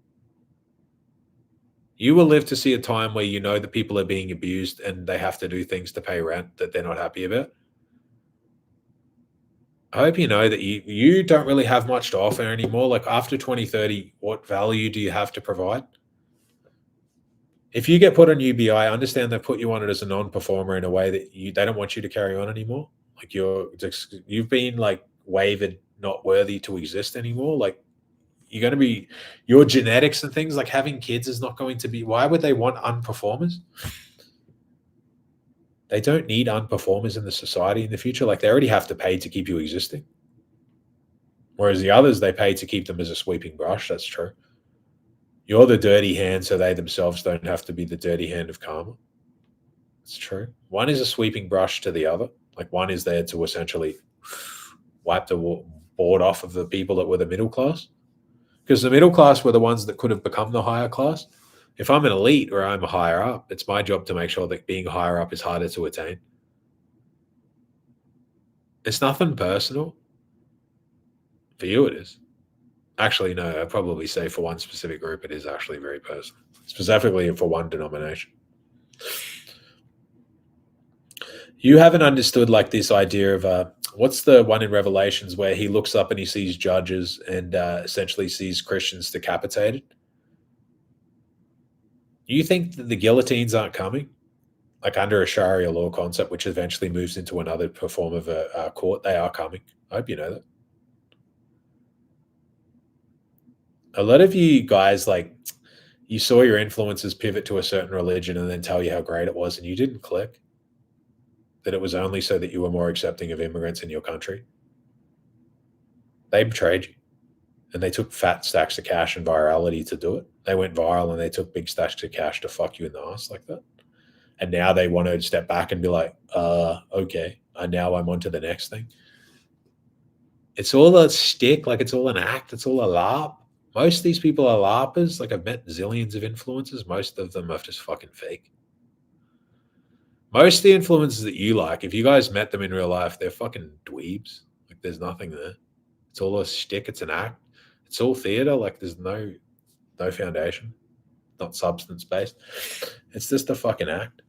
You will live to see a time where you know that people are being abused and they have to do things to pay rent that they're not happy about. I hope you know that you don't really have much to offer anymore. Like after 2030, what value do you have to provide? If you get put on UBI, I understand they put you on it as a non-performer in a way that they don't want you to carry on anymore. Like you've been like wavered, not worthy to exist anymore. Like you're going to be your genetics and things like having kids is not going to be. Why would they want unperformers? They don't need unperformers in the society in the future. Like they already have to pay to keep you existing. Whereas the others, they pay to keep them as a sweeping brush. That's true. You're the dirty hand, so they themselves don't have to be the dirty hand of karma. It's true. One is a sweeping brush to the other. Like one is there to essentially wipe the board off of the people that were the middle class. Because the middle class were the ones that could have become the higher class. If I'm an elite or I'm a higher up, it's my job to make sure that being higher up is harder to attain. It's nothing personal. For you, it is. Actually, no, I'd probably say for one specific group, it is actually very personal, specifically for one denomination. You haven't understood like this idea of what's the one in Revelations where he looks up and he sees judges and essentially sees Christians decapitated? You think that the guillotines aren't coming? Like under a Sharia law concept, which eventually moves into another form of a court, they are coming. I hope you know that. A lot of you guys, like, you saw your influences pivot to a certain religion and then tell you how great it was, and you didn't click. That it was only so that you were more accepting of immigrants in your country. They betrayed you. And they took fat stacks of cash and virality to do it. They went viral and they took big stacks of cash to fuck you in the ass like that. And now they want to step back and be like, okay, now I'm on to the next thing. It's all a stick, like it's all an act, it's all a LARP. Most of these people are LARPers. Like I've met zillions of influencers. Most of them are just fucking fake. Most of the influencers that you like, if you guys met them in real life, they're fucking dweebs. Like there's nothing there. It's all a stick, it's an act. It's all theater. Like there's no foundation. not substance based. It's just a fucking act.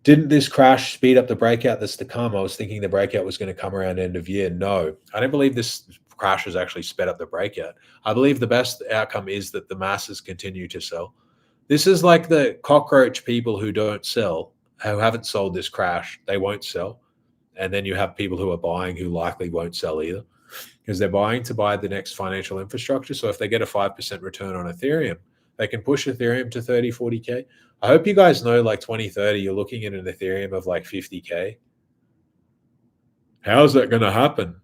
Didn't this crash speed up the breakout that's to come? I was thinking the breakout was going to come around end of year. No, I don't believe this crash has actually sped up the breakout. I believe the best outcome is that the masses continue to sell. This is like the cockroach people who don't sell, who haven't sold this crash. They won't sell. And then you have people who are buying who likely won't sell either because they're buying to buy the next financial infrastructure. So if they get a 5% return on Ethereum, they can push Ethereum to 30, 40K. I hope you guys know like 2030, you're looking at an Ethereum of like 50K. How is that going to happen?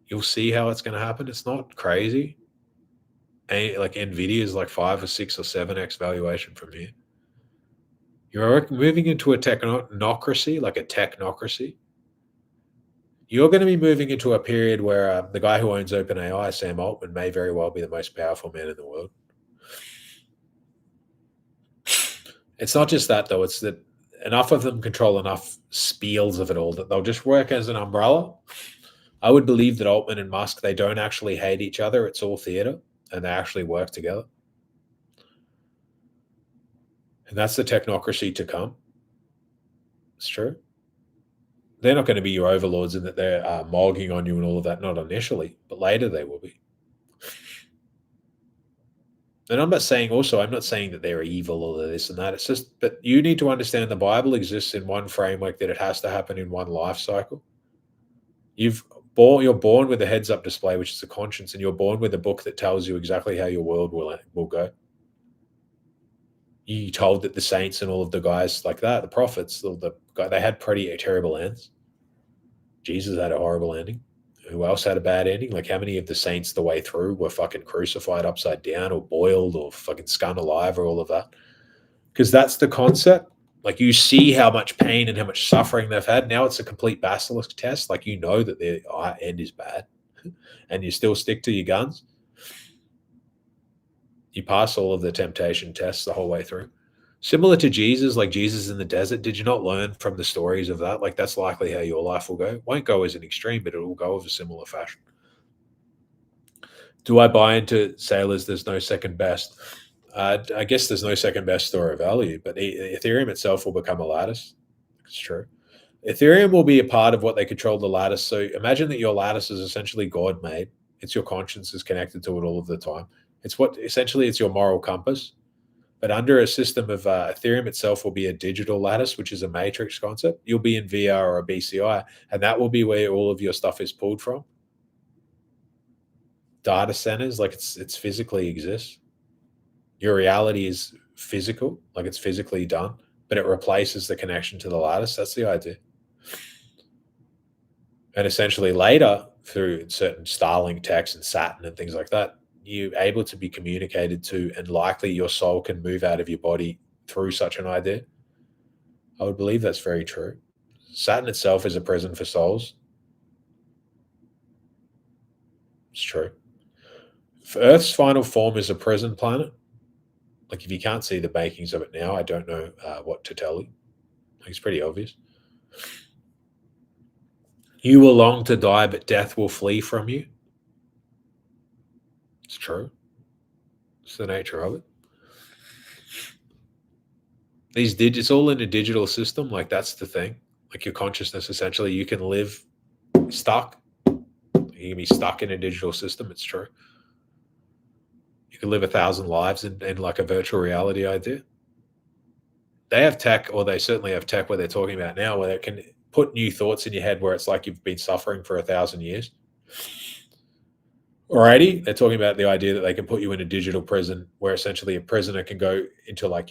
You'll see how it's going to happen. It's not crazy. Like Nvidia is like 5 or 6 or 7x valuation from here. You're moving into a technocracy, like a technocracy. You're going to be moving into a period where the guy who owns OpenAI, Sam Altman, may very well be the most powerful man in the world. It's not just that, though. It's that enough of them control enough spiels of it all that they'll just work as an umbrella. I would believe that Altman and Musk, they don't actually hate each other. It's all theater, and they actually work together. And that's the technocracy to come. It's true. They're not going to be your overlords in that they're mogging on you and all of that. Not initially, but later they will be. And I'm not saying that they're evil or this and that. It's just, but you need to understand the Bible exists in one framework, that it has to happen in one life cycle. You're born with a heads-up display, which is a conscience, and you're born with a book that tells you exactly how your world will go. You told that the saints and all of the guys like that, the prophets, they had pretty terrible ends. Jesus had a horrible ending. Who else had a bad ending? Like, how many of the saints the way through were fucking crucified upside down or boiled or fucking skinned alive or all of that? Because that's the concept. Like, you see how much pain and how much suffering they've had. Now it's a complete basilisk test. Like, you know that their end is bad and you still stick to your guns. You pass all of the temptation tests the whole way through. Similar to Jesus, like Jesus in the desert, did you not learn from the stories of that? Like, that's likely how your life will go. Won't go as an extreme, but it will go of a similar fashion. Do I buy into sailors? There's no second best. I guess there's no second best store of value, but Ethereum itself will become a lattice. It's true. Ethereum will be a part of what they control the lattice. So imagine that your lattice is essentially God made. It's your conscience is connected to it all of the time. It's your moral compass. But under a system of Ethereum itself will be a digital lattice, which is a matrix concept. You'll be in VR or a BCI, and that will be where all of your stuff is pulled from. Data centers, like it's physically exists. Your reality is physical, like it's physically done, but it replaces the connection to the lattice. That's the idea. And essentially later, through certain Starlink techs and Saturn and things like that, you're able to be communicated to, and likely your soul can move out of your body through such an idea. I would believe that's very true. Saturn itself is a prison for souls. It's true. Earth's final form is a prison planet. Like, if you can't see the makings of it now, I don't know what to tell you. Like, it's pretty obvious. You will long to die, but death will flee from you. It's true. It's the nature of it. It's all in a digital system. Like, that's the thing. Like, your consciousness, essentially, you can live stuck. You can be stuck in a digital system. It's true. You can live 1,000 lives in like a virtual reality idea. They have tech, or they certainly have tech where they're talking about now, where they can put new thoughts in your head where it's like you've been suffering for 1,000 years. Alrighty, they're talking about the idea that they can put you in a digital prison where essentially a prisoner can go into like,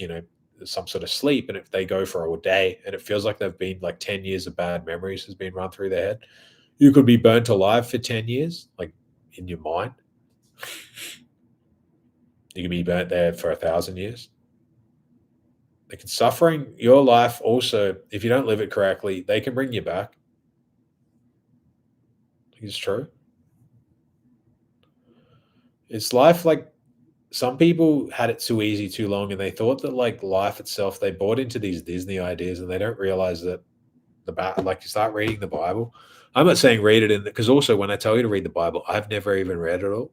some sort of sleep, and if they go for a day and it feels like they've been like 10 years of bad memories has been run through their head, you could be burnt alive for 10 years, like in your mind. You can be burnt there for 1,000 years. Like, it's suffering, your life also, if you don't live it correctly, they can bring you back. It's true. It's life, like, some people had it too easy too long, and they thought that like life itself, they bought into these Disney ideas, and they don't realize that like, you start reading the Bible. I'm not saying read it because also when I tell you to read the Bible, I've never even read it all,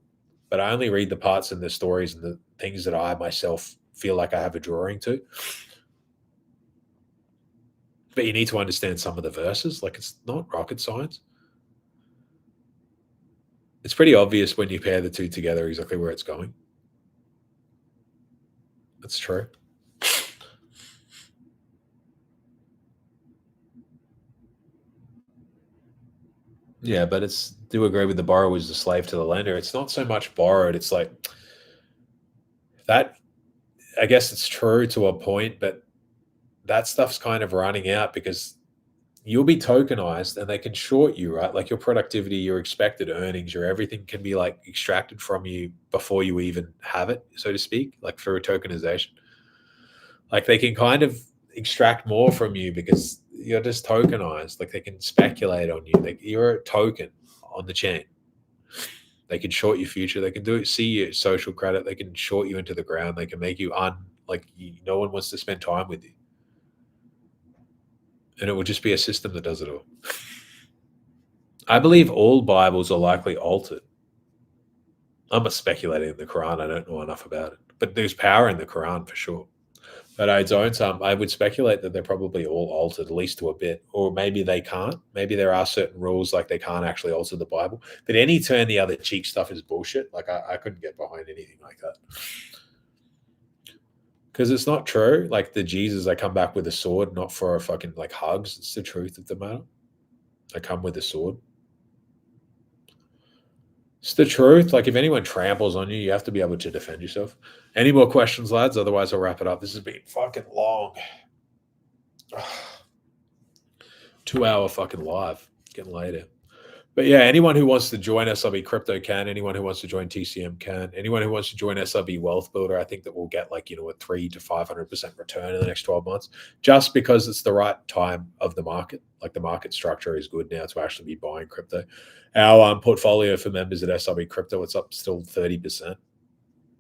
but I only read the parts and the stories and the things that I myself feel like I have a drawing to. But you need to understand some of the verses. Like, it's not rocket science. It's pretty obvious when you pair the two together exactly where it's going. That's true. Yeah, but do agree with the borrower is a slave to the lender. It's not so much borrowed. It's like that. I guess it's true to a point, but that stuff's kind of running out because you'll be tokenized and they can short you, right? Like your productivity, your expected earnings, your everything can be like extracted from you before you even have it, so to speak, like through tokenization. Like they can kind of extract more from you because you're just tokenized. Like they can speculate on you. Like you're a token on the chain. They can short your future. They can see your social credit. They can short you into the ground. They can make you no one wants to spend time with you. And it will just be a system that does it all. I believe all Bibles are likely altered. I'm not speculating in the Quran. I don't know enough about it. But there's power in the Quran for sure. But I would speculate that they're probably all altered, at least to a bit. Or maybe they can't. Maybe there are certain rules like they can't actually alter the Bible. But any turn the other cheek stuff is bullshit. Like I couldn't get behind anything like that. Because it's not true. Like the Jesus, I come back with a sword, not for a fucking like hugs. It's the truth of the matter. I come with a sword. It's the truth. Like if anyone tramples on you, you have to be able to defend yourself. Any more questions, lads? Otherwise, I'll wrap it up. This has been fucking long. 2 hour fucking live. It's getting later. But yeah, anyone who wants to join SRB Crypto can. Anyone who wants to join TCM can. Anyone who wants to join SRB Wealth Builder, I think that we'll get like, a 300 to 500% return in the next 12 months, just because it's the right time of the market. Like the market structure is good now to actually be buying crypto. Our portfolio for members at SRB Crypto, it's up still 30%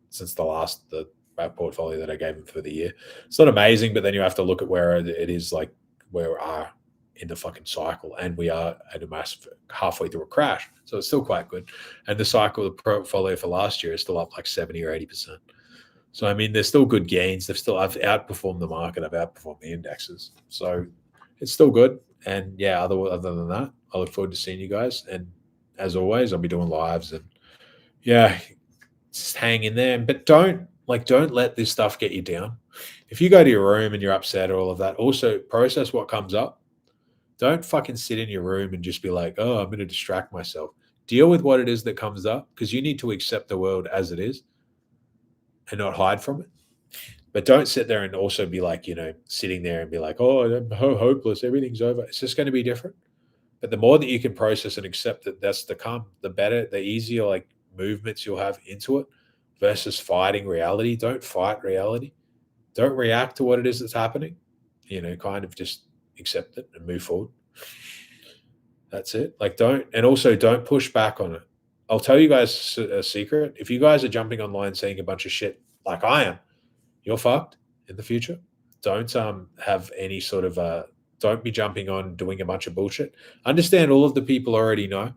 since the portfolio that I gave them for the year. It's not amazing, but then you have to look at where it is, like where we are in the fucking cycle, and we are at a massive halfway through a crash, so it's still quite good. And the cycle, the portfolio for last year is still up like 70 or 80%. So I mean, there's still good gains. I've outperformed the market. I've outperformed the indexes, so it's still good. And yeah, other than that, I look forward to seeing you guys. And as always, I'll be doing lives, and yeah, just hang in there. But don't let this stuff get you down. If you go to your room and you're upset or all of that, also process what comes up. Don't fucking sit in your room and just be like, oh, I'm going to distract myself. Deal with what it is that comes up, because you need to accept the world as it is and not hide from it. But don't sit there and also be like, sitting there and be like, oh, I'm hopeless. Everything's over. It's just going to be different. But the more that you can process and accept that that's to come, the better, the easier like movements you'll have into it versus fighting reality. Don't fight reality. Don't react to what it is that's happening. Kind of just accept it and move forward. That's it. Like don't push back on it. I'll tell you guys a secret. If you guys are jumping online saying a bunch of shit like I am, you're fucked in the future. Don't have any sort of don't be jumping on doing a bunch of bullshit. Understand all of the people already know.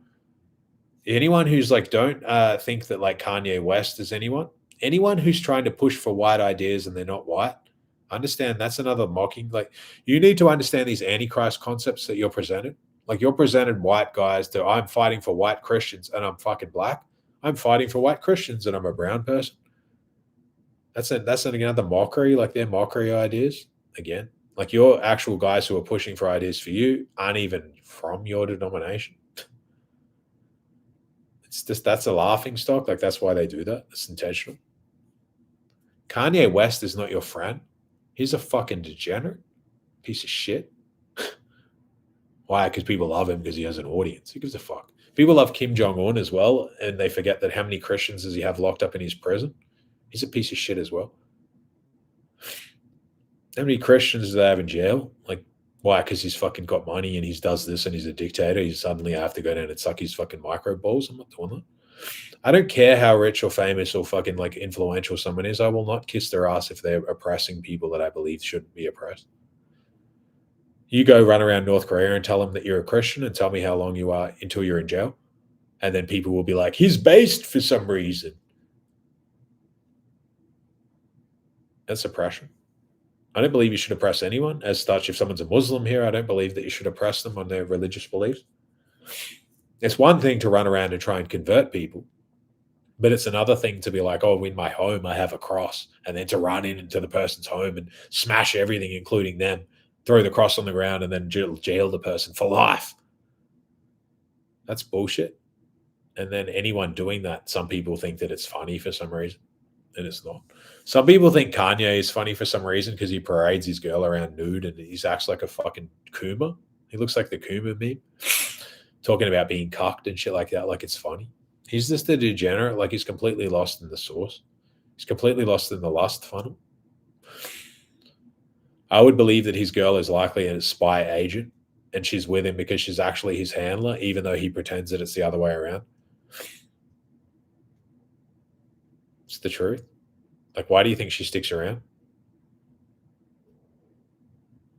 Anyone who's like, don't think that like Kanye West is anyone. Anyone who's trying to push for white ideas and they're not white, understand that's another mocking. Like you need to understand these antichrist concepts that you're presented. Like you're presented white guys to, I'm fighting for white Christians and I'm fucking black. I'm fighting for white Christians and I'm a brown person. That's another mockery. Like their mockery ideas again. Like your actual guys who are pushing for ideas for you aren't even from your denomination. It's just, that's a laughing stock. Like that's why they do that. It's intentional. Kanye West is not your friend. He's a fucking degenerate piece of shit. Why? Because people love him because he has an audience. Who gives a fuck? People love Kim Jong-un as well, and they forget that how many Christians does he have locked up in his prison? He's a piece of shit as well. How many Christians do they have in jail? Like, why? Because he's fucking got money and he does this and he's a dictator. You suddenly have to go down and suck his fucking micro balls. I'm not doing that. I don't care how rich or famous or fucking like influential someone is. I will not kiss their ass if they're oppressing people that I believe shouldn't be oppressed. You go run around North Korea and tell them that you're a Christian and tell me how long you are until you're in jail. And then people will be like, he's based for some reason. That's oppression. I don't believe you should oppress anyone. As such, if someone's a Muslim here, I don't believe that you should oppress them on their religious beliefs. It's one thing to run around and try and convert people, but it's another thing to be like, oh, in my home, I have a cross, and then to run into the person's home and smash everything, including them, throw the cross on the ground, and then jail the person for life. That's bullshit. And then anyone doing that, some people think that it's funny for some reason, and it's not. Some people think Kanye is funny for some reason because he parades his girl around nude and he acts like a fucking Kuma. He looks like the Kuma meme, talking about being cucked and shit like that, like it's funny. He's just a degenerate, like he's completely lost in the source. He's completely lost in the lust funnel. I would believe that his girl is likely a spy agent and she's with him because she's actually his handler, even though he pretends that it's the other way around. It's the truth. Like, why do you think she sticks around?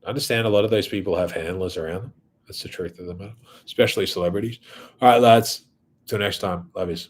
I understand a lot of those people have handlers around them. That's the truth of the matter, especially celebrities. All right, lads. Till next time. Love yous.